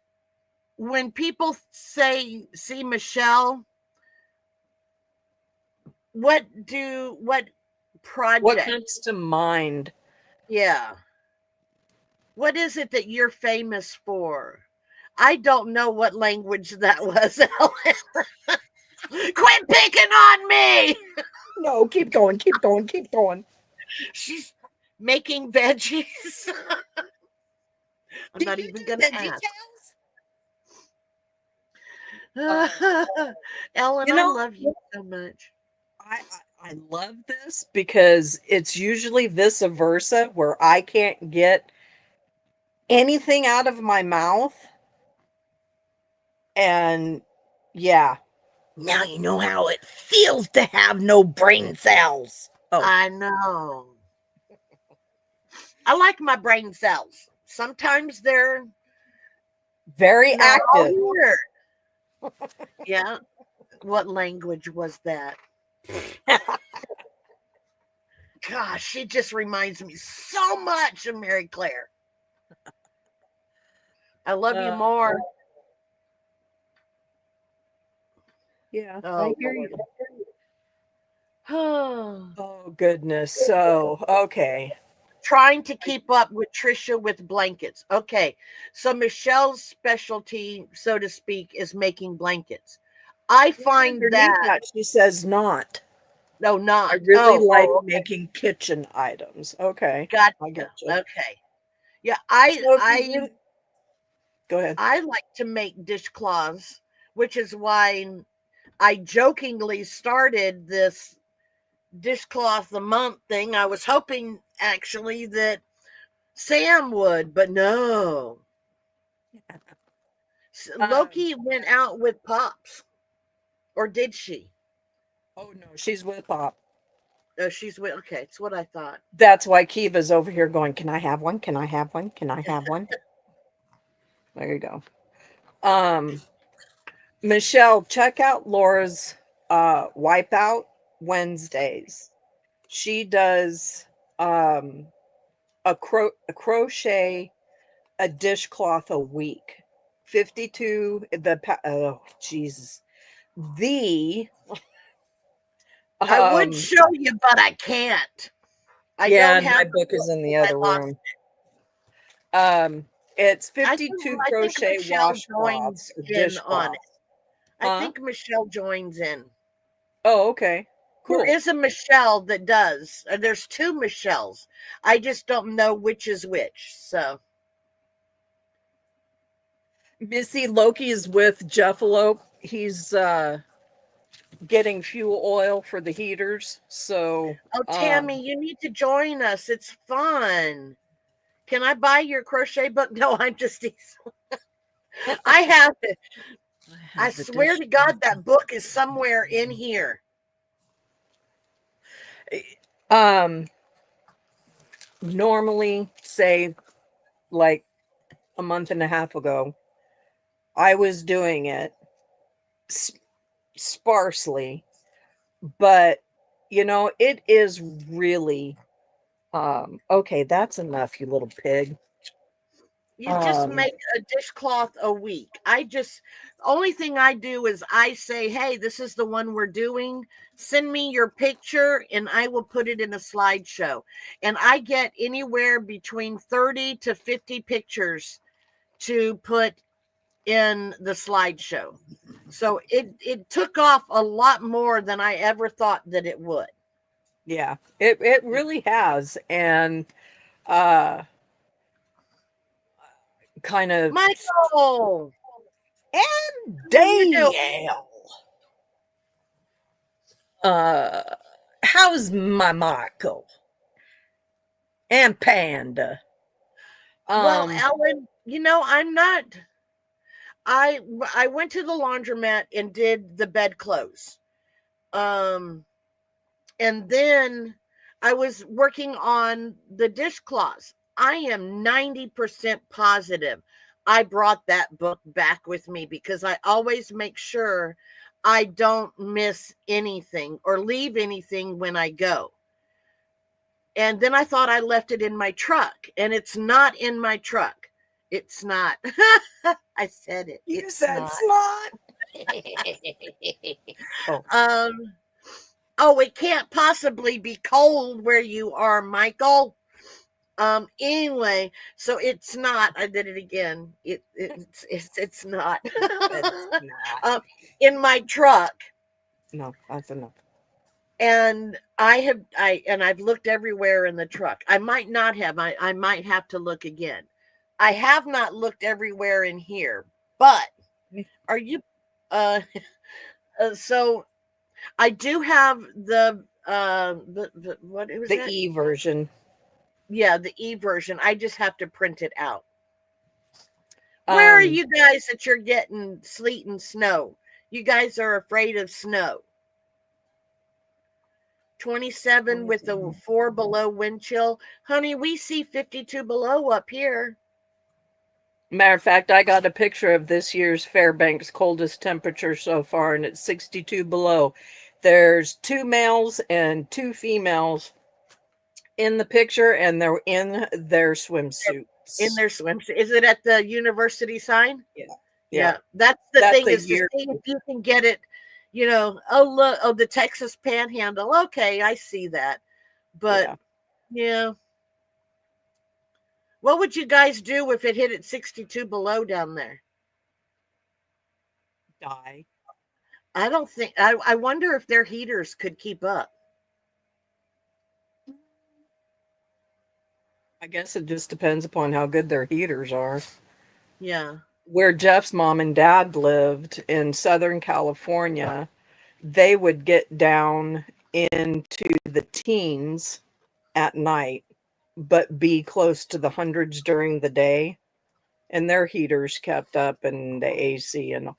when people see Michelle, what What project? comes to mind? Yeah. What is it that you're famous for? I don't know what language that was, Ellen. Quit picking on me. No, keep going, keep going, keep going. She's making veggies. I'm Do not you even do going to veggie ask. Ellen, You I know, love you so much. I love this because it's usually vice versa where I can't get anything out of my mouth. And yeah, now you know how it feels to have no brain cells. Oh, I know. I like my brain cells. Sometimes they're very not all active. here. Yeah. What language was that? Gosh, she just reminds me so much of Mary Claire. I love you more. Yeah, I Oh, hear Lord. you. Oh. Oh, goodness. So, okay. Trying to keep up with Trisha with blankets. Okay. So Michelle's specialty, so to speak, is making blankets. I find Underneath that that, she says not. no, I not. really Oh, like oh, okay. making kitchen items. Okay, Gotcha. I gotcha. Okay. Yeah, I So if you I really, Go ahead. I like to make dishcloths, which is why I jokingly started this dishcloth a month thing. I was hoping actually that Sam would, but no. Loki went Yeah. out with Pops, or did she? Oh no, she's with Pop. Oh, she's with. Okay, it's what I thought. That's why Kiva's over here going, "Can I have one? Can I have one? Can I have one?" There you go. Um, Michelle, check out Laura's Wipeout Wednesdays. She does um a crochet a dishcloth a week. 52 oh Jesus. The I would um show you, but I can't. I yeah, don't and my have the book is book in the 'cause other I lost. room. It's I think 52 I think crochet Michelle joins washcloths or in on it. dishcloths. I Huh? think Michelle joins in. Oh, okay. There Cool. is a Michelle that does. There's two Michelles. I just don't know which is which. So Missy Loki is with Jeffalo. He's getting fuel oil for the heaters. So oh, Tammy, you need to join us. It's fun. Can I buy your crochet book? No, I'm just I have it. I I have the swear dish. to God that book is somewhere in here. Um Normally say like a month and a half ago, I was doing it sparsely, but it is really okay, that's enough, you little pig. You just Um make a dishcloth a week. Only thing I do is I say, hey, this is the one we're doing. Send me your picture and I will put it in a slideshow. And I get anywhere between 30 to 50 pictures to put in the slideshow. So it took off a lot more than I ever thought that it would. yeah, it really has. And uh kind of Michael, and how are you doing? Dale, uh how's my Michael and Panda? Well, um Ellen, I'm not. I went to the laundromat and did the bedclothes. Um, and then I was working on the dishcloths. I am 90% positive I brought that book back with me because I always make sure I don't miss anything or leave anything when I go. And then I thought I left it in my truck, and it's not in my truck. It's not. I said it. you It's said not. slot. Oh, um, oh, it can't possibly be cold where you are, Michael. Anyway, so it's not. I did it again. It's not. it's not. um, in my truck. No, that's enough. And I've looked everywhere in the truck. I might not have. I might have to look again. I have not looked everywhere in here, but are you uh so I do have the what was The that? E version. Yeah, the e version. I just have to print it out. Where are Um, you guys that you're getting sleet and snow? You guys are afraid of snow. 27 with a 4 below wind chill. Honey, we see 52 below up here. matter of fact, I got a picture of this year's Fairbanks coldest temperature so far, and it's 62 below. There's two males and two females in the picture, and they're in their In swimsuits. their swimsuit. Is it at the university sign? Yeah, yeah. Yeah. That's the That's thing a is to year. see if you can get it, oh look, oh the Texas panhandle. Okay, I see that. But Yeah, yeah. What would you guys do if it hit at 62 below down there? die. I don't think I wonder if their heaters could keep up. I guess it just depends upon how good their heaters are. Yeah. where Jeff's mom and dad lived in Southern California, they would get down into the teens at night, but be close to the hundreds during the day. And their heaters kept up and the AC and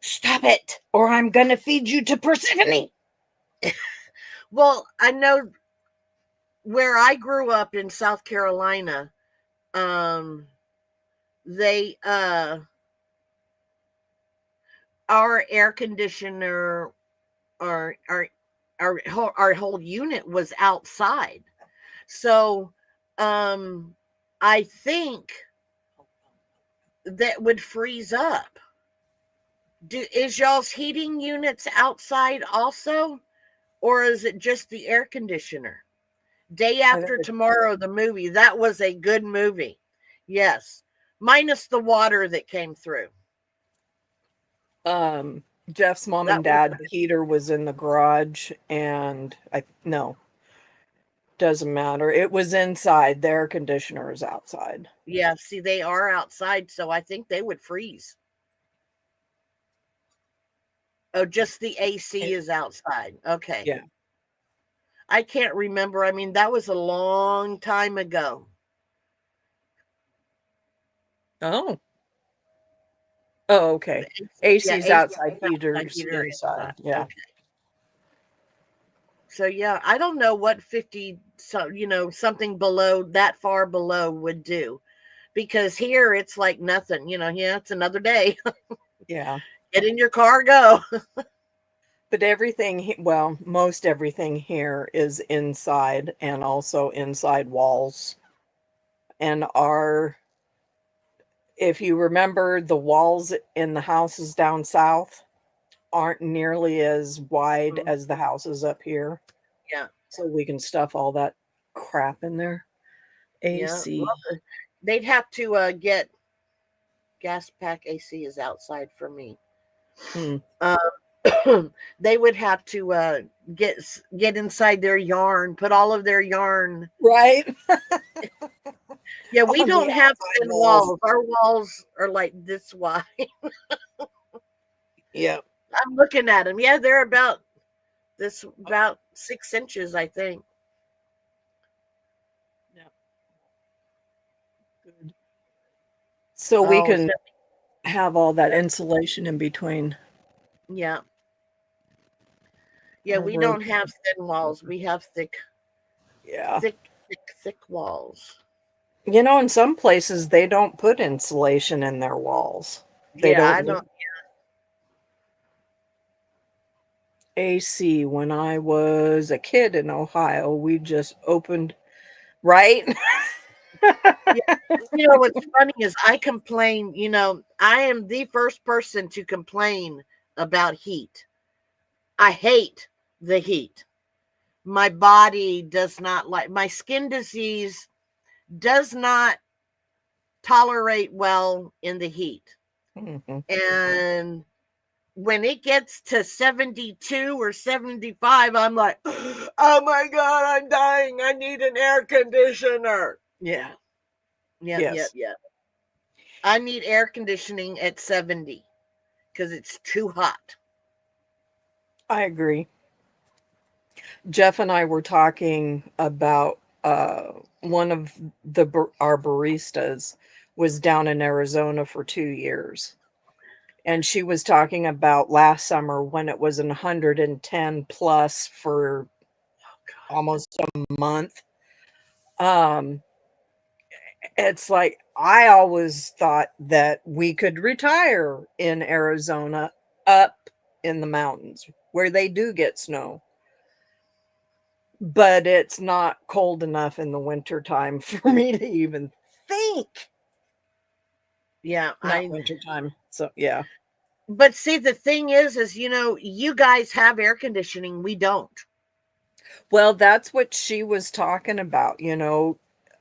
stop it, or I'm gonna feed you to Persephone. Well, I know where I grew up in South Carolina, um, they our air conditioner, our our our whole unit was outside. So I think that would freeze up. Is y'all's heating units outside also, or is it just the air conditioner? Day I think After Tomorrow, the movie, that was a good movie. Yes, minus the water that came through. um Jeff's mom That and was dad, the heater was in the garage, and I no, doesn't matter. It was inside. The air conditioner is outside. yeah. See, they are outside, so I think they would freeze. Oh, just the AC It, is outside. Okay. yeah. I can't remember. I mean, that was a long time ago. Oh. Oh, okay. Yeah, AC's AC outside, outside, heaters heater inside. inside. Yeah. Okay. So yeah, I don't know what 50, so something below that far below would do, because here it's like nothing. Yeah, it's another day. Yeah. Get in your car, go. But well, most everything here is inside and also inside walls. And if you remember, the walls in the houses down south aren't nearly as wide Mhm. as the houses up here. Yeah, So we can stuff all that crap in there. yeah. AC. Well, they'd have to get gas pack. AC is outside for me. Hmm. Uh, they would have to get inside their yarn, put all of their yarn. Right? Yeah, we On the don't have outside thin walls. walls. Our walls are like this wide. Yep. I'm looking at them. Yeah, they're about 6 inches, I think. Yep. Good. So we Oh, can have all that insulation in between yeah, yeah. our We room. don't have thin walls. We have Yeah. thick, thick walls. In some places they don't put insulation in their walls. They Yeah, I don't don't. do AC. When I was a kid in Ohio, we just opened, right? Yeah, what's funny is I complain. I am the first person to complain about heat. I hate the heat. My body does not like, my skin disease does not tolerate well in the heat. Mhm. And when it gets to 72 or 75, I'm like, oh my God, I'm dying. I need an air conditioner. Yeah. Yep, yep, Yes, yep. I need air conditioning at 70 because it's too hot. I agree. Jeff and I were talking about one of our baristas was down in Arizona for 2 years. And she was talking about last summer when it was 110 plus for almost a month. Um, it's like I always thought that we could retire in Arizona up in the mountains where they do get snow, but it's not cold enough in the winter time for me to even think. Yeah, Not winter time. So yeah. but see, the thing is, you guys have air conditioning. We don't. Well, that's what she was talking about,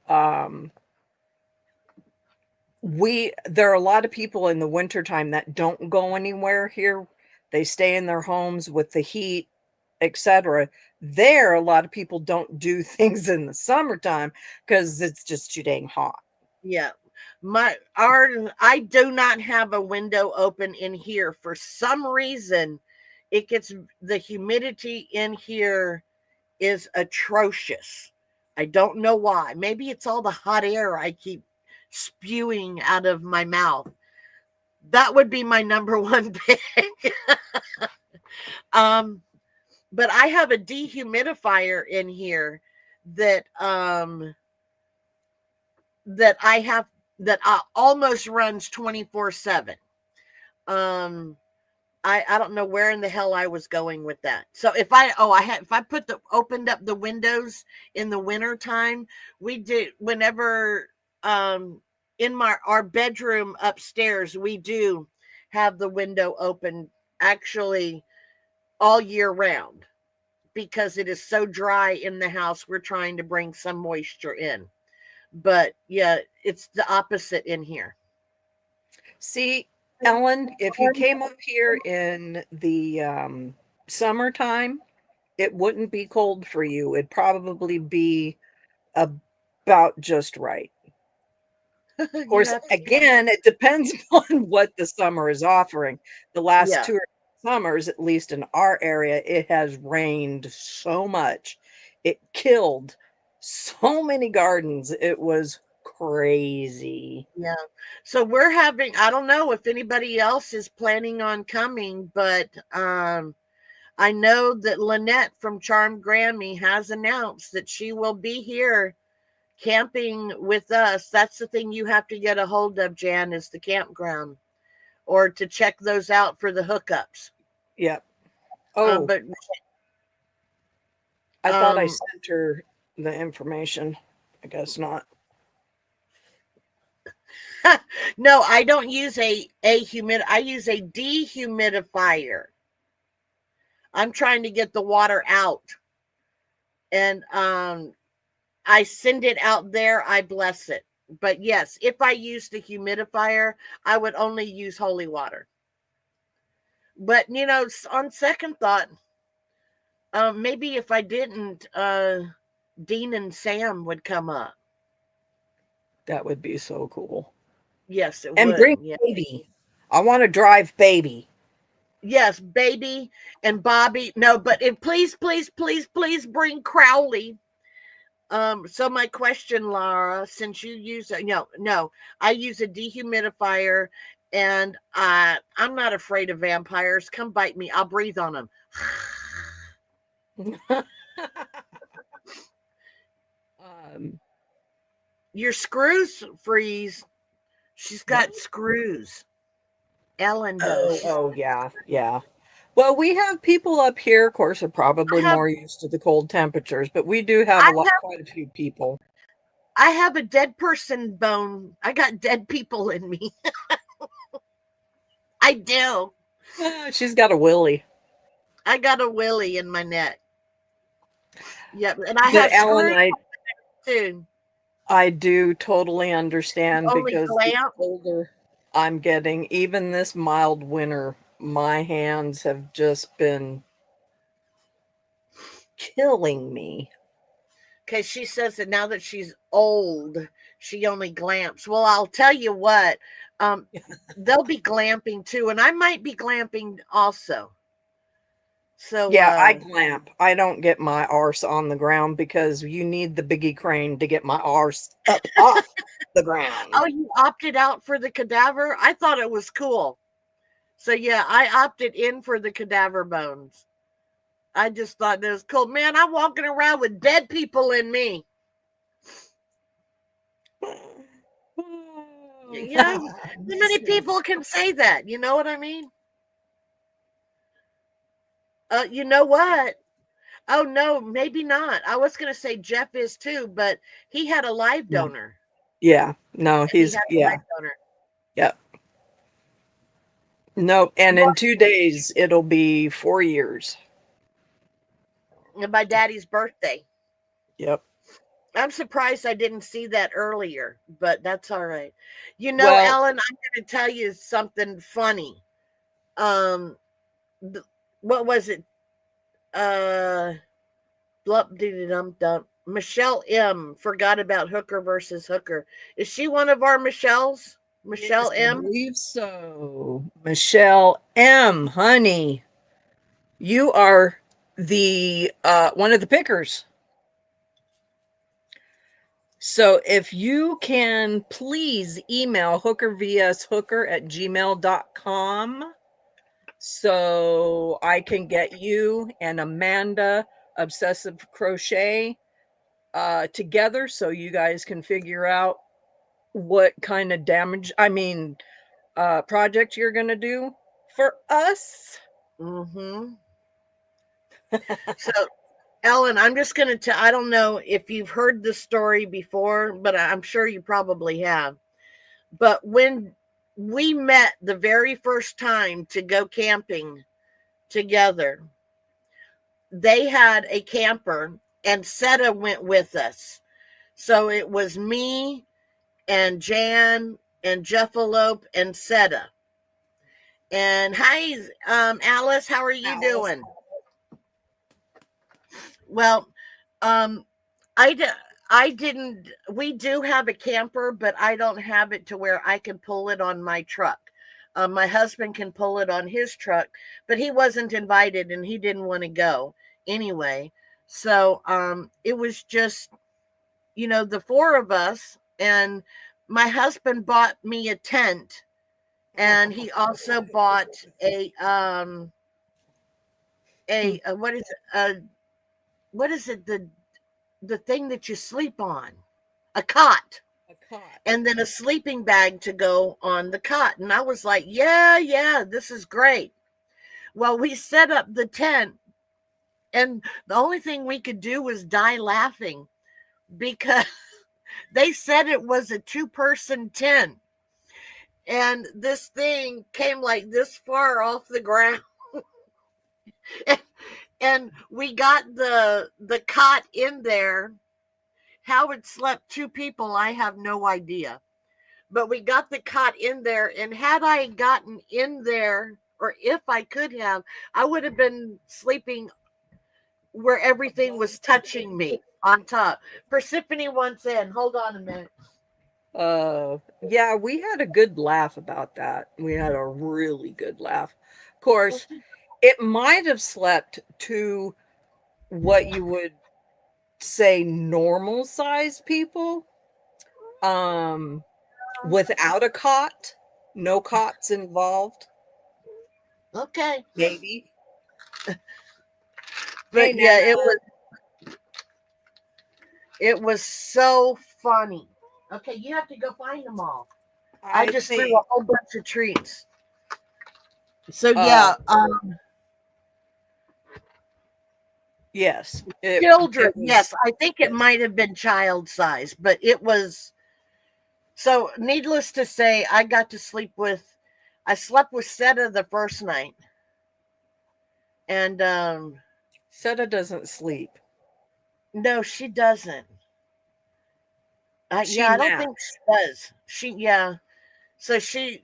um there are a lot of people in the wintertime that don't go anywhere here. They stay in their homes with the heat, etc. There, a lot of people don't do things in the summertime because it's just too dang hot. Yeah. I do not have a window open in here. For some reason, it gets the humidity in here is atrocious. I don't know why. Maybe it's all the hot air I keep spewing out of my mouth. That would be my number one pick. um, but I have a dehumidifier in here that that I have that almost runs 24/7. Um, I don't know where in the hell I was going with that. So if I put the opened up the windows in the winter time, we did whenever in our bedroom upstairs, we do have the window open actually all year round because it is so dry in the house. We're trying to bring some moisture in. But yeah, it's the opposite in here. See, Ellen, if you came up here in the summertime, it wouldn't be cold for you. It'd probably be about just right. Of You course, have to, again, it depends on what the summer is offering. The last yeah. 2 summers, at least in our area, it has rained so much. It killed so many gardens. It was crazy. Yeah. So we're having, I don't know if anybody else is planning on coming, but I know that Lynette from Charmed Grammy has announced that she will be here camping with us. That's the thing you have to get a hold of, Jan, is the campground or to check those out for the hookups. Yep. Oh, But I thought I um, sent her the information. I guess not. no, I don't use I use a dehumidifier. I'm trying to get the water out. And I send it out there, I bless it. But yes, if I use the humidifier, I would only use holy water. But on second thought, maybe if I didn't, Dean and Sam would come up. That would be so cool. Yes, it And would. bring Yeah. baby. I want to drive baby. Yes, baby and Bobby. No, but please, please, please, please bring Crowley. So my question, Laura, since you use no, I use a dehumidifier, and I'm not afraid of vampires. Come bite me. I'll breathe on them. um, Your screws freeze. She's got screws. Ellen does. oh, yeah, yeah. Well, we have people up here, of course, are I probably have more used to the cold temperatures, but we do have I quite a few people. I have a dead person bone. I got dead people in me. I do. She's got a willy. I got a willy in my neck. Yep, and I But have Ellen, screws too. I do totally understand Only because the glamp. older I'm getting, even this mild winter, my hands have just been killing me. Because she says that now that she's old, she only glamps. Well, I'll tell you what, um, they'll be glamping too, and I might be glamping also. So, Yeah, I glamp. I don't get my arse on the ground because you need the biggie crane to get my arse up off the ground. oh, you opted out for the cadaver? I thought it was cool. So, yeah, I opted in for the cadaver bones. I just thought that was cool. Man, I'm walking around with dead people in me. How many people can say that? You know what I mean? You know what? Oh no, maybe not. I was going to say Jeff is too, but he had a live No. donor. Yeah, no, He had a live yeah, donor. yeah. No, and in Well, 2 days, it'll be 4 years. my daddy's birthday. Yep. I'm surprised I didn't see that earlier, but that's all right. Well, Ellen, I'm going to tell you something funny. Um, what was it? Uh, Blup dee dum dum. Michelle M. Forgot about Hooker versus Hooker. Is she one of our Michelles? Michelle Yes, I M. believe so. Michelle M, honey, you are the one of the pickers. So if you can please email hookervshooker@gmail.com so I can get you and Amanda Obsessive Crochet together so you guys can figure out what kind of project you're going to do for us. Mm-hmm. So, Ellen, I'm just going to tell, I don't know if you've heard this story before, but I'm sure you probably have. But when we met the very first time to go camping together, they had a camper and Seta went with us. So it was me and Jan and Jeffalope and Seta. And hi, Alice, how are you Alice. doing? Well, um, I d- I didn't. We do have a camper, but I don't have it to where I can pull it on my truck. My husband can pull it on his truck, but he wasn't invited and he didn't want to go anyway. So it was just, the four of us, and my husband bought me a tent, and he also bought a what is it, the thing that you sleep on, a cot, A cot. and then a sleeping bag to go on the cot. And I was like, yeah, this is great. Well, we set up the tent, and the only thing we could do was die laughing because they said it was a two-person tent. And this thing came like this far off the ground. And we got the cot in there. How it slept two people, I have no idea. But we got the cot in there, and had I gotten in there, or if I could have, I would have been sleeping where everything was touching me on top. Persephone wants in. Hold on a minute. Yeah, we had a good laugh about that. We had a really good laugh. Of course, it might have slept to what you would say normal size people, um, without a cot, no cots involved, Okay. maybe. Hey, But yeah, Nana. it was so funny. Okay, you have to go find them all. I I just threw a think, whole bunch of treats. So uh, yeah, yes, children. it was, Yes, I think it yes. might have been child size, but it was. So needless to say, I got to sleep with. I slept with Seta the first night, and Seta doesn't sleep. no, she doesn't. Yeah, She I don't think naps. she does. Yeah. So she.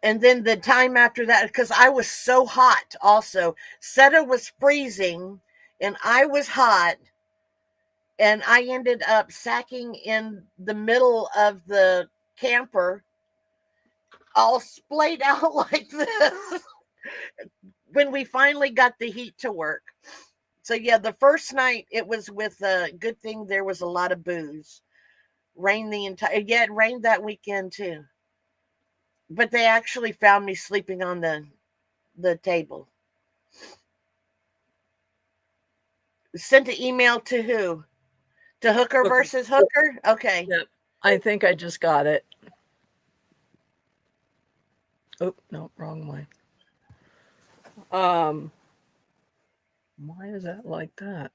And then the time after that, because I was so hot. Also, Seta was freezing, and I was hot, and I ended up sacking in the middle of the camper, all splayed out like this. When we finally got the heat to work. So yeah, the first night it was with a good thing there was a lot of booze. Rained the entire it rained that weekend too. But they actually found me sleeping on the table. Sent an email to who? To Hooker Hooker. versus Hooker? Okay. Yep. I think I just got it. Oh, no, wrong one. Um, why is that like that?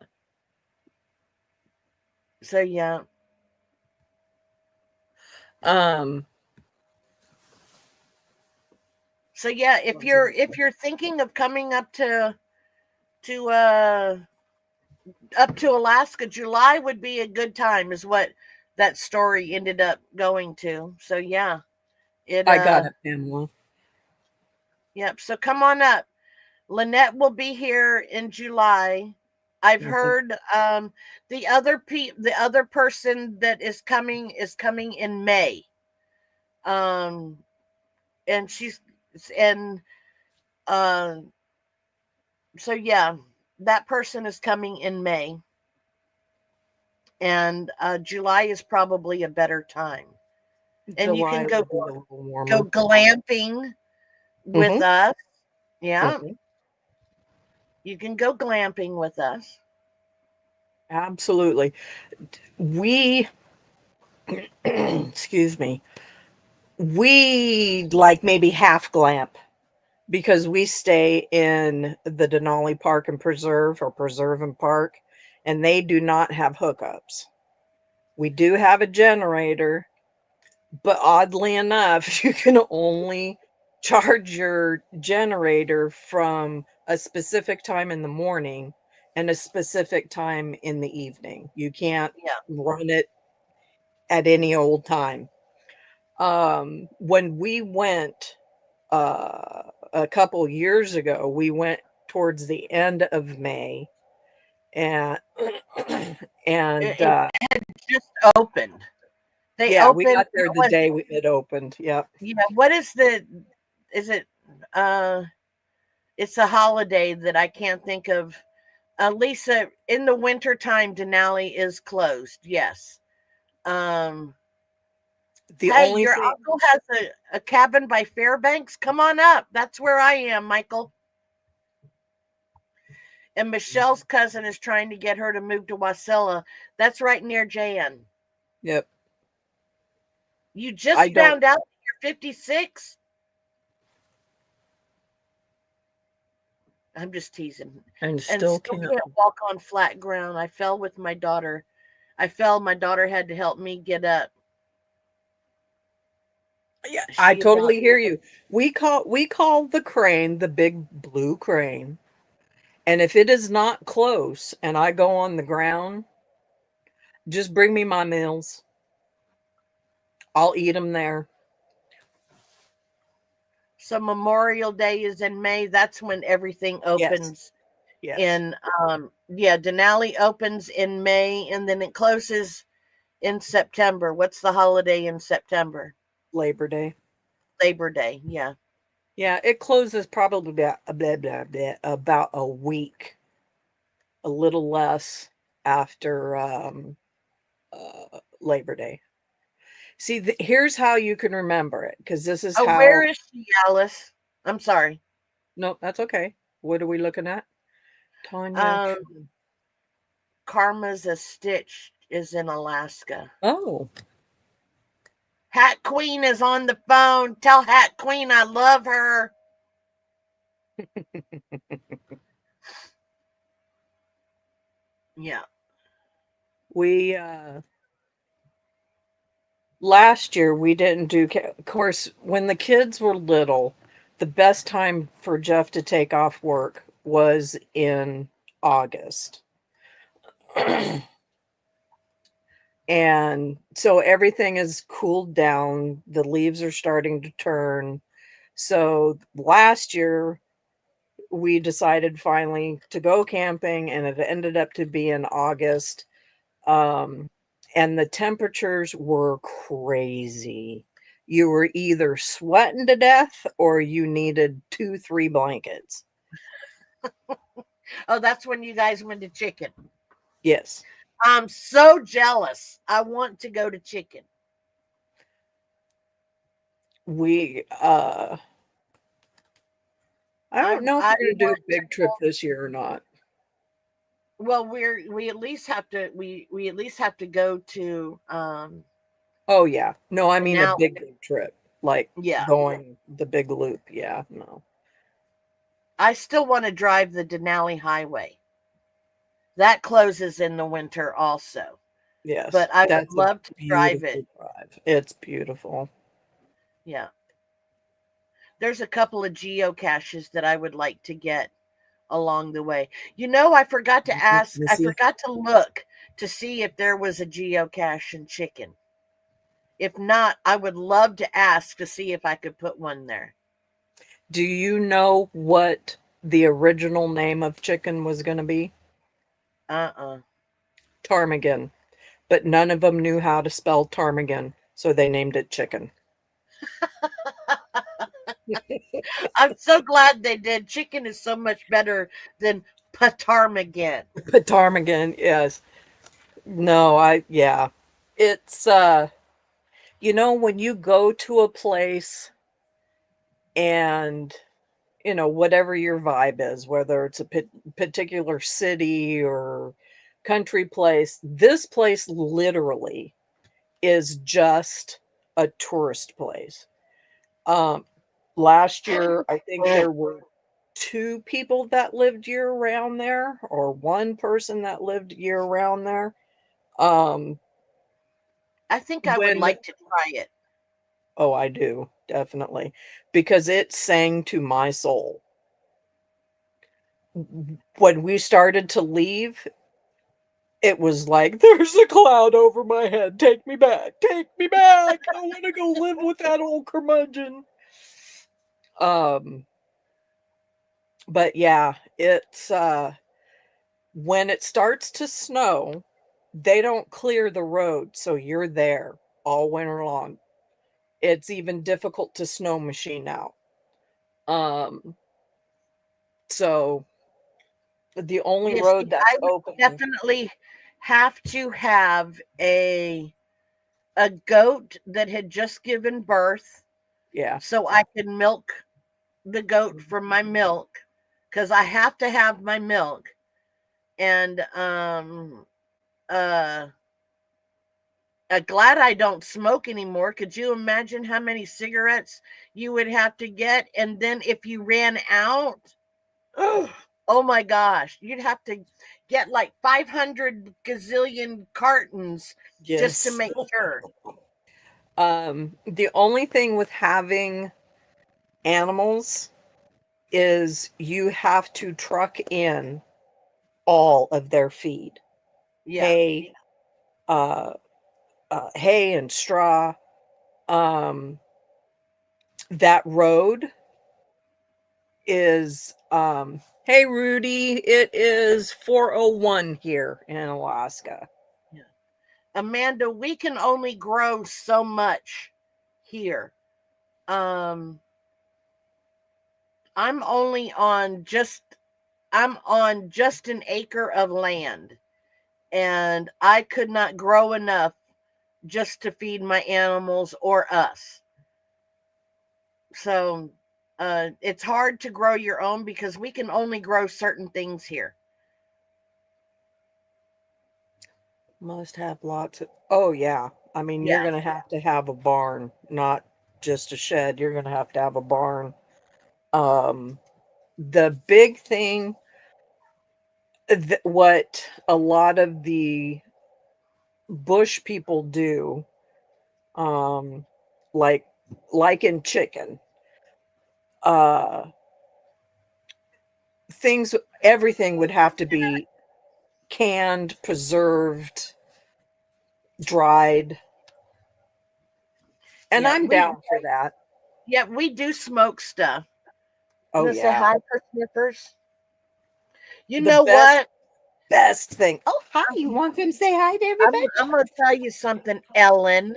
So yeah. Um, So yeah, if you're thinking of coming to up to Alaska, July would be a good time, is what that story ended up going to. So yeah, it I got it, Pamela. yep. So come on up. Lynette will be here in July, I've Mhm. heard the other person that is coming in May. Um and she's and uh so yeah, that person is coming in May, and July is probably a better time. And you can July will be a little go warmer. glamping with Hmm. us. Yeah, Hmm. you can go glamping with us. Absolutely. We, excuse me, we like maybe half glamp because we stay in the Denali Park and Preserve or Preserve and Park, and they do not have hookups. We do have a generator, but oddly enough, you can only charge your generator from a specific time in the morning and a specific time in the evening. You can't Yeah. run it at any old time. When we went a couple years ago, we went towards the end of May, and and It just opened. They yeah, we opened. got there the day it opened. Yep. Yeah. What is the? Is it? Uh, it's a holiday that I can't think of. Lisa, in the wintertime, Denali is closed. Yes. Um, The hey, only your thing, uncle has a cabin by Fairbanks. Come on up. That's where I am, Michael. And Michelle's cousin is trying to get her to move to Wasilla. That's right near Jan. yep, You I just don't, found out that you're 56? I'm just teasing. and And still still can't. can't walk on flat ground. I fell with my daughter. I fell. My daughter had to help me get up. Yeah, I She about, totally hear you. We call the crane the big blue crane, and if it is not close and I go on the ground, just bring me my meals. I'll eat them there. so Memorial Day is in May. That's when everything Yes, opens. yes. In Yeah, Denali opens in May and then it closes in September. What's the holiday in September? Labor Day. Labor Day. Yeah. Yeah, it closes probably about a week, a little less after Labor Day. See, here's how you can remember it, because this is Oh, where how. is she, Alice? I'm sorry. No, that's okay. What are we looking at? Tanya. Um, Karma's a Stitch is in Alaska. Oh, Hat Queen is on the phone. Tell Hat Queen I love her. Yeah. we last year we didn't do. Of course, when the kids were little, the best time for Jeff to take off work was in August. And so everything is cooled down, the leaves are starting to turn. So last year we decided finally to go camping, and it ended up to be in August. Um, and the temperatures were crazy. You were either sweating to death or you needed 2, 3 blankets. Oh, that's when you guys went to Chicken. Yes. I'm so jealous. I want to go to Chicken. We I don't know if I we're going to do want a to big trip this year or not. well we at least have to we at least have to go to Oh yeah. No, I mean a Denali. big trip, like Yeah. going the big loop. Yeah, no. I still want to drive the Denali Highway. That closes in the winter also. Yes, But I would that's a love to drive it. beautiful drive. It's beautiful. Yeah. There's a couple of geocaches that I would like to get along the way. I forgot to ask, I Missy. forgot to look to see if there was a geocache in Chicken. If not, I would love to ask to see if I could put one there. Do you know what the original name of chicken was going to be? Uh-uh. Ptarmigan. But none of them knew how to spell ptarmigan, so they named it chicken. I'm so glad they did. Chicken is so much better than ptarmigan. Ptarmigan, yes. No, yeah. It's, when you go to a place and, whatever your vibe is, whether it's a particular city or country place, this place literally is just a tourist place. Um, Last year, I think there were 2 people that lived year round there, or 1 person that lived year round there. Um, I think I would when like to try it. Oh, I do, definitely, because it sang to my soul. When we started to leave, it was like, "There's a cloud over my head, take me back, take me back, I wanna go live with that old curmudgeon." Um, but yeah, when it starts to snow, they don't clear the road, so you're there all winter long. It's even difficult to snow machine out. Um, so the only Yes, road I that's would open. definitely have to have a goat that had just given birth Yeah. so I can milk the goat from my milk because I have to have my milk. And uh glad I don't smoke anymore. Could you imagine how many cigarettes you would have to get? And then if you ran out, oh my gosh, you'd have to get like 500 gazillion cartons just to Yes. make sure. The only thing with having animals is you have to truck in all of their feed. Yeah. Hay, uh, hay and straw. Um, that road is, hey Rudy, it is 4:01 here in Alaska. Yeah. Amanda, we can only grow so much here. Um, I'm only on just I'm on just an acre of land, and I could not grow enough just to feed my animals or us. So it's hard to grow your own because we can only grow certain things here. Must have lots of, oh yeah. I mean, you're Yeah. gonna have to have a barn, not just a shed. You're gonna have to have a barn. Um, the big thing, what a lot of the bush people do, um, like in chicken, uh, things, everything would have to be canned, preserved, dried, and Yeah, I'm down for that. we do smoke stuff. I'm Oh gonna say yeah, hi for sniffers. You the know what? best thing. Oh hi, you want to come say hi to everybody? I'm gonna tell you something, Ellen.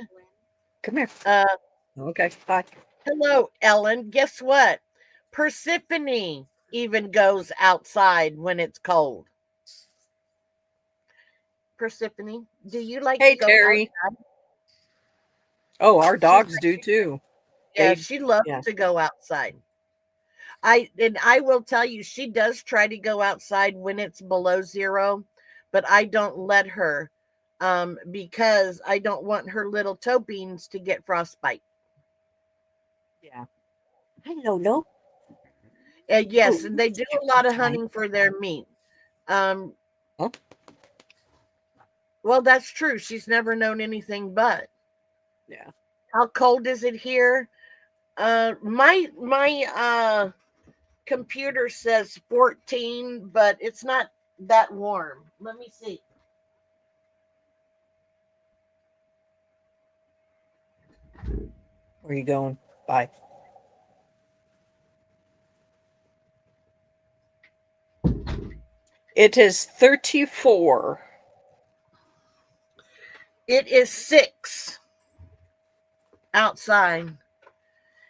Come here. Uh, Okay, bye. hello, Ellen. Guess what? Persephone even goes outside when it's cold. Persephone, do you like to Hey go Terry. outside? Oh, our She's dogs do too. Yeah, They, she loves yeah, to go outside. I will tell you, she does try to go outside when it's below zero, but I don't let her because I don't want her little toe beans to get frostbite. yeah. Hi, Lolo. Oh, Yes, and look they at do you. a lot of Hi. hunting for their meat. Um, Oh, well, that's true. She's never known anything but. yeah. How cold is it here? My computer says 14, but it's not that warm. Let me see. Where are you going? Bye. It is 34. It is 6 outside.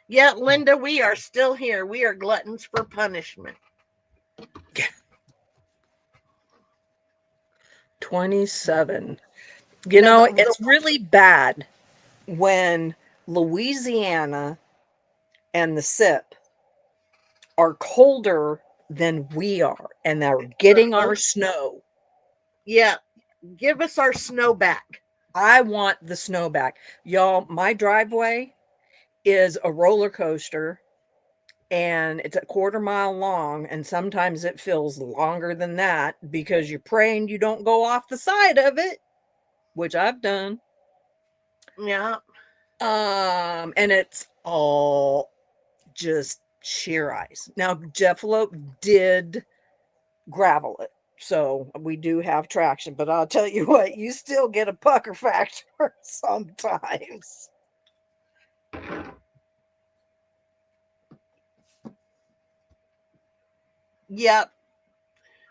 Yet, Linda, we are still here. We are gluttons for punishment. 27. No, It's really bad when Louisiana and the SIP are colder than we are, and they're getting our snow. Yeah, give us our snow back. I want the snow back. Y'all, my driveway is a roller coaster, and it's a quarter-mile long, and sometimes it feels longer than that because you're praying you don't go off the side of it, which I've done. Yeah. And it's all just sheer ice. Now, Jeffalope did gravel it, so we do have traction, but I'll tell you what, you still get a pucker factor sometimes. Yep.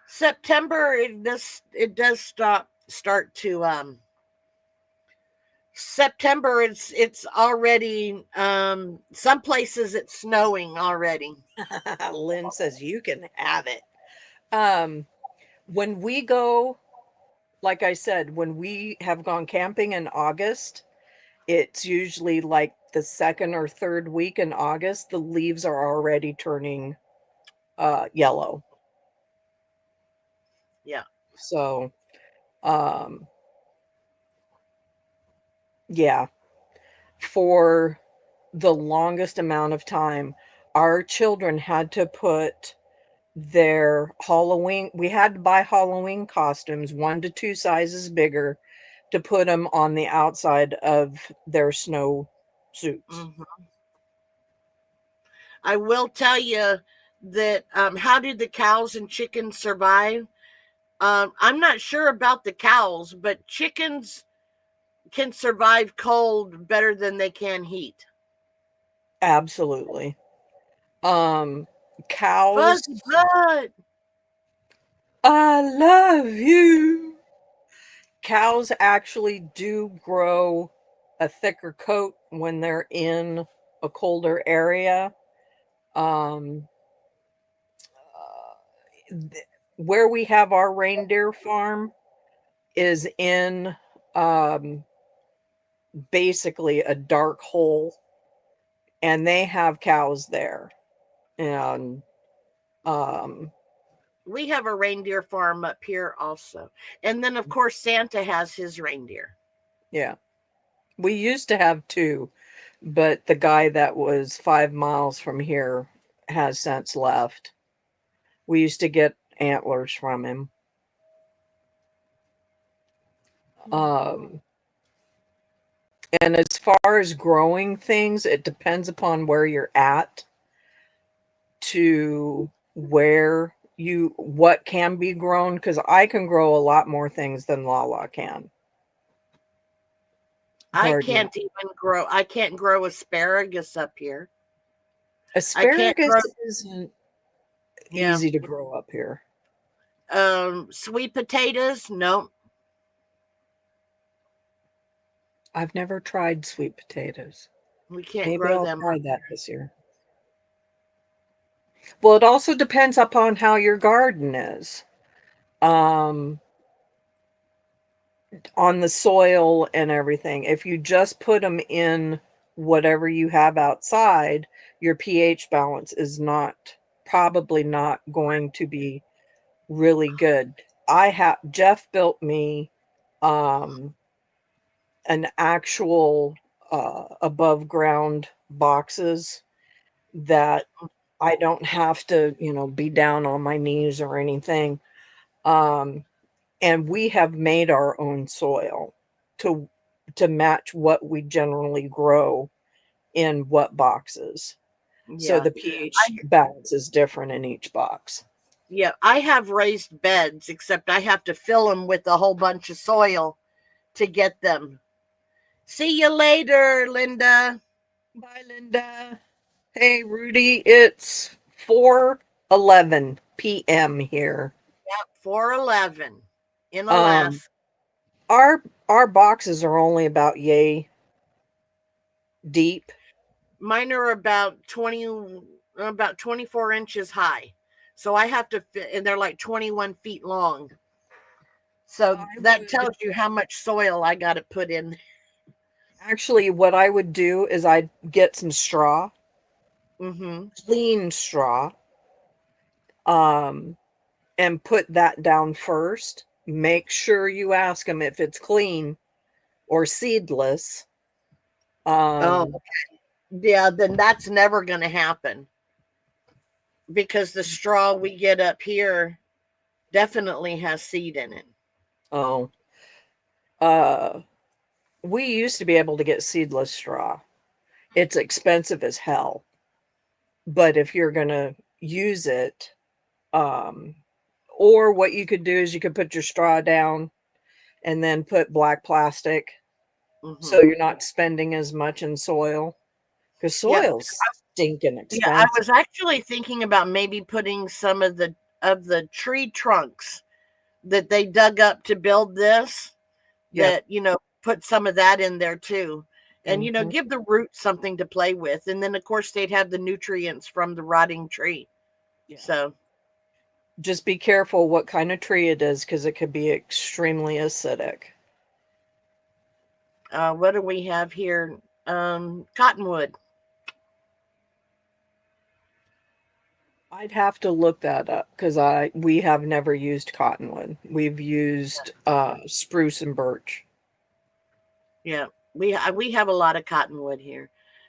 September it does start to September it's already some places it's snowing already. Lynn says you can have it. Um, when we go, like I said, when we have gone camping in August, it's usually like the second or third week in August, the leaves are already turning yellow. Yeah. So, um, yeah, for the longest amount of time, our children had to put their Halloween, we had to buy Halloween costumes, 1 to 2 sizes bigger, to put them on the outside of their snow suits. Mm-hmm. I will tell you that how did the cows and chickens survive? I'm not sure about the cows, but chickens can survive cold better than they can heat. Absolutely. Um, cows, Fuzzy butt. I love you. Cows actually do grow a thicker coat when they're in a colder area. Um, where we have our reindeer farm is in um, basically a dark hole, and they have cows there. And um, We have a reindeer farm up here also. And then, of course, Santa has his reindeer. yeah, we used to have two, but the guy that was 5 miles from here has since left. We used to get antlers from him. Um, and as far as growing things, it depends upon where you're at to where you what can be grown, because I can grow a lot more things than Lala can. I Pardon me. can't even grow. I can't grow asparagus up here. I can't Asparagus grow. isn't Yeah. easy to grow up here. Sweet potatoes. No. I've never tried sweet potatoes. We can't Maybe grow I'll them. try that this year. Well, it also depends upon how your garden is. Um, on the soil and everything. If you just put them in whatever you have outside, your pH balance is not probably not going to be really good. I have Jeff built me um an actual above ground boxes that I don't have to, be down on my knees or anything. Um and we have made our own soil to match what we generally grow in what boxes. So Yeah. the pH balance is different in each box. Yeah. I have raised beds, except I have to fill them with a whole bunch of soil to get them. See you later, Linda. Bye, Linda. Hey, Rudy, it's 4:11 p.m. here. 411 in Um, Alaska. our boxes are only about yay deep. Mine are about 24 inches high. So I have to fit, and they're like 21 feet long. So I that would tells you how much soil I got to put in. actually, what I would do is I'd get some straw, Mm-hmm. clean straw, um, and put that down first. Make sure you ask them if it's clean or seedless. Oh, Um, yeah, then that's never going to happen because the straw we get up here definitely has seed in it. oh, uh, we used to be able to get seedless straw. It's expensive as hell, but if you're gonna use it, um, or what you could do is you could put your straw down and then put black plastic Mm-hmm. so you're not spending as much in soil because Yep. soil's stinking Yeah, I expensive. was actually thinking about maybe putting some of the tree trunks that they dug up to build this, Yep. that put some of that in there too, and Hmm. give the roots something to play with, and then of course they'd have the nutrients from the rotting tree. Yeah. So Just be careful what kind of tree it is because it could be extremely acidic. what do we have here? Cottonwood. I'd have to look that up because we have never used cottonwood. We've used spruce and birch. Yeah, we have a lot of cottonwood here.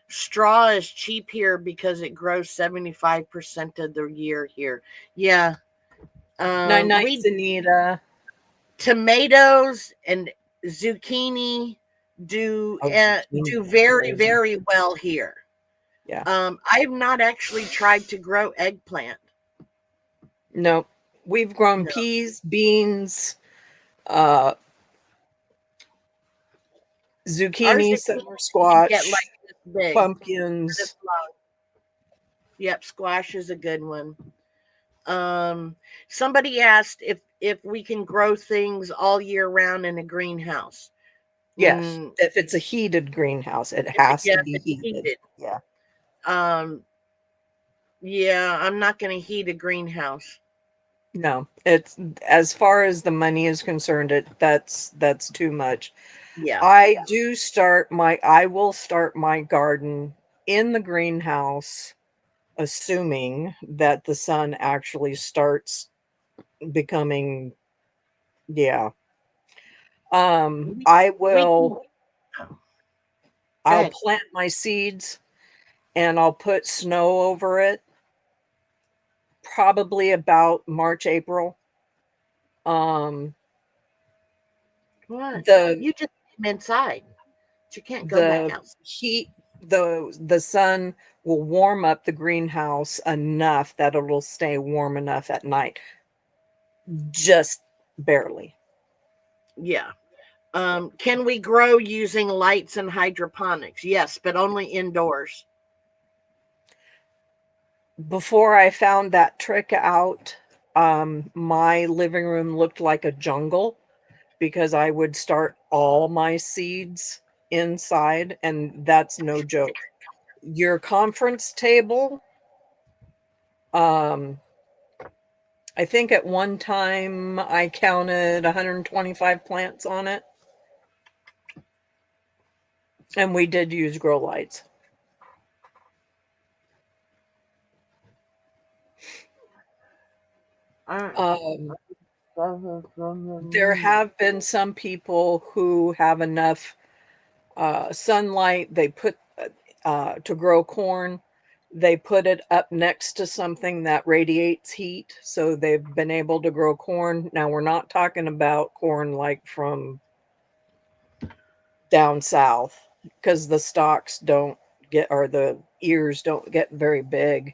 Straw is cheap here because it grows 75% of the year here. Yeah. Nine We nights, Anita. Tomatoes and zucchini Oh, do zucchini. very Amazing. very well here. Yeah. I've not actually tried to grow eggplant. No, we've grown No, peas, beans, uh, ours zucchini, didn't summer even get squash, like this big, pumpkins. this long. Yep, squash is a good one. Um, Somebody asked if we can grow things all year round in a greenhouse. Yes, Mm, if it's a heated greenhouse, it has to yeah, if be it's heated. heated. Yeah. Um, yeah, I'm not going to heat a greenhouse. No, it's as far as the money is concerned, that's too much. Yeah. I will start my garden in the greenhouse, assuming that the sun actually starts becoming, yeah. We, I we can, will oh, go I'll ahead. plant my seeds and I'll put snow over it probably about March, April. Um, What? the You just came inside. But you can't go back the out. heat the sun will warm up the greenhouse enough that it'll stay warm enough at night. Just barely. Yeah. Can we grow using lights and hydroponics? Yes, but only indoors. Before I found that trick out, my living room looked like a jungle because I would start all my seeds inside, and that's no joke. Your conference table, um, I think at one time I counted 125 plants on it, and we did use grow lights. Uh, Um, there have been some people who have enough sunlight. They put to grow corn. They put it up next to something that radiates heat, so they've been able to grow corn. Now we're not talking about corn like from down south because the stalks don't get or the ears don't get very big.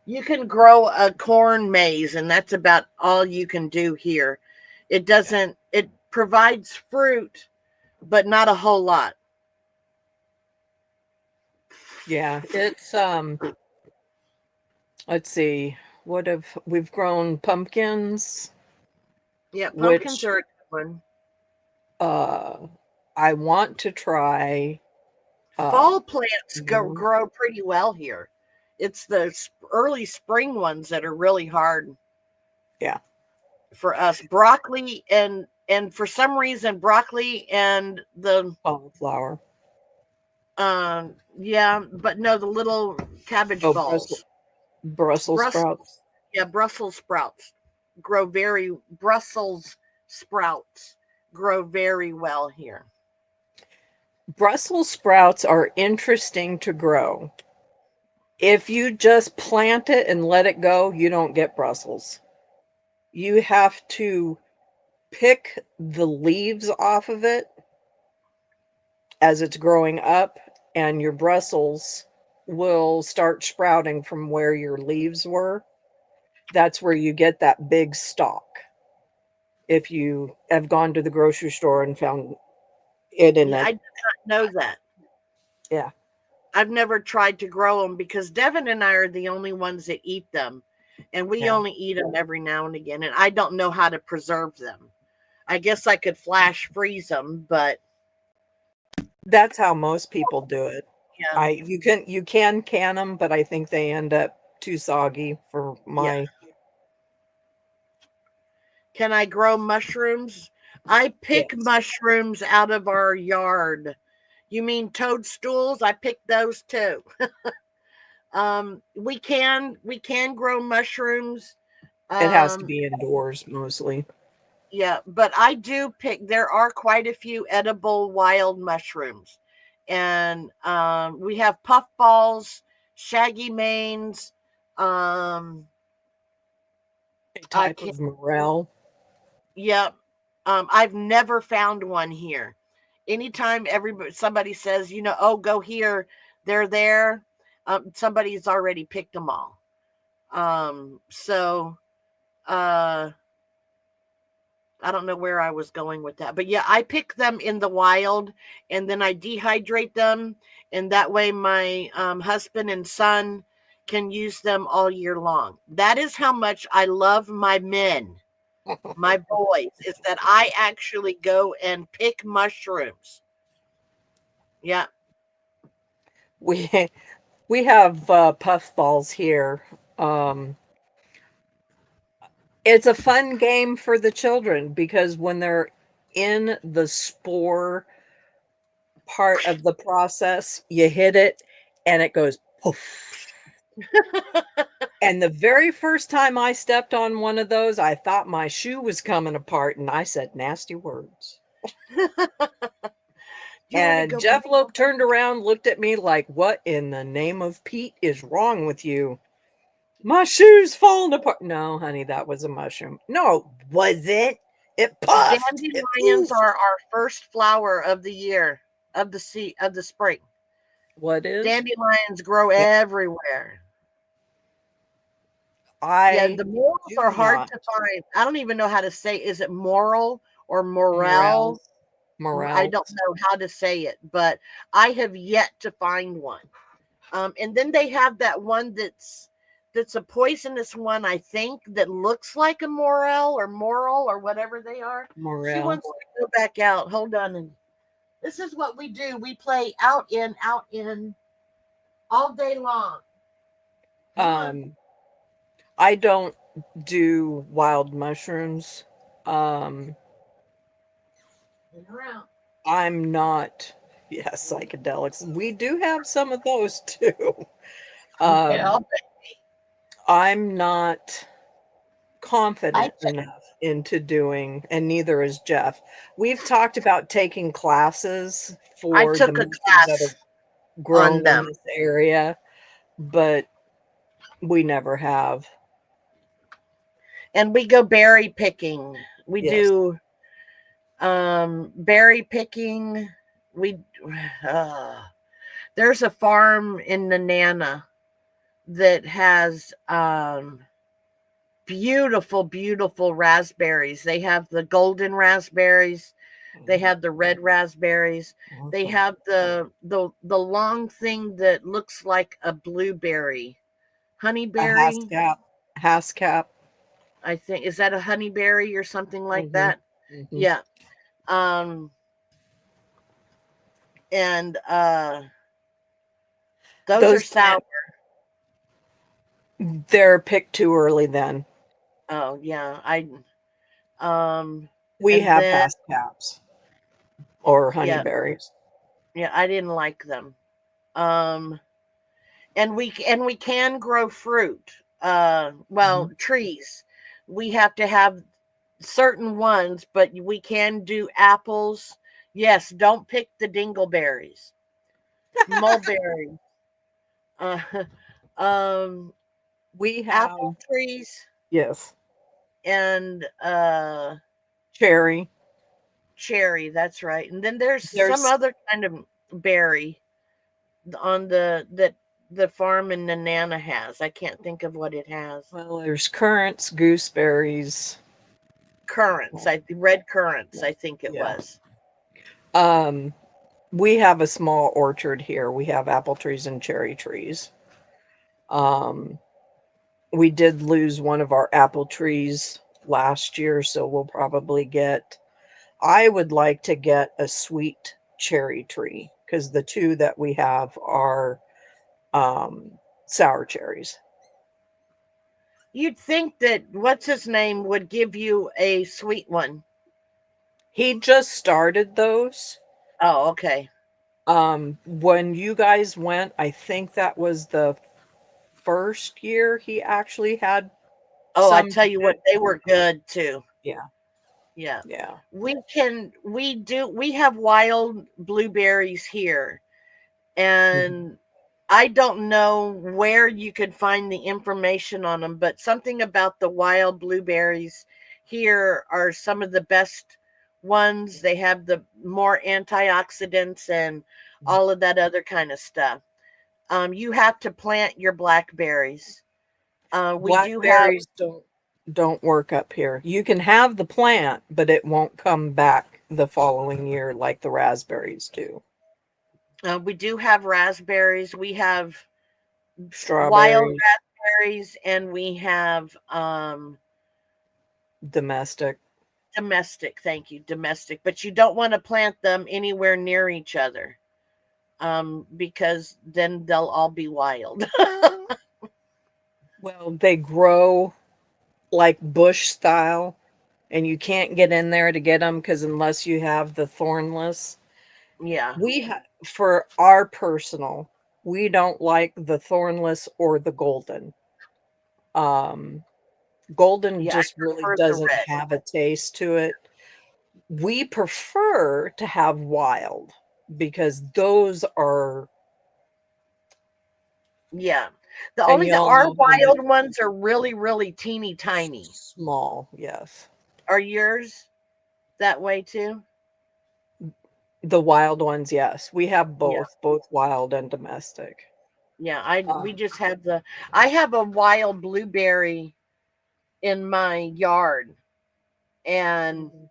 you can grow a corn maze, and that's about all you can do here. It doesn't, it provides fruit, but not a whole lot. Yeah, it's let's see. we've grown pumpkins, Yeah, pumpkins which are a good one. I want to try. Fall plants More. grow pretty well here. It's the early spring ones that are really hard Yeah, for us. Broccoli and for some reason broccoli and the cauliflower. yeah, but no, the little cabbage Oh, Brussels balls. Brussels Brussels, sprouts. yeah, Brussels sprouts grow very Brussels sprouts grow very well here. Brussels sprouts are interesting to grow. If you just plant it and let it go, you don't get Brussels. You have to pick the leaves off of it as it's growing up, and your Brussels will start sprouting from where your leaves were. That's where you get that big stalk. If you have gone to the grocery store and found it in Yeah, a, I did not know that. yeah, I've never tried to grow them because Devin and I are the only ones that eat them. And we yeah. only eat them every now and again. And I don't know how to preserve them. I guess I could flash freeze them, but That's how most people do it. yeah, You can them, but I think they end up too soggy for yeah. my. Can I grow mushrooms? I pick Yes. mushrooms out of our yard. You mean toadstools? I pick those too. We can grow mushrooms. It has to Um, be indoors mostly. yeah, but I do pick. There are quite a few edible wild mushrooms, and we have puffballs, shaggy manes. Um, A I type can. of morel. Yep. I've never found one here. Anytime everybody somebody says, oh, go here, they're there. Somebody's already picked them all. So uh I don't know where I was going with that. But yeah, I pick them in the wild and then I dehydrate them. And that way my husband and son can use them all year long. That is how much I love my men, my boys, is that I actually go and pick mushrooms. Yeah. we we have puffballs here. Um, it's a fun game for the children because when they're in the spore part of the process, you hit it and it goes poof. And the very first time I stepped on one of those, I thought my shoe was coming apart and I said nasty words. You want to And go? Jeff Loeb turned around, looked at me like, "What in the name of Pete is wrong with you? My shoe's falling apart." No, honey, that was a mushroom. No, was it? It puffed. It Dandelions moved. are our first flower of the year, of the spring. What is? Dandelions grow Yeah, everywhere. Yeah, I the morals do are hard not. to find. I don't even know how to say. Is it moral or morel? Morels. I don't Morels. know how to say it, but I have yet to find one. And then they have that one that's a poisonous one, I think, that looks like a morel or moral or whatever they are. She Morel. wants to go back out. Hold on. And this is what we do. We play out in all day long. Come on. Um, I don't do wild mushrooms. Um, Around. I'm not. Yes, psychedelics. We do have some of those too. Yeah. Um, I'm not I confident enough into doing, and neither is Jeff. We've talked about taking classes I for the took a mushrooms that are class on grown in them. this area, but we never have. And we go berry picking. We Yes. do berry picking. We uh, there's a farm in Nanana that has beautiful raspberries. They have the golden raspberries, they have the red raspberries, they Mhm. have the long thing that looks like a blueberry, A honeyberry. hascap. Hascap. I think, is that a honeyberry or something like Mm-hmm. that? Mm-hmm. Yeah. Um, and those are Those sour. plant, they're picked too early then. Oh yeah, I um, We and have then Hascaps or yeah, honeyberries. yeah, I didn't like them. Um, and we can grow fruit. Mm-hmm. Well, trees. We have to have certain ones, but we can do apples. Yes, don't pick the dingleberries, mulberry, uh, um, We have, apple trees, yes, and cherry. cherry. That's right. And then there's some There's, other kind of berry on the farm in Nana has. I can't think of what it has. well, there's currants, gooseberries. Currants. Well, I red currants. yeah. I think it Yeah. was. Um, we have a small orchard here. We have apple trees and cherry trees. Um, we did lose one of our apple trees last year, so we'll probably get, I would like to get a sweet cherry tree because the two that we have are um, sour cherries. You'd think that what's his name would give you a sweet one. He just started those. Oh, okay. When you guys went, I think that was the first year he actually had Oh, I some tell you what, picked. they were good too. Yeah, Yeah. yeah. We have wild blueberries here, Mhm. and I don't know where you could find the information on them, but something about the wild blueberries here are some of the best ones. They have the more antioxidants and all of that other kind of stuff. You have to plant your blackberries. We do have, Blackberries don't work up here. You can have the plant, but it won't come back the following year like the raspberries do. raspberries. We have wild Strawberries, raspberries, and we have domestic. domestic. Thank you, domestic. But you don't want to plant them anywhere near each other, because then they'll all be wild. Well, they grow like bush style, and you can't get in there to get them because unless you have the thornless. Yeah, For our personal, we don't like the thornless or the golden. Um, golden yeah. I just really prefer the doesn't red. have a taste to it. We prefer to have wild because those are, Yeah, the and only the y'all our know how much wild ones are really really teeny tiny. small, yes. Are yours that way too? The wild ones, yes. We have Yeah, both wild and domestic. yeah. I we Um, just have the. I have a wild blueberry in my yard, and mhm,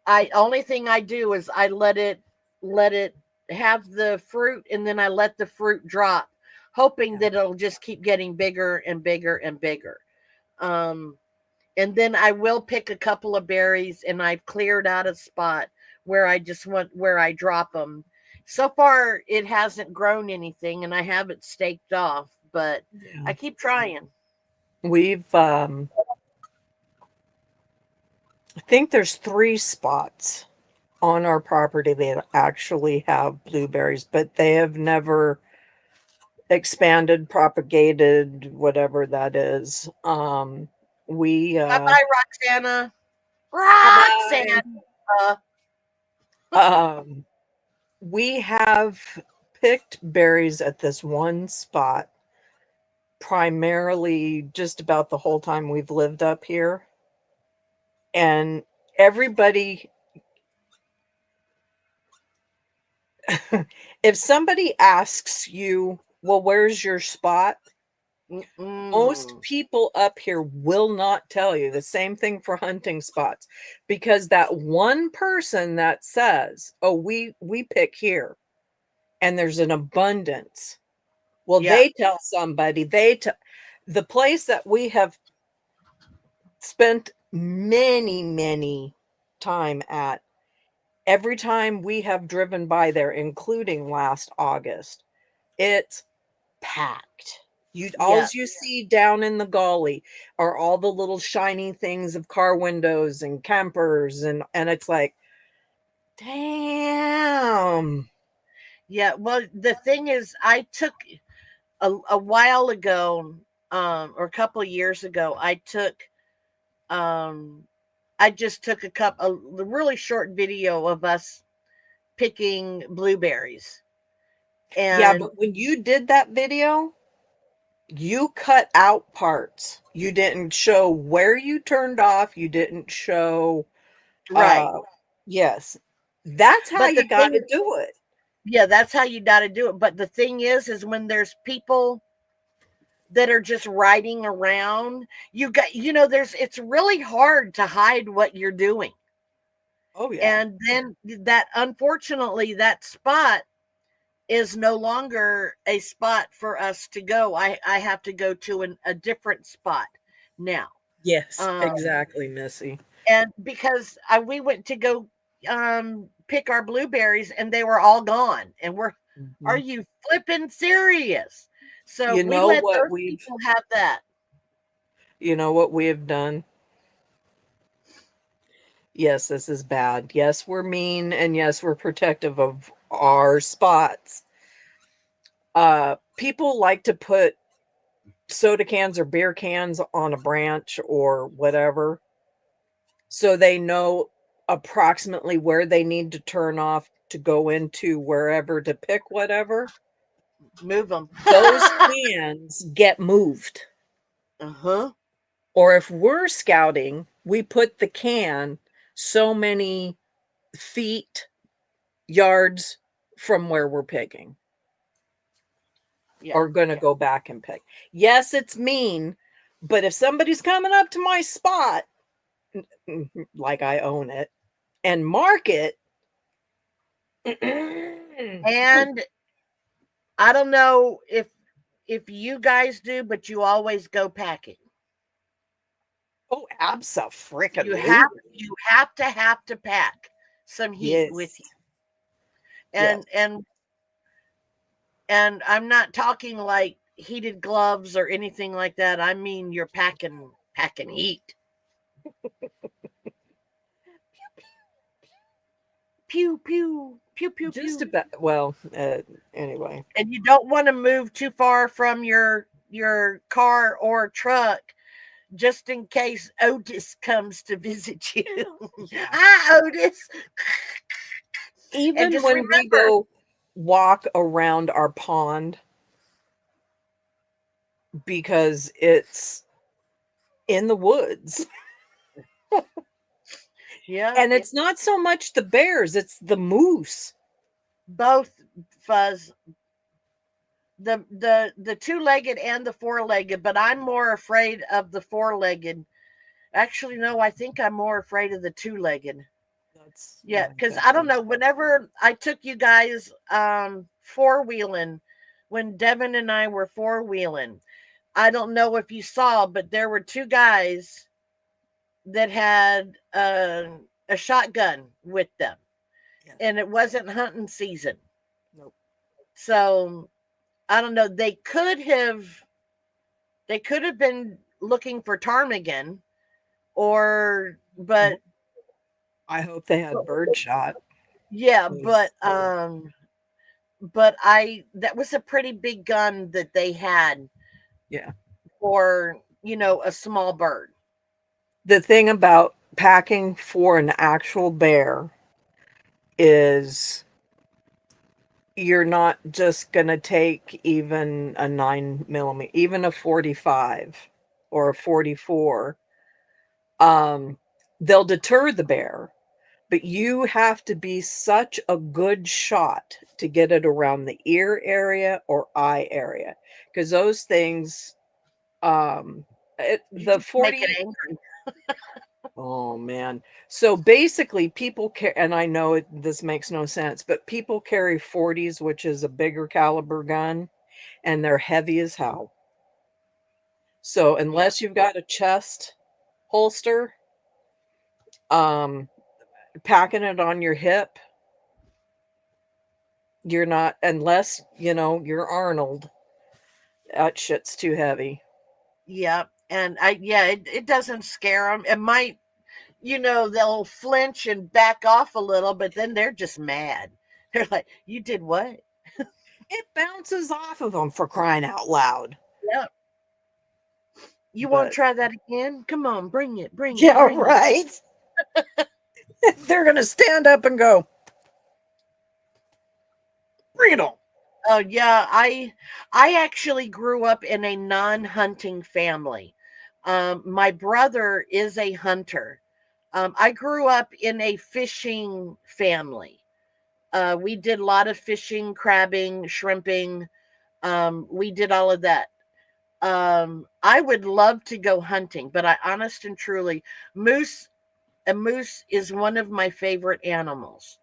I only thing I do is I let it have the fruit, and then I let the fruit drop, hoping yeah, that it'll just keep getting bigger and bigger and bigger. Um, and then I will pick a couple of berries, and I've cleared out a spot where I just want where I drop them. So far, it hasn't grown anything, and I have it staked off, but yeah. I keep trying. We've I think there's 3 spots on our property that actually have blueberries, but they have never expanded, propagated, whatever that is. We Bye bye, Roxana. bye-bye. Roxana. Um, we have picked berries at this one spot primarily just about the whole time we've lived up here. And everybody, if somebody asks you, well, where's your spot? Most Mm-mm. people up here will not tell you. The same thing for hunting spots because that one person that says, "Oh, we pick here," and there's an abundance. Well, Yeah. they tell somebody, The place that we have spent many time at, every time we have driven by there, including last August, it's packed. Yeah. You see down in the gully are all the little shiny things of car windows and campers, and it's like, damn. Yeah. Well, the thing is, I took a while ago, or a couple of years ago, um, I just took a really short video of us picking blueberries. Yeah, And but when you did that video, you cut out parts. You didn't show where you turned off. You didn't show, right. uh, yes, that's how But the you got to thing, do it. yeah, that's how you got to do it. But the thing is when there's people that are just riding around, there's, it's really hard to hide what you're doing. Oh, yeah. And then that, unfortunately, that spot is no longer a spot for us to go. I have to go to a different spot now. Yes, Um, exactly, Missy. and because we went to go pick our blueberries and they were all gone. And are Mhm. you flipping serious? So You we know let what those we've people have that. you know what we have done? Yes, this is bad. Yes, we're mean, and yes, we're protective of our spots. People like to put soda cans or beer cans on a branch or whatever, so they know approximately where they need to turn off to go into wherever to pick whatever. Move them. Those cans get moved. Uh-huh. Or if we're scouting, we put the can so many feet, yards from where we're picking, Yeah. or going to go back and pick. Yes, it's mean, but if somebody's coming up to my spot, like I own it, and mark it, And I don't know if you guys do, but you always go packing. oh, You have abso-freaking-lutely. you have to pack some heat with you. Yes, yes. And I'm not talking like heated gloves or anything like that. I mean you're packing heat. Pew pew pew pew Just pew. about, well, anyway. And you don't want to move too far from your car or truck just in case Otis comes to visit you. Yeah. Hi, Otis. And Even just when we remember, go walk around our pond, because it's in the woods. yeah, And it's not so much the bears, it's the moose. both, Fuzz, the two-legged and the four-legged, but I'm more afraid of the four-legged. Actually, no, I think I'm more afraid of the two-legged. That's Yeah, because that I don't makes know. Whenever I took you guys four-wheeling, when Devin and I were four-wheeling, I don't know if you saw, but there were two guys that had a shotgun with them, yes. and it wasn't hunting season. Nope. So I don't know. They could have been looking for ptarmigan, or but I hope they had birdshot. yeah, 'Cause but I that was a pretty big gun that they had yeah. for a small bird. The thing about packing for an actual bear is you're not just going to take even a 9 millimeter, even a 45 or a 44. Um, they'll deter the bear, but you have to be such a good shot to get it around the ear area or eye area, because those things, You the just make it 40, angry. oh man. So basically, people care, and I know this makes no sense, but people carry 40s, which is a bigger caliber gun, and they're heavy as hell. So Yeah. unless you've got a chest holster, um, packing it on your hip, you're not, unless, you're Arnold, that shit's too heavy. Yeah. And it doesn't scare them. It might, they'll flinch and back off a little, but then they're just mad. They're like, you did what? It bounces off of them, for crying out loud. Yeah. You won't But try that again? Come on, bring it, bring it, yeah, bring it. right. They're gonna stand up and go, bring it on. Oh yeah, I actually grew up in a non-hunting family. My brother is a hunter. I grew up in a fishing family. We did a lot of fishing, crabbing, shrimping. We did all of that. I would love to go hunting, but I honest and truly, moose a moose is one of my favorite animals.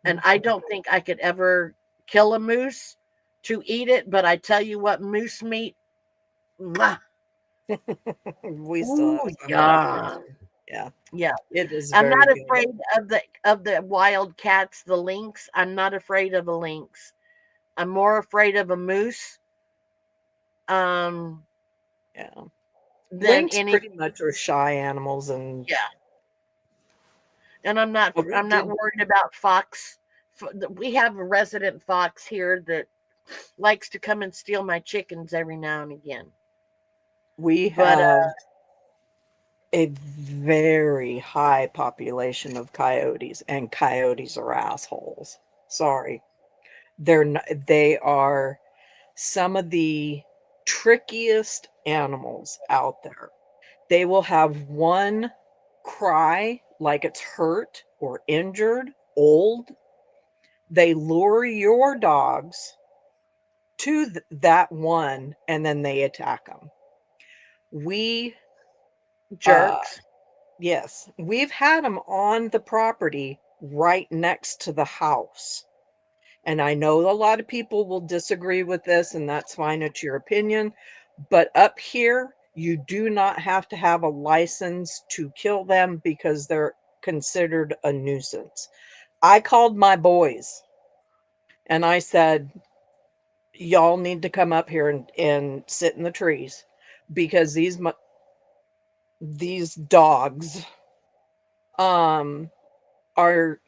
And Mhm. I don't think I could ever kill a moose to eat it, but I tell you what, moose meat, mwah, We still ooh, have some of that here yeah, too. Yeah, yeah. it is I'm very not good. afraid of the wild cats, the lynx. I'm not afraid of a lynx. I'm more afraid of a moose um, Yeah. than Lynx any. pretty much are shy animals, and Yeah, and I'm not but we I'm not did worried about fox. We have a resident fox here that likes to come and steal my chickens every now and again. we But have a very high population of coyotes, and coyotes are assholes. Sorry. They are some of the trickiest animals out there. They will have one cry like it's hurt or injured, old. They lure your dogs to that one, and then they attack them. We, uh, jerks. yes, we've had them on the property right next to the house. And I know a lot of people will disagree with this, and that's fine. It's your opinion. But up here, you do not have to have a license to kill them because they're considered a nuisance. I called my boys and I said, y'all need to come up here and sit in the trees because these dogs um are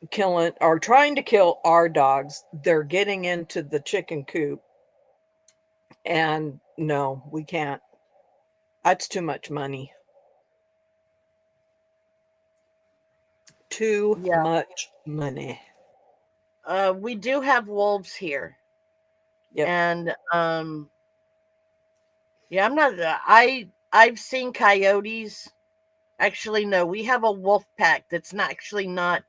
trying to kill our dogs. They're getting into the chicken coop, and no, we can't. That's too much money. Too Yeah. much money. We do have wolves here. Yep. And yeah, I'm not I've seen coyotes. Actually, no, we have a wolf pack that's not actually not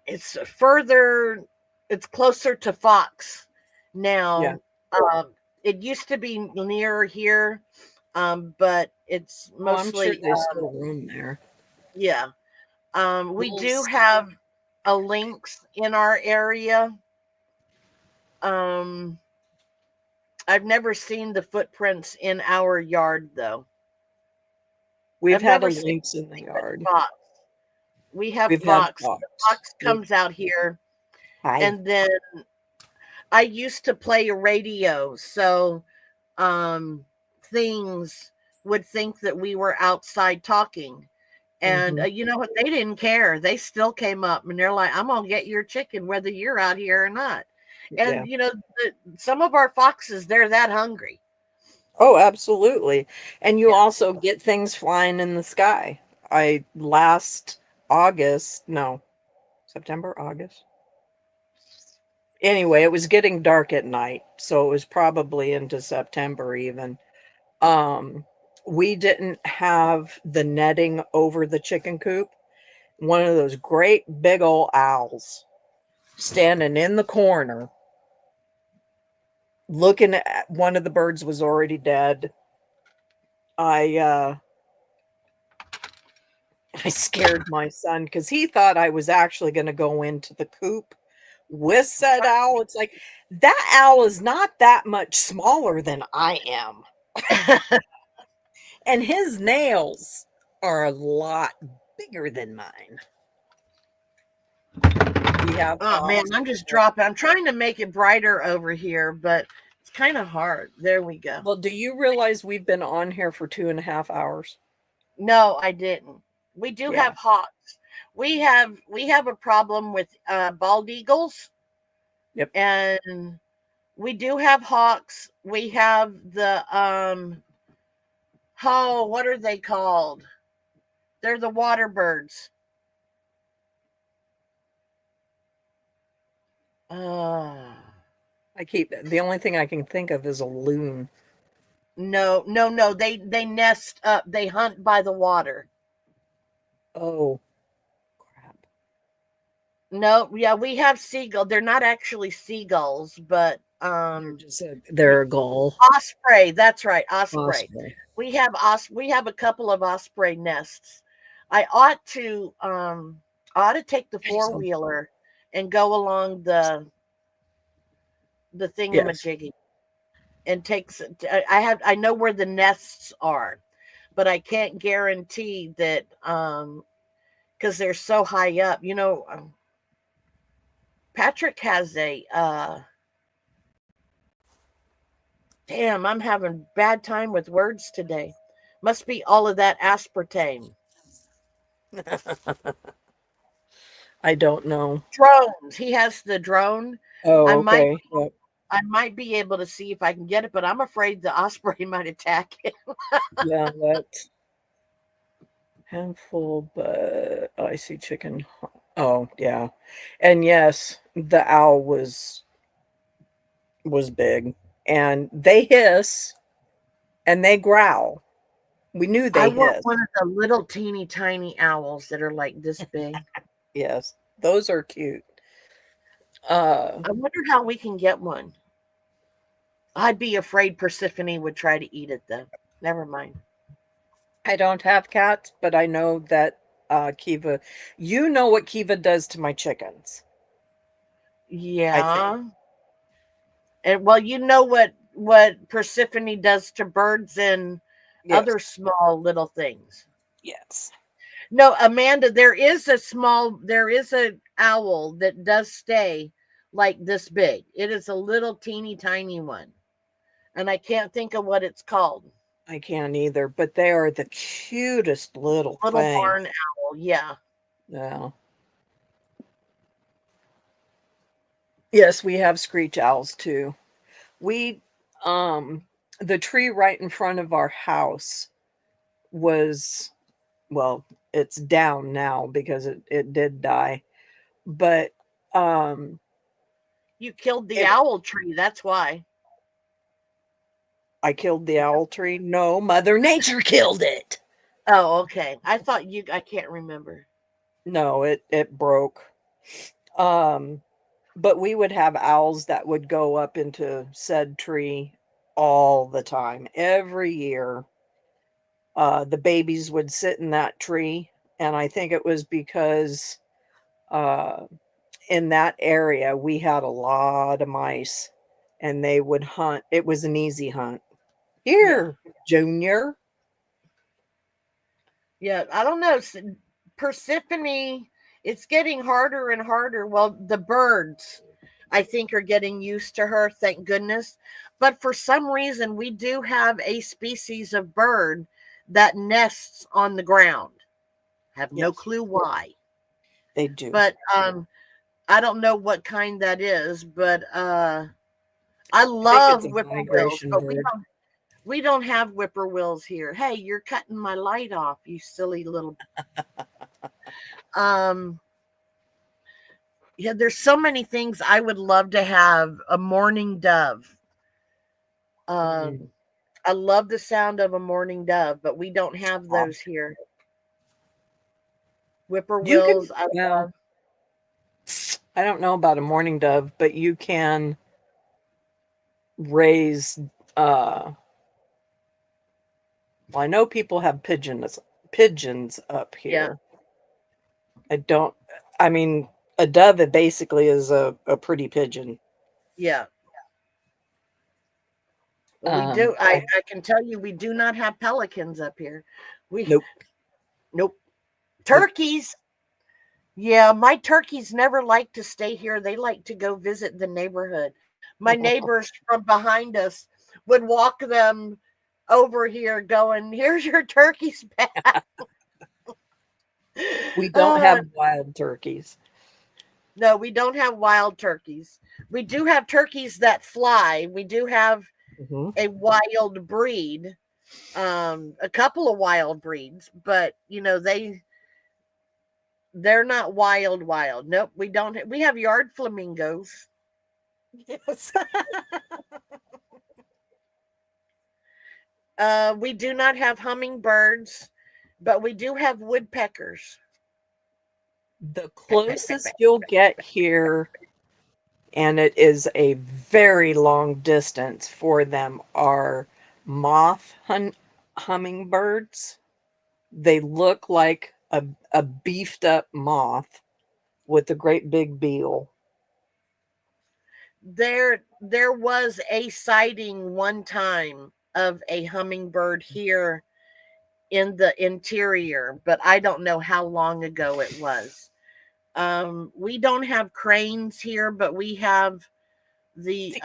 it's further it's closer to fox Yeah. now. It used to be near here, but it's Oh, I'm sure mostly there's still room there. yeah. We do Wolves. have a lynx in our area. Um, I've never seen the footprints in our yard though. We've I've had a never seen lynx in the anything but yard. fox. We have We've had fox. The fox. fox comes out here, Hi. and then I used to play a radio, so um, things would think that we were outside talking. And Hmm. you know what? They didn't care. They still came up and they're like, I'm going to get your chicken whether you're out here or not. Yeah. And, some of our foxes, they're that hungry. Oh, absolutely. And you Yeah. also get things flying in the sky. I last August, no, September, August. Anyway, it was getting dark at night, so it was probably into September even. Um, we didn't have the netting over the chicken coop. One of those great big old owls standing in the corner looking at one of the birds was already dead. I I scared my son because he thought I was actually going to go into the coop with said owl. It's like that owl is not that much smaller than I am. And his nails are a lot bigger than mine. We have Oh man, I'm just dropping. I'm trying to make it brighter over here, but it's kind of hard. There we go. Well, do you realize we've been on here for 2.5 hours? No, I didn't. We do Yeah. have hawks. We have a problem with bald eagles, Yep. and we do have hawks. We have the oh, what are they called? They're the water birds. Uh, The only thing I can think of is a loon. no, no, no. They nest up. They hunt by the water. Oh, crap. No, yeah, we have seagull. They're not actually seagulls, but They're a gull. osprey. That's right, osprey. Osprey. We have a couple of osprey nests. I ought to take the four So, wheeler and go along the yes. thingamajiggy and takes. I know where the nests are, but I can't guarantee that because they're so high up. Patrick has a damn, I'm having bad time with words today. Must be all of that aspartame. I don't know. Drones. He has the drone. I Oh, might okay. Yep. I might be able to see if I can get it, but I'm afraid the osprey might attack it. Yeah, that's handful, but I see chicken. Oh, yeah. And yes, the owl was big. And they hiss and they growl. We knew I they want hiss. one of the little teeny tiny owls that are like this big. Yes, those are cute. Uh, I wonder how we can get one. I'd be afraid Persephone would try to eat it though. Never mind. I don't have cats, but I know that Kiva, you know what Kiva does to my chickens, I think. Yeah. And well, you know what Persephone does to birds and Yes. other small little things. Yes. No, Amanda, there is a owl that does stay like this big. It is a little teeny tiny one, and I can't think of what it's called. I can't either, but they are the cutest little Little thing. barn owl, yeah. Yeah. Yes, we have screech owls too. We um the tree right in front of our house was, well, it's down now because it did die. But um You killed the it owl tree, that's why. I killed the owl tree. No, Mother Nature killed it. Oh, okay. I can't remember. No, it broke. Um but we would have owls that would go up into said tree all the time. Every year, the babies would sit in that tree, and I think it was because uh, in that area we had a lot of mice, and they would hunt. It was an easy hunt. Yeah. Here, Junior. Yeah, I don't know. Persephone, it's getting harder and harder. Well, the birds, I think, are getting used to her, thank goodness. But for some reason, we do have a species of bird that nests on the ground. Have no Yes, clue why. they do. But I don't know what kind that is, but I I think love it's a whippoorwills, migration but bird. we don't have whippoorwills here. Hey, you're cutting my light off, you silly little. Um, yeah, there's so many things I would love to have. A mourning dove. Mm. Um, I love the sound of a mourning dove, but we don't have Oh, those here. you can, Whippoorwills, I well, love. I don't know about a mourning dove, but you can raise uh well, I know people have pigeons up Yeah, here. I don't I mean a dove it basically is a pretty pigeon. yeah. Well, we do. I, I I can tell you, we do not have pelicans up here. We nope, Nope. nope. Turkeys. Yeah, my turkeys never like to stay here. They like to go visit the neighborhood. My neighbors from behind us would walk them over here, going, "Here's your turkeys back." We don't uh, have wild turkeys. no, we don't have wild turkeys. We do have turkeys that fly. We do have Hmm. a wild breed, a couple of wild breeds, but they're not wild. Nope, we don't. We have yard flamingos. Yes. We do not have hummingbirds, but we do have woodpeckers. The Peck, peck, peck, closest peck. you'll get here, and it is a very long distance for them, are hummingbirds. They look like a beefed up moth with a great big bill. There was a sighting one time of a hummingbird here in the interior, but I don't know how long ago it was. We don't have cranes here, but we have the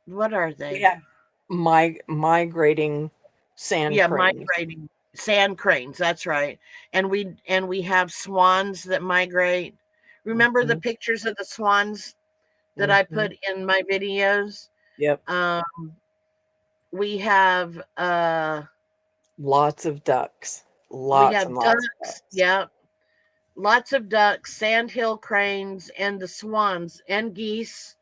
what are We they? have migrating sand Yeah, cranes. migrating sand cranes. That's right. And we have swans that migrate. Remember the Mhm, pictures of the swans that I mhm. put in my videos? Yep, Um, we have lots of ducks, we lots and have lots of ducks. ducks. Yeah, lots of ducks, sandhill cranes, and the swans and geese.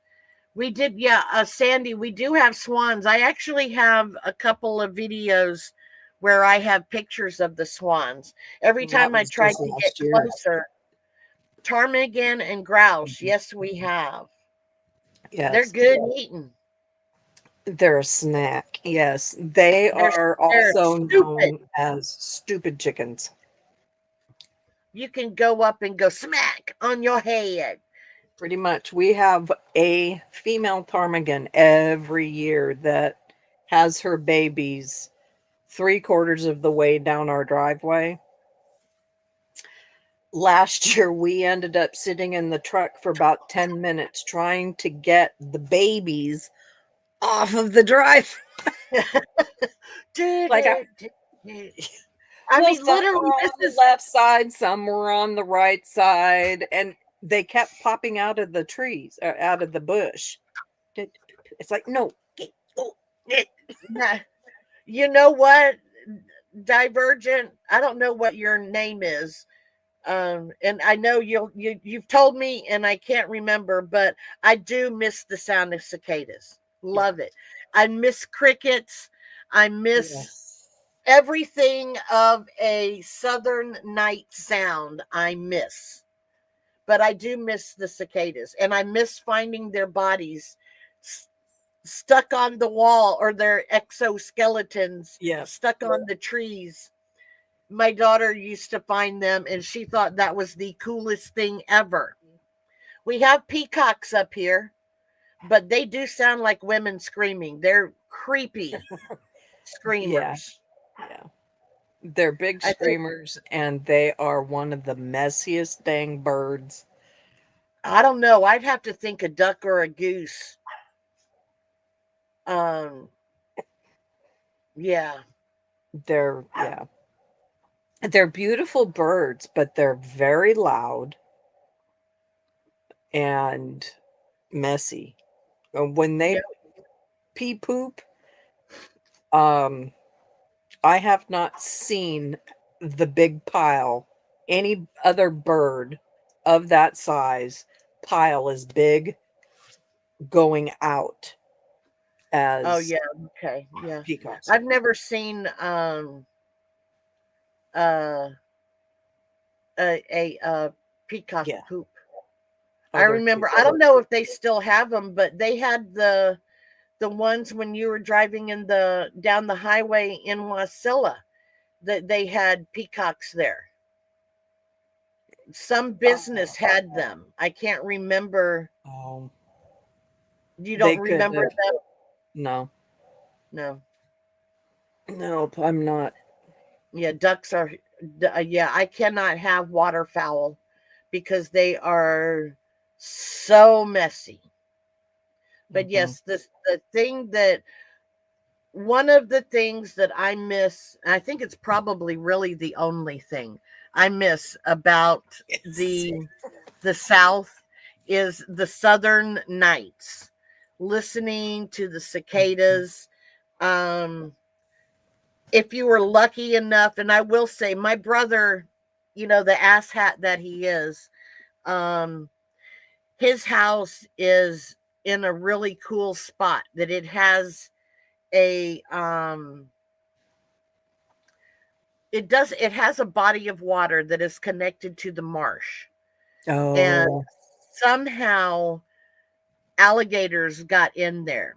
We did, yeah, Sandy. We do have swans. I actually have a couple of videos where I have pictures of the swans. Every And that time I was tried just to get last year. closer, ptarmigan and grouse. Mhm. Yes, we have. They're Yes, good eating. they're a snack. Yes, they They're are they're also stupid. known as stupid chickens. You can go up and go smack on your head. Pretty much. We have a female ptarmigan every year that has her babies 3/4 of the way down our driveway. Last year, we ended up sitting in the truck for about 10 minutes trying to get the babies off of the drive. Did Like, it? Did it. I well, mean, some were literally, on this the is left side, some were on the right side, and they kept popping out of the trees, or out of the bush. It's like, no, go. nah, you know what? Divergent. I don't know what your name is. And I know you've told me and I can't remember, but I do miss the sound of cicadas. Yeah. Love it. I miss crickets. I miss Yes. everything of a southern night sound. I miss. But I do miss the cicadas, and I miss finding their bodies s- stuck on the wall, or their exoskeletons Yeah. stuck on the trees. My daughter used to find them, and she thought that was the coolest thing ever. We have peacocks up here, but they do sound like women screaming. They're creepy Yeah. screamers. Yeah. They're big I think, screamers and they are one of the messiest dang birds. I don't know. I'd have to think a duck or a goose. Um, yeah, Yeah. They're beautiful birds, but they're very loud and messy. When yeah. they pee poop, um, I have not seen the big pile. Any other bird of that size pile is big going out Oh, as yeah. Okay. Yeah. peacocks. I've never seen uh a peacock Yeah. poop. Oh, I they're remember. cute. I don't know if they still have them, but they had the ones when you were driving in the down the highway in Wasilla, that they had peacocks there. Some business Oh, had them. I can't remember. oh, You don't They could remember them? no. No. Nope, I'm not. Yeah, ducks are. Yeah, I cannot have waterfowl because they are so messy. But Mhm. yes, the thing that one of the things that I miss, and I think it's probably really the only thing I miss about Yes. the South is the southern nights. Listening to the Mhm. cicadas. Um, if you were lucky enough, and I will say, my brother, the asshat that he is, um, his house is in a really cool spot that a um it has a body of water that is connected to the marsh, and Oh, somehow alligators got in there,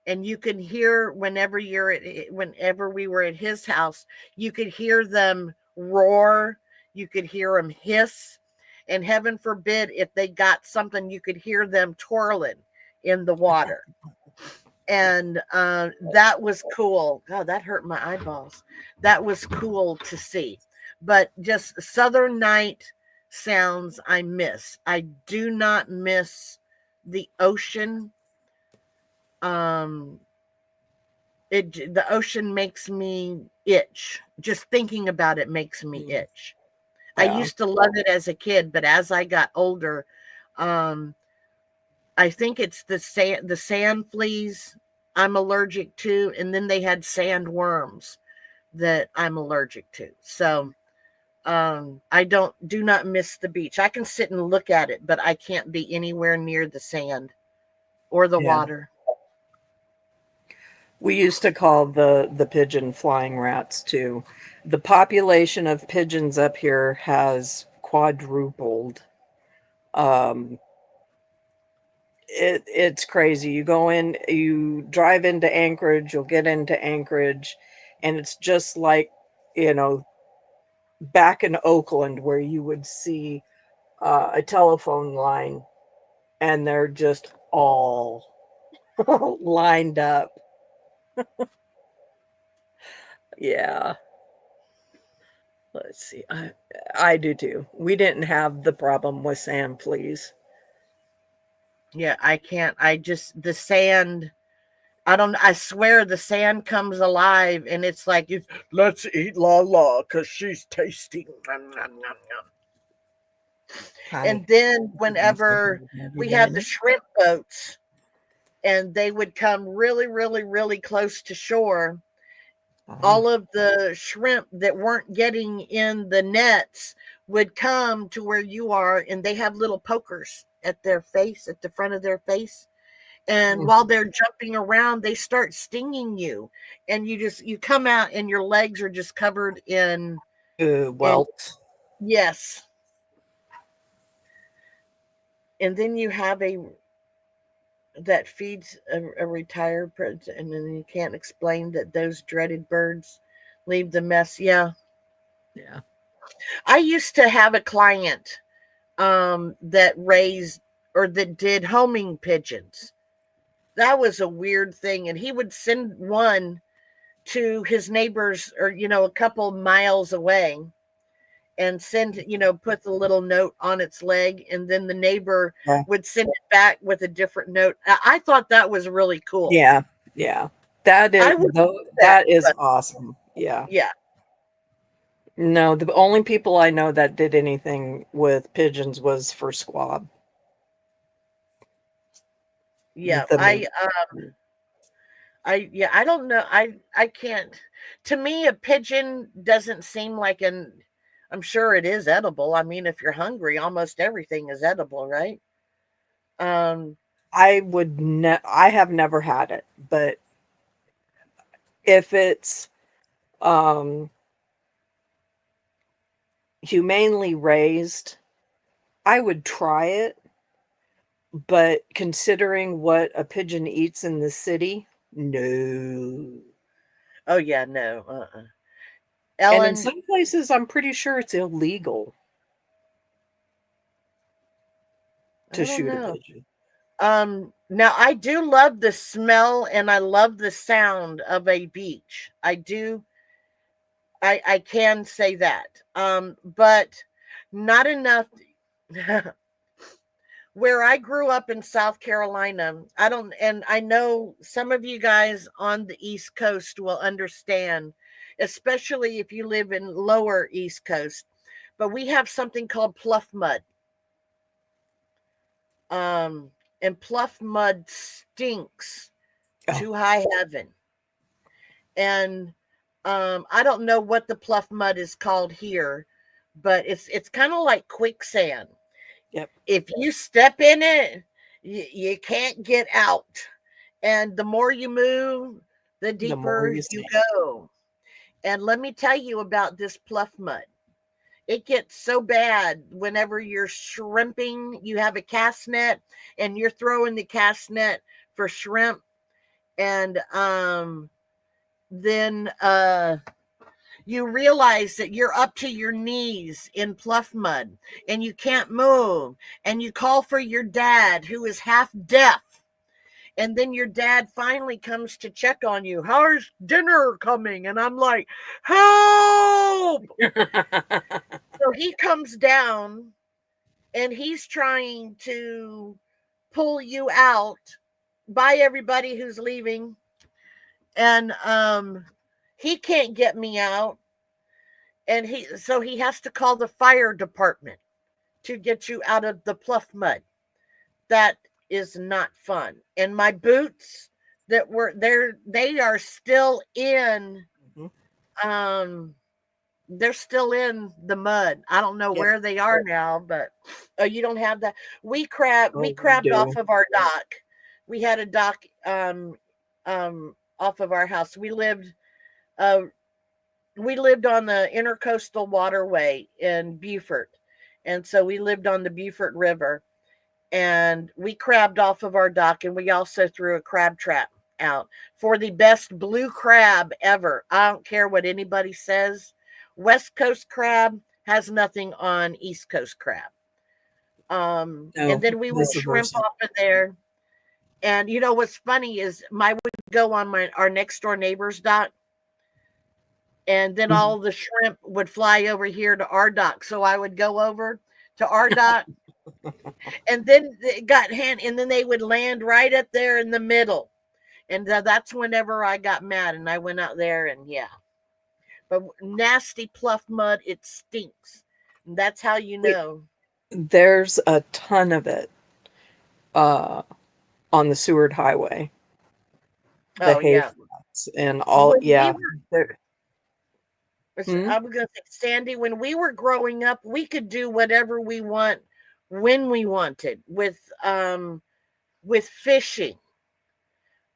and you can hear whenever we were at his house, you could hear them roar, you could hear them hiss, and heaven forbid if they got something, you could hear them twirling in the water. And that was cool. God, that hurt my eyeballs. That was cool to see. But just Southern night sounds I miss. I do not miss the ocean. Um, the ocean makes me itch. Just thinking about it makes me mm, itch. I yeah, used to love it as a kid, but as I got older, um, I think it's the sand fleas I'm allergic to, and then they had sandworms that I'm allergic to. So I do not miss the beach. I can sit and look at it, but I can't be anywhere near the sand or the yeah. water. We used to call the pigeon flying rats too. The population of pigeons up here has quadrupled. Um, it's crazy. You go in, you drive into Anchorage, you'll get into Anchorage, and it's just like, you know, back in Oakland where you would see a telephone line and they're just all lined up. Yeah. Let's see. I do too. We didn't have the problem with sand fleas. Yeah, I can't. I just the sand. I don't. I swear the sand comes alive, and it's like let's eat la la because she's tasty. Nom, nom, nom, nom. Hi. And then Nice to whenever meet we had the everybody. shrimp boats, and they would come really, really, really close to shore, Hi. all of the shrimp that weren't getting in the nets would come to where you are, and they have little pokers at their face, at the front of their face. And while Mhm. they're jumping around, they start stinging you, and you come out, and your legs are just covered in Welt. yes. And then you have a that feeds a retired person, and then you can't explain that those dreaded birds leave the mess. Yeah, Yeah. I used to have a client that raised or that did homing pigeons. That was a weird thing, and he would send one to his neighbors, or a couple miles away, and put the little note on its leg, and then the neighbor Yeah. would send it back with a different note. I thought that was really cool. Yeah. Yeah. That is I would though do that, that is but awesome. Yeah. yeah, No, the only people I know that did anything with pigeons was for squab, yeah. the meat. I don't know. I can't. To me, a pigeon doesn't seem like an. I'm sure it is edible. I mean, if you're hungry, almost everything is edible, right? Um, I have never had it, but if it's um humanely raised, I would try it, but considering what a pigeon eats in the city, no. oh yeah, no. And in Ellen, some places, I'm pretty sure it's illegal I to don't shoot a know. pigeon. Now, I do love the smell and I love the sound of a beach. I do. I can say that. But not enough. Where I grew up in South Carolina, I don't, and I know some of you guys on the East Coast will understand, especially if you live in lower East Coast. But we have something called pluff mud. Um, and pluff mud stinks Oh, to high heaven. And I don't know what the pluff mud is called here, but it's kind of like quicksand. yep. If you step in it, you can't get out. And the more you move, the The more deeper you you sing. go. And let me tell you about this pluff mud. It gets so bad whenever you're shrimping, you have a cast net and you're throwing the cast net for shrimp. And then you realize that you're up to your knees in pluff mud and you can't move. And you call for your dad, who is half deaf. And then your dad finally comes to check on you. How's dinner coming? And I'm like, help! So he comes down and he's trying to pull you out by everybody who's leaving. And he can't get me out. And he has to call the fire department to get you out of the pluff mud. That is not fun. And my boots that were there, they are still in Mhm. um they're still in the mud. I don't know Yep. where they are now, but oh, you don't have that. We Oh, we crabbed off do. of our dock. We had a dock off of our house. Uh we lived on the intercoastal waterway in Beaufort. And so we lived on the Beaufort River and we crabbed off of our dock and we also threw a crab trap out for the best blue crab ever. I don't care what anybody says. West Coast crab has nothing on East Coast crab. And No, then we would vice shrimp versa. off of there. And you know what's funny is my would go on our next door neighbor's dock, and then Mhm. all the shrimp would fly over here to our dock. So I would go over to our dock, and then it got hand, and then they would land right up there in the middle. And that's whenever I got mad, and I went out there, and yeah, but nasty pluff mud, it stinks. And that's how you We know. there's a ton of it uh on the Seward Highway, the Oh hay yeah, flats and all. when we Yeah, were, there. Hmm? I was gonna say, Sandy, when we were growing up, we could do whatever we want when we wanted with fishing.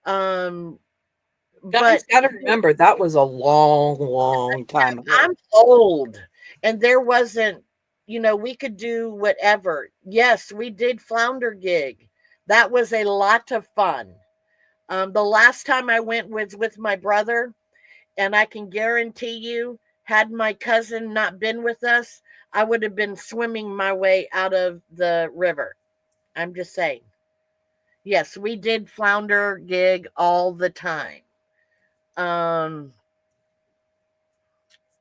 Um, Guys, but gotta remember that was a long, long time I'm ago. old, and there wasn't, we could do whatever. Yes, we did flounder gig. That was a lot of fun. The last time I went was with my brother, and I can guarantee you, had my cousin not been with us, I would have been swimming my way out of the river. I'm just saying. Yes, we did flounder gig all the time. Um,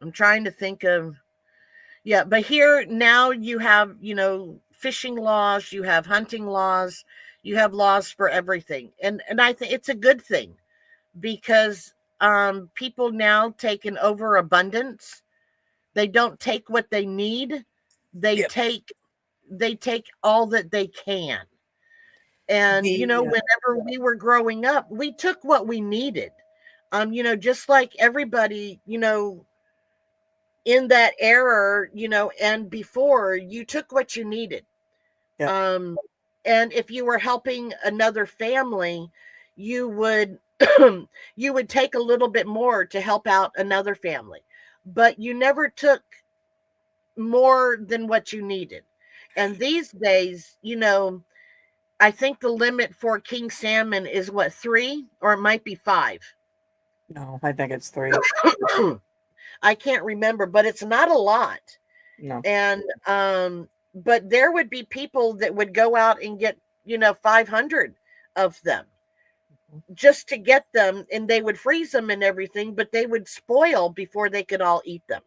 I'm trying to think of, yeah, but here now you have, fishing laws, you have hunting laws, you have laws for everything. And I think it's a good thing because people now take an overabundance. They don't take what they need. They Yep. take they take all that they can. And The whenever we were growing up, we took what we needed. Just like everybody, in that era, and before, you took what you needed. Yep. Um, and if you were helping another family, you would you would take a little bit more to help out another family, but you never took more than what you needed. And these days, I think the limit for king salmon is what, three, or it might be five. No, I think it's 3. I can't remember, but it's not a lot. No. And but there would be people that would go out and get 500 of them just to get them, and they would freeze them and everything, but they would spoil before they could all eat them.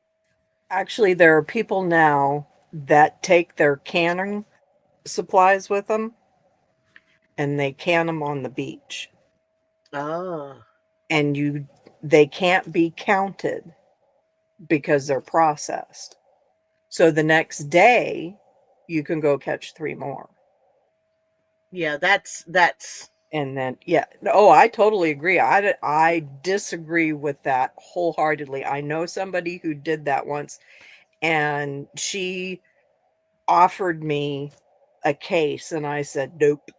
Actually, there are people now that take their canning supplies with them and they can them on the beach. Oh, And they can't be counted because they're processed. So the next day you can go catch 3 more. yeah, that's And then, yeah, oh, I totally agree. I disagree with that wholeheartedly. I know somebody who did that once, and she offered me a case, and I said, nope.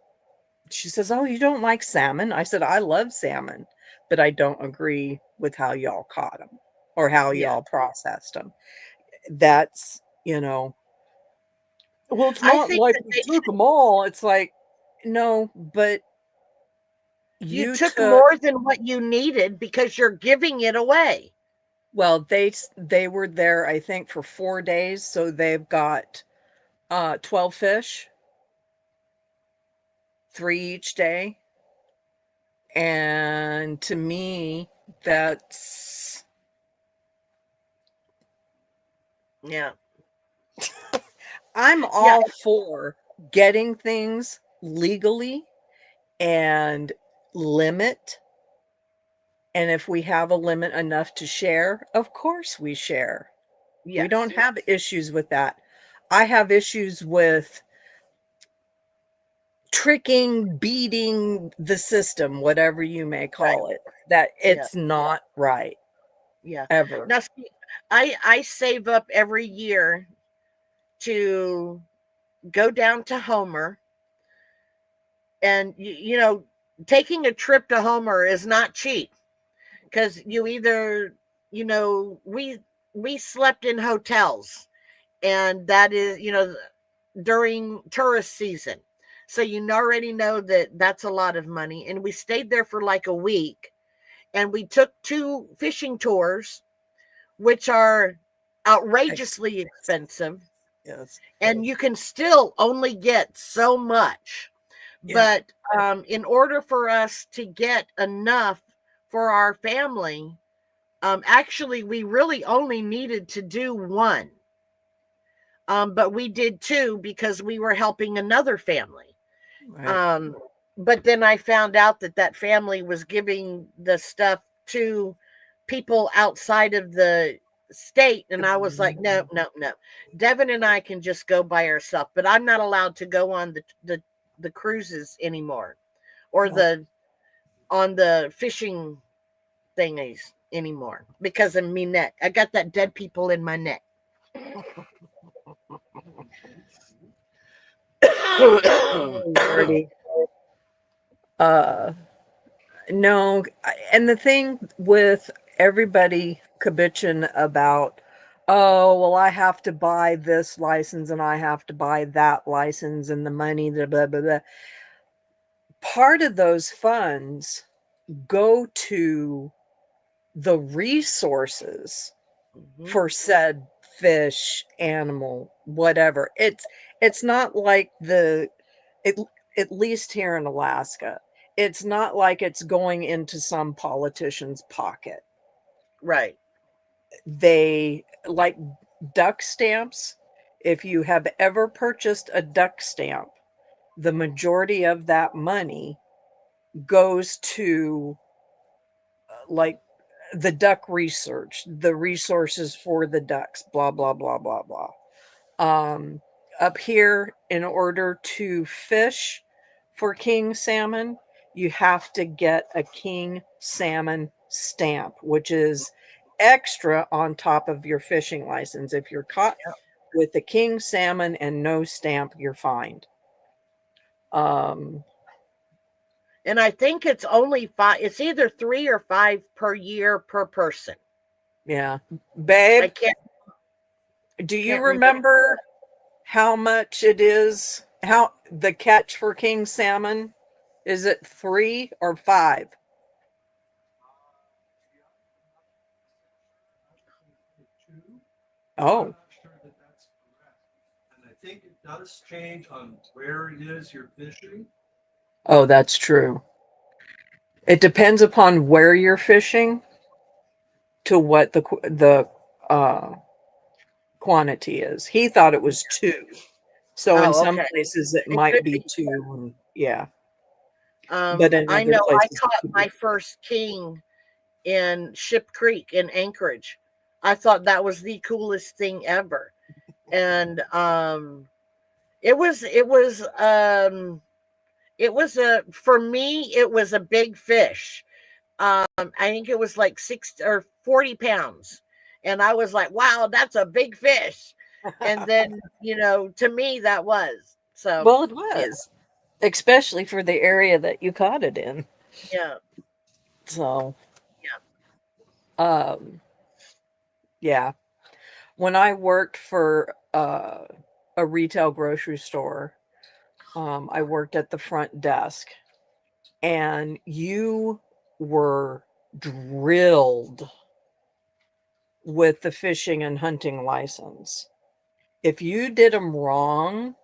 She says, oh, you don't like salmon? I said, I love salmon, but I don't agree with how y'all caught them or how yeah. y'all processed them. That's, well, it's I not think like that we took them all. It's like, no, but you you took took, more than what you needed because you're giving it away. well, they were there, I think, for 4 days. So they've got 12 fish, 3 each day. And to me, that's, Yeah. I'm Yeah. all for getting things legally and limit. And if we have a limit enough to share, of course we share. We don't Yes. have issues with that. I have issues with tricking, beating the system, whatever you may Right. call it, that Yeah. it's not right Yeah. ever. Now, see, I save up every year to go down to Homer, and taking a trip to Homer is not cheap because you either we slept in hotels, and that is during tourist season, so you already know that that's a lot of money, and we stayed there for like a week, and we took 2 fishing tours, which are outrageously expensive, Yes. and you can still only get so much. Yeah. But in order for us to get enough for our family, actually, we really only needed to do one. But we did two because we were helping another family. Right. Um, but then I found out that that family was giving the stuff to people outside of the state. And I was like, no, no, no. Devin and I can just go by ourselves, but I'm not allowed to go on the cruises anymore, or No. the on the fishing thingies anymore because of me neck. I got that dead people in my neck. Oh, Lordy. Uh, no, and the thing with everybody kibitching about, oh, well, I have to buy this license and I have to buy that license and the money, the blah, blah, blah. Part of those funds go to the resources Mhm. for said fish, animal, whatever. It's not like it, at least here in Alaska, it's not like it's going into some politician's pocket. Right. They like duck stamps. If you have ever purchased a duck stamp, the majority of that money goes to like the duck research, the resources for the ducks, blah, blah, blah, blah, blah. Um, Up here, in order to fish for king salmon, you have to get a king salmon stamp, which is extra on top of your fishing license. If you're caught with the king salmon and no stamp, you're fined. Um, And I think it's only five, it's either 3 or 5 per year per person. yeah. I Babe, can't do you can't remember. remember how much it is? How the catch for king salmon? Is it 3 or 5? I'm Oh, not sure that that's correct. And I think it does change on where it is you're fishing. Oh, that's true. It depends upon where you're fishing to what the uh, quantity is. He thought it was two. So in Oh, some okay. places it It might could be be. two, and yeah, but in I other know I places it caught could be my four. first king in Ship Creek in Anchorage. I thought that was the coolest thing ever. And it was a for me it was a big fish. I think it was like 40 pounds. And I was like, wow, that's a big fish. And then, to me that was. So Well, it yeah, was, especially for the area that you caught it in. yeah, So, yeah. um, yeah. When I worked for a retail grocery store, I worked at the front desk, and you were drilled with the fishing and hunting license. If you did them wrong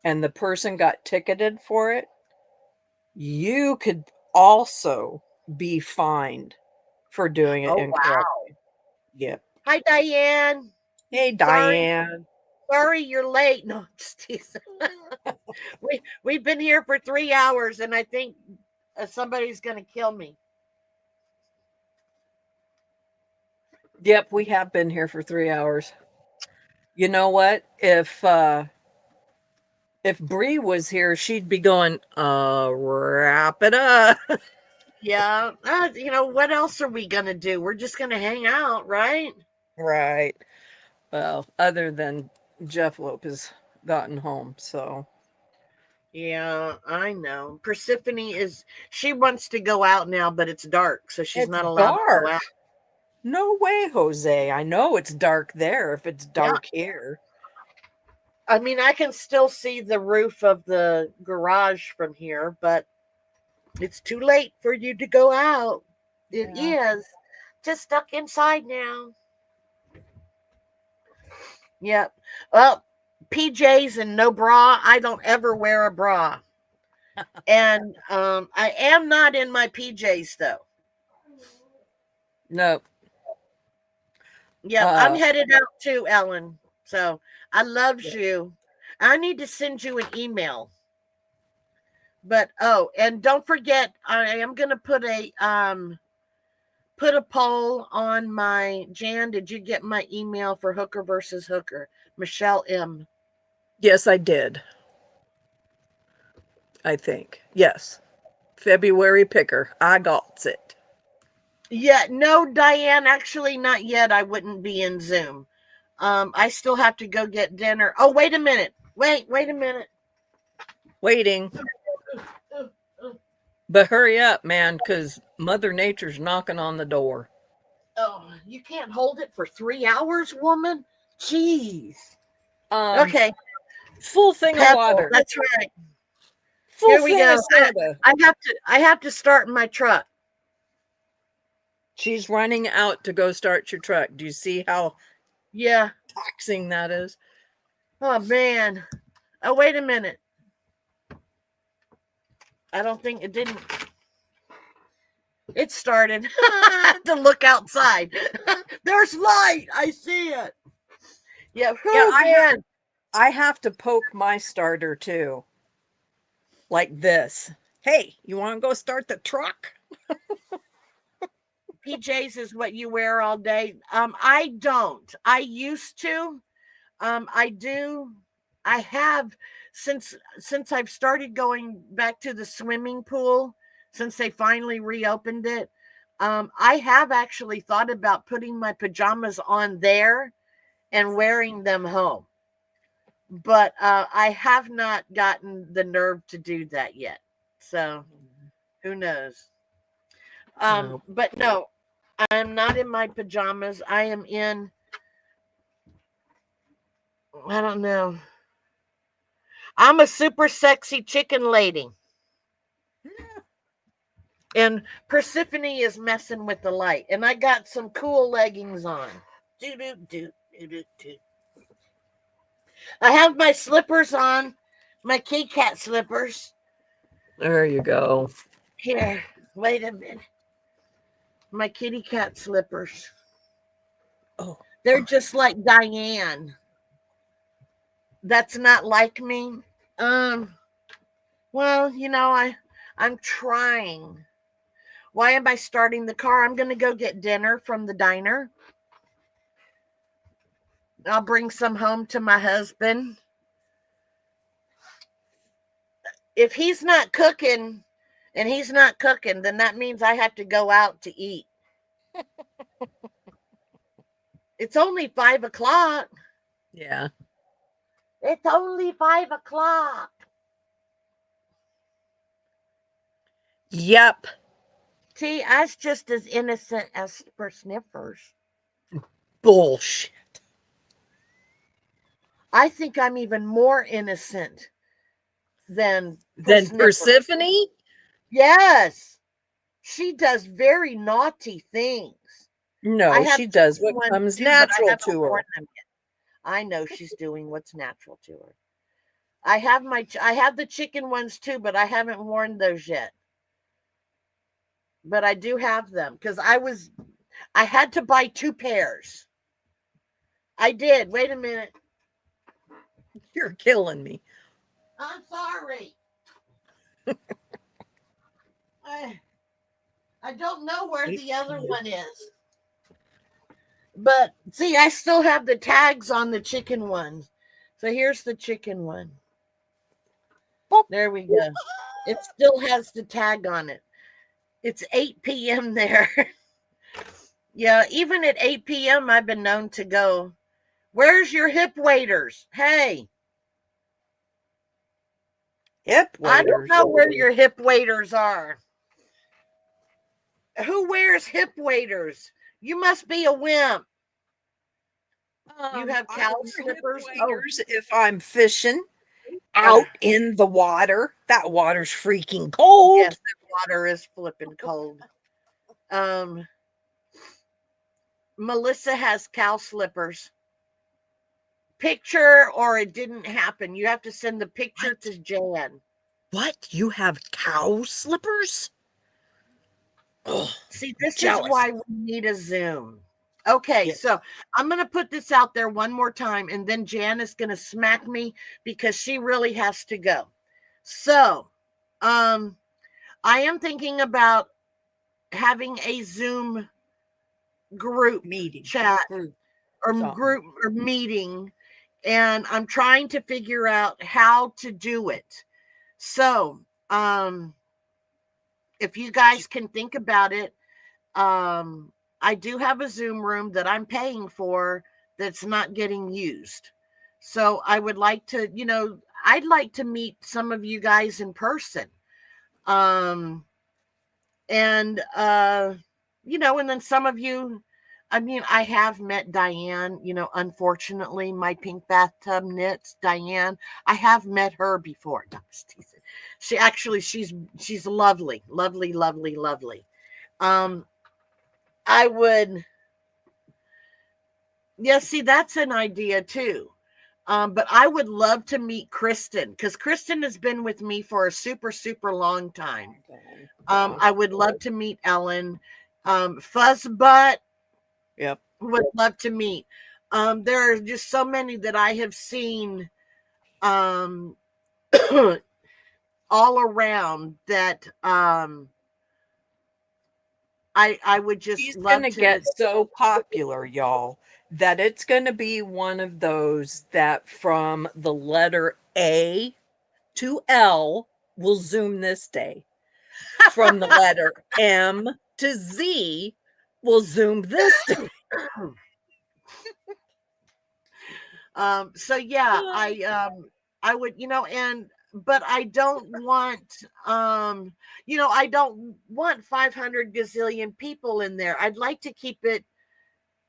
and the person got ticketed for it, you could also be fined for doing it Oh wow. incorrectly. Yep. Hi Diane. Hey, Sorry, Diane. sorry you're late. No, just teasing. We've been here for 3 hours, and I think somebody's gonna kill me. Yep, we have been here for 3 hours. You know what? If Bree was here, she'd be going, wrap it up. Yeah, what else are we gonna do? We're just gonna hang out, right? Right. Well, other than Jeff Lopez gotten home, so Yeah, I know. Persephone she wants to go out now, but it's dark, so she's it's not allowed to go dark. out. No way, Jose. I know it's dark there if it's Yeah. dark here. I mean, I can still see the roof of the garage from here, but it's too late for you to go out. It Yeah. is. Just stuck inside now. Yep. Well, PJs and no bra. I don't ever wear a bra. And I am not in my PJs though. No. Yep, I'm Uh headed out too, Ellen. So I loves you. I need to send you an email. But and don't forget, I am gonna put a poll on my Jan. Did you get my email for Hooker versus Hooker? Michelle M. yes, I did. I think. Yes. February picker. I got it. Yeah, no, Diane, actually not yet. I wouldn't be in Zoom. I still have to go get dinner. Oh, wait a minute. Wait a minute. Waiting. But hurry up, man, because Mother Nature's knocking on the door. Oh, you can't hold it for 3 hours, woman? Jeez. Um, Okay, full thing of Pebble. water. That's right. Full Here we thing go. of soda. I have to start my truck. She's running out to go start your truck. Do you see how Yeah. taxing that is? Oh man. Oh, wait a minute. I don't think it didn't. It started. To look outside. There's light. I see it. Yeah. Yeah, Oh man. I have to poke my starter too. Like this. Hey, you want to go start the truck? PJs is what you wear all day. I don't. I used to. I do. I have since I've started going back to the swimming pool since they finally reopened it. I have actually thought about putting my pajamas on there and wearing them home, but I have not gotten the nerve to do that yet. So who knows? No. But no, I'm not in my pajamas. I am in. I don't know. I'm a super sexy chicken lady. And Persephone is messing with the light. And I got some cool leggings on. Do, do, do, do, do, do. I have my slippers on, my Kit Kat slippers. There you go. Here, wait a minute. My kitty cat slippers. Oh, They're just like Diane. That's not like me. Um, well, I'm trying. Why am I starting the car? I'm going to go get dinner from the diner. I'll bring some home to my husband. If he's not cooking and he's not cooking, then that means I have to go out to eat. It's only 5 o'clock. yeah. It's only 5 o'clock. Yep. See, I was just as innocent as for sniffers. Bullshit. I think I'm even more innocent than Then Persnippers. Persephone? Yes, she does very naughty things. I No, have she does chicken what ones comes too, but I natural haven't to worn her. them yet. I know she's doing what's natural to her. I have the chicken ones too, but I haven't worn those yet. But I do have them because I had to buy 2 pairs. I did. Wait a minute. You're killing me. I'm sorry. I don't know where the other one is. But see, I still have the tags on the chicken ones. So here's the chicken one. There we go. It still has the tag on it. It's 8 p.m. there. Yeah, even at 8 p.m., I've been known to go. Where's your hip waders? Hey, Hip I don't waders. know where your hip waders are. Who wears hip waders? You must be a wimp. You have I cow wear hip slippers? Oh, waders if I'm fishing uh, out in the water. That water's freaking yes, cold. the water is flipping cold. Um, Melissa has cow slippers. Picture or it didn't happen. You have to send the picture What? to Jan. What? You have cow slippers? Oh, See, this is jealous. why we need a Zoom. Okay, Yes. so I'm going to put this out there one more time, and then Jan is going to smack me because she really has to go. So, I am thinking about having a Zoom group Meeting. chat Group or something. group or meeting, and I'm trying to figure out how to do it. So, if you guys can think about it, I do have a Zoom room that I'm paying for that's not getting used. So I would like to, I'd like to meet some of you guys in person. Um, and and then some of you, I mean, I have met Diane, unfortunately, my pink bathtub knits, Diane. I have met her before. No, she actually she's lovely, lovely, lovely, lovely. Um, I would, yeah, see, that's an idea too. But I would love to meet Kristen because Kristen has been with me for a super, super long time. I would love to meet Ellen. Fuzzbutt Yep. would love to meet. There are just so many that I have seen um, all around that I would just He's going love to to. get so popular, y'all, that it's going to be one of those that from the letter A to L will Zoom this day. From the letter M to Z will Zoom this day. So yeah, I would, and but I don't want I don't want 500 gazillion people in there. I'd like to keep it,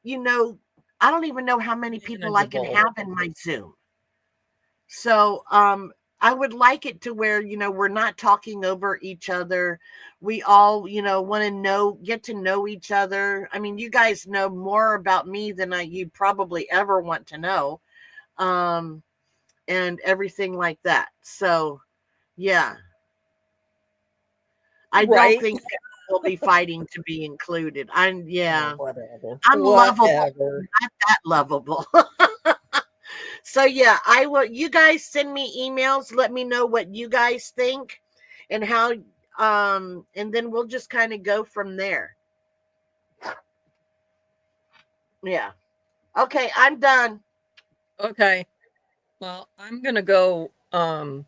you know, I don't even know how many people I can Manageable. have in my Zoom. So I would like it to where, we're not talking over each other. We all, want to get to know each other. I mean, you guys know more about me than you probably ever want to know. Um, and everything like that. So, yeah. I don't Right? think we'll be fighting to be included. Oh, Yeah. whatever. I'm lovable. Whatever. Not that lovable. So yeah, I will. You guys send me emails. Let me know what you guys think and how. And then we'll just kind of go from there. Yeah. Okay, I'm done. Okay. Well, I'm gonna go. I'm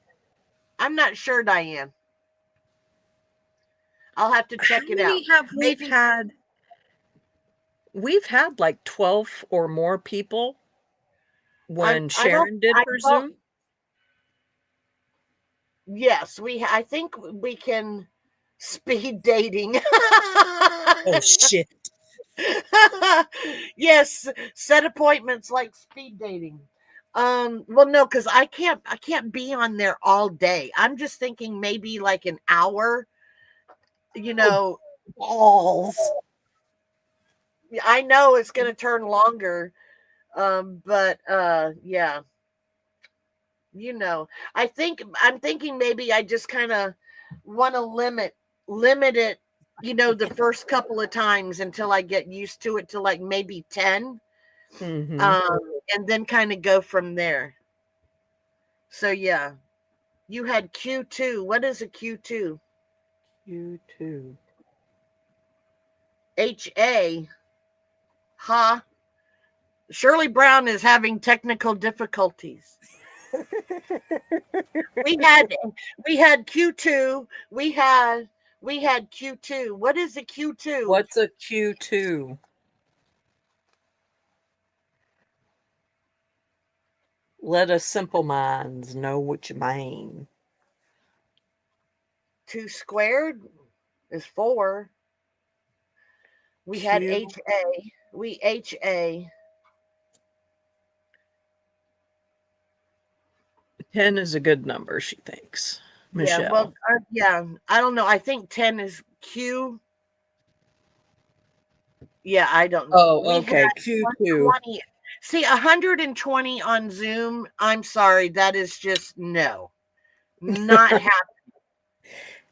not sure, Diane. I'll have to How check it out. many have we've Maybe. had? We've had like 12 or more people when I don't. Sharon did I her don't. Zoom. Yes, we. I think we can speed dating. Oh shit. Yes, set appointments like speed dating. Well, no, because I can't be on there all day. I'm just thinking maybe like an hour. You Oh, know, balls. I know it's gonna turn longer. But yeah, I'm thinking maybe I just kind of want to limit it, the first couple of times until I get used to it to like maybe 10. Mm-hmm. um, and then kind of go from there. So yeah, you had Q2. What is a Q2? You too. HA, ha. Shirley Brown is having technical difficulties. We had we had Q2. We had Q2. What is a Q2? What's a Q2? Let us simple minds know what you mean. 2 squared is 4. We had Q HA. We HA. 10 is a good number, she thinks. Yeah, Michelle. well, yeah, I don't know. I think 10 is Q. Yeah, I don't. Oh, We had okay. Q2. 120. See, 120 on Zoom. I'm sorry, that is just no, not happening.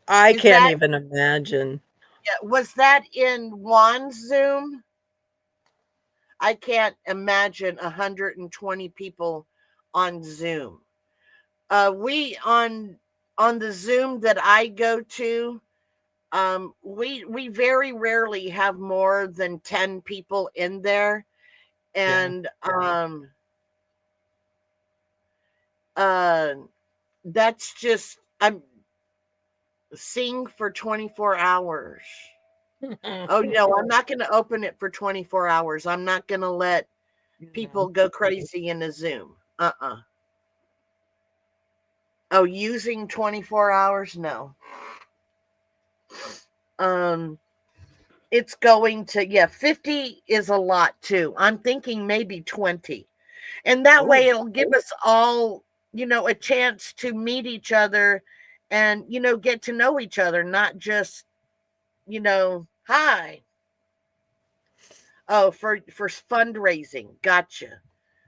I Is can't that even imagine. was that in Juan's Zoom? I can't imagine 120 people on Zoom. We on the Zoom that I go to, we very rarely have more than 10 people in there, Yeah. and uh that's just I'm seeing for 24 hours. Oh no, I'm not going to open it for 24 hours. I'm not going to let people No. go crazy in a Zoom. Oh, using 24 hours? No. Um it's going to, yeah, 50 is a lot too. I'm thinking maybe 20. And that way Oh, it'll give us all, a chance to meet each other and, get to know each other, not just, hi. Oh, for fundraising. Gotcha.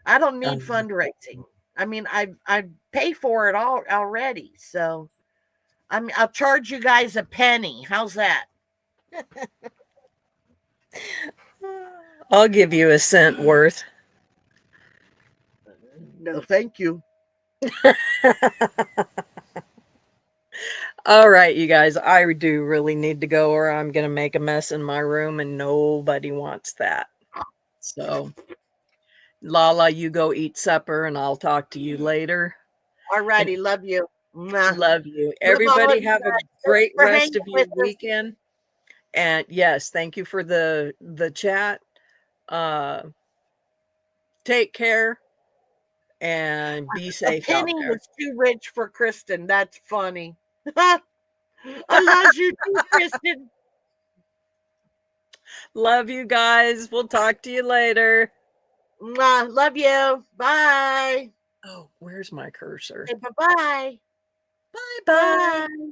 I don't need um, fundraising. I mean, I pay for it all already. So I'll charge you guys a penny. How's that? I'll give you a cent worth. No, thank you. All right, you guys, I do really need to go or I'm going to make a mess in my room and nobody wants that. So, Lala, you go eat supper and I'll talk to you later. All And righty, love you. Mwah. love you. Love all Everybody of you have a guys. Thanks great for rest hanging of your with us. weekend. And yes, thank you for the chat. Uh take care and be A safe out penny there. was too rich for Kristen. That's funny. I love you too, Kristen. Love you guys. We'll talk to you later. Mwah. Love you. Bye. Oh, where's my cursor? Say bye-bye. Bye bye. Bye.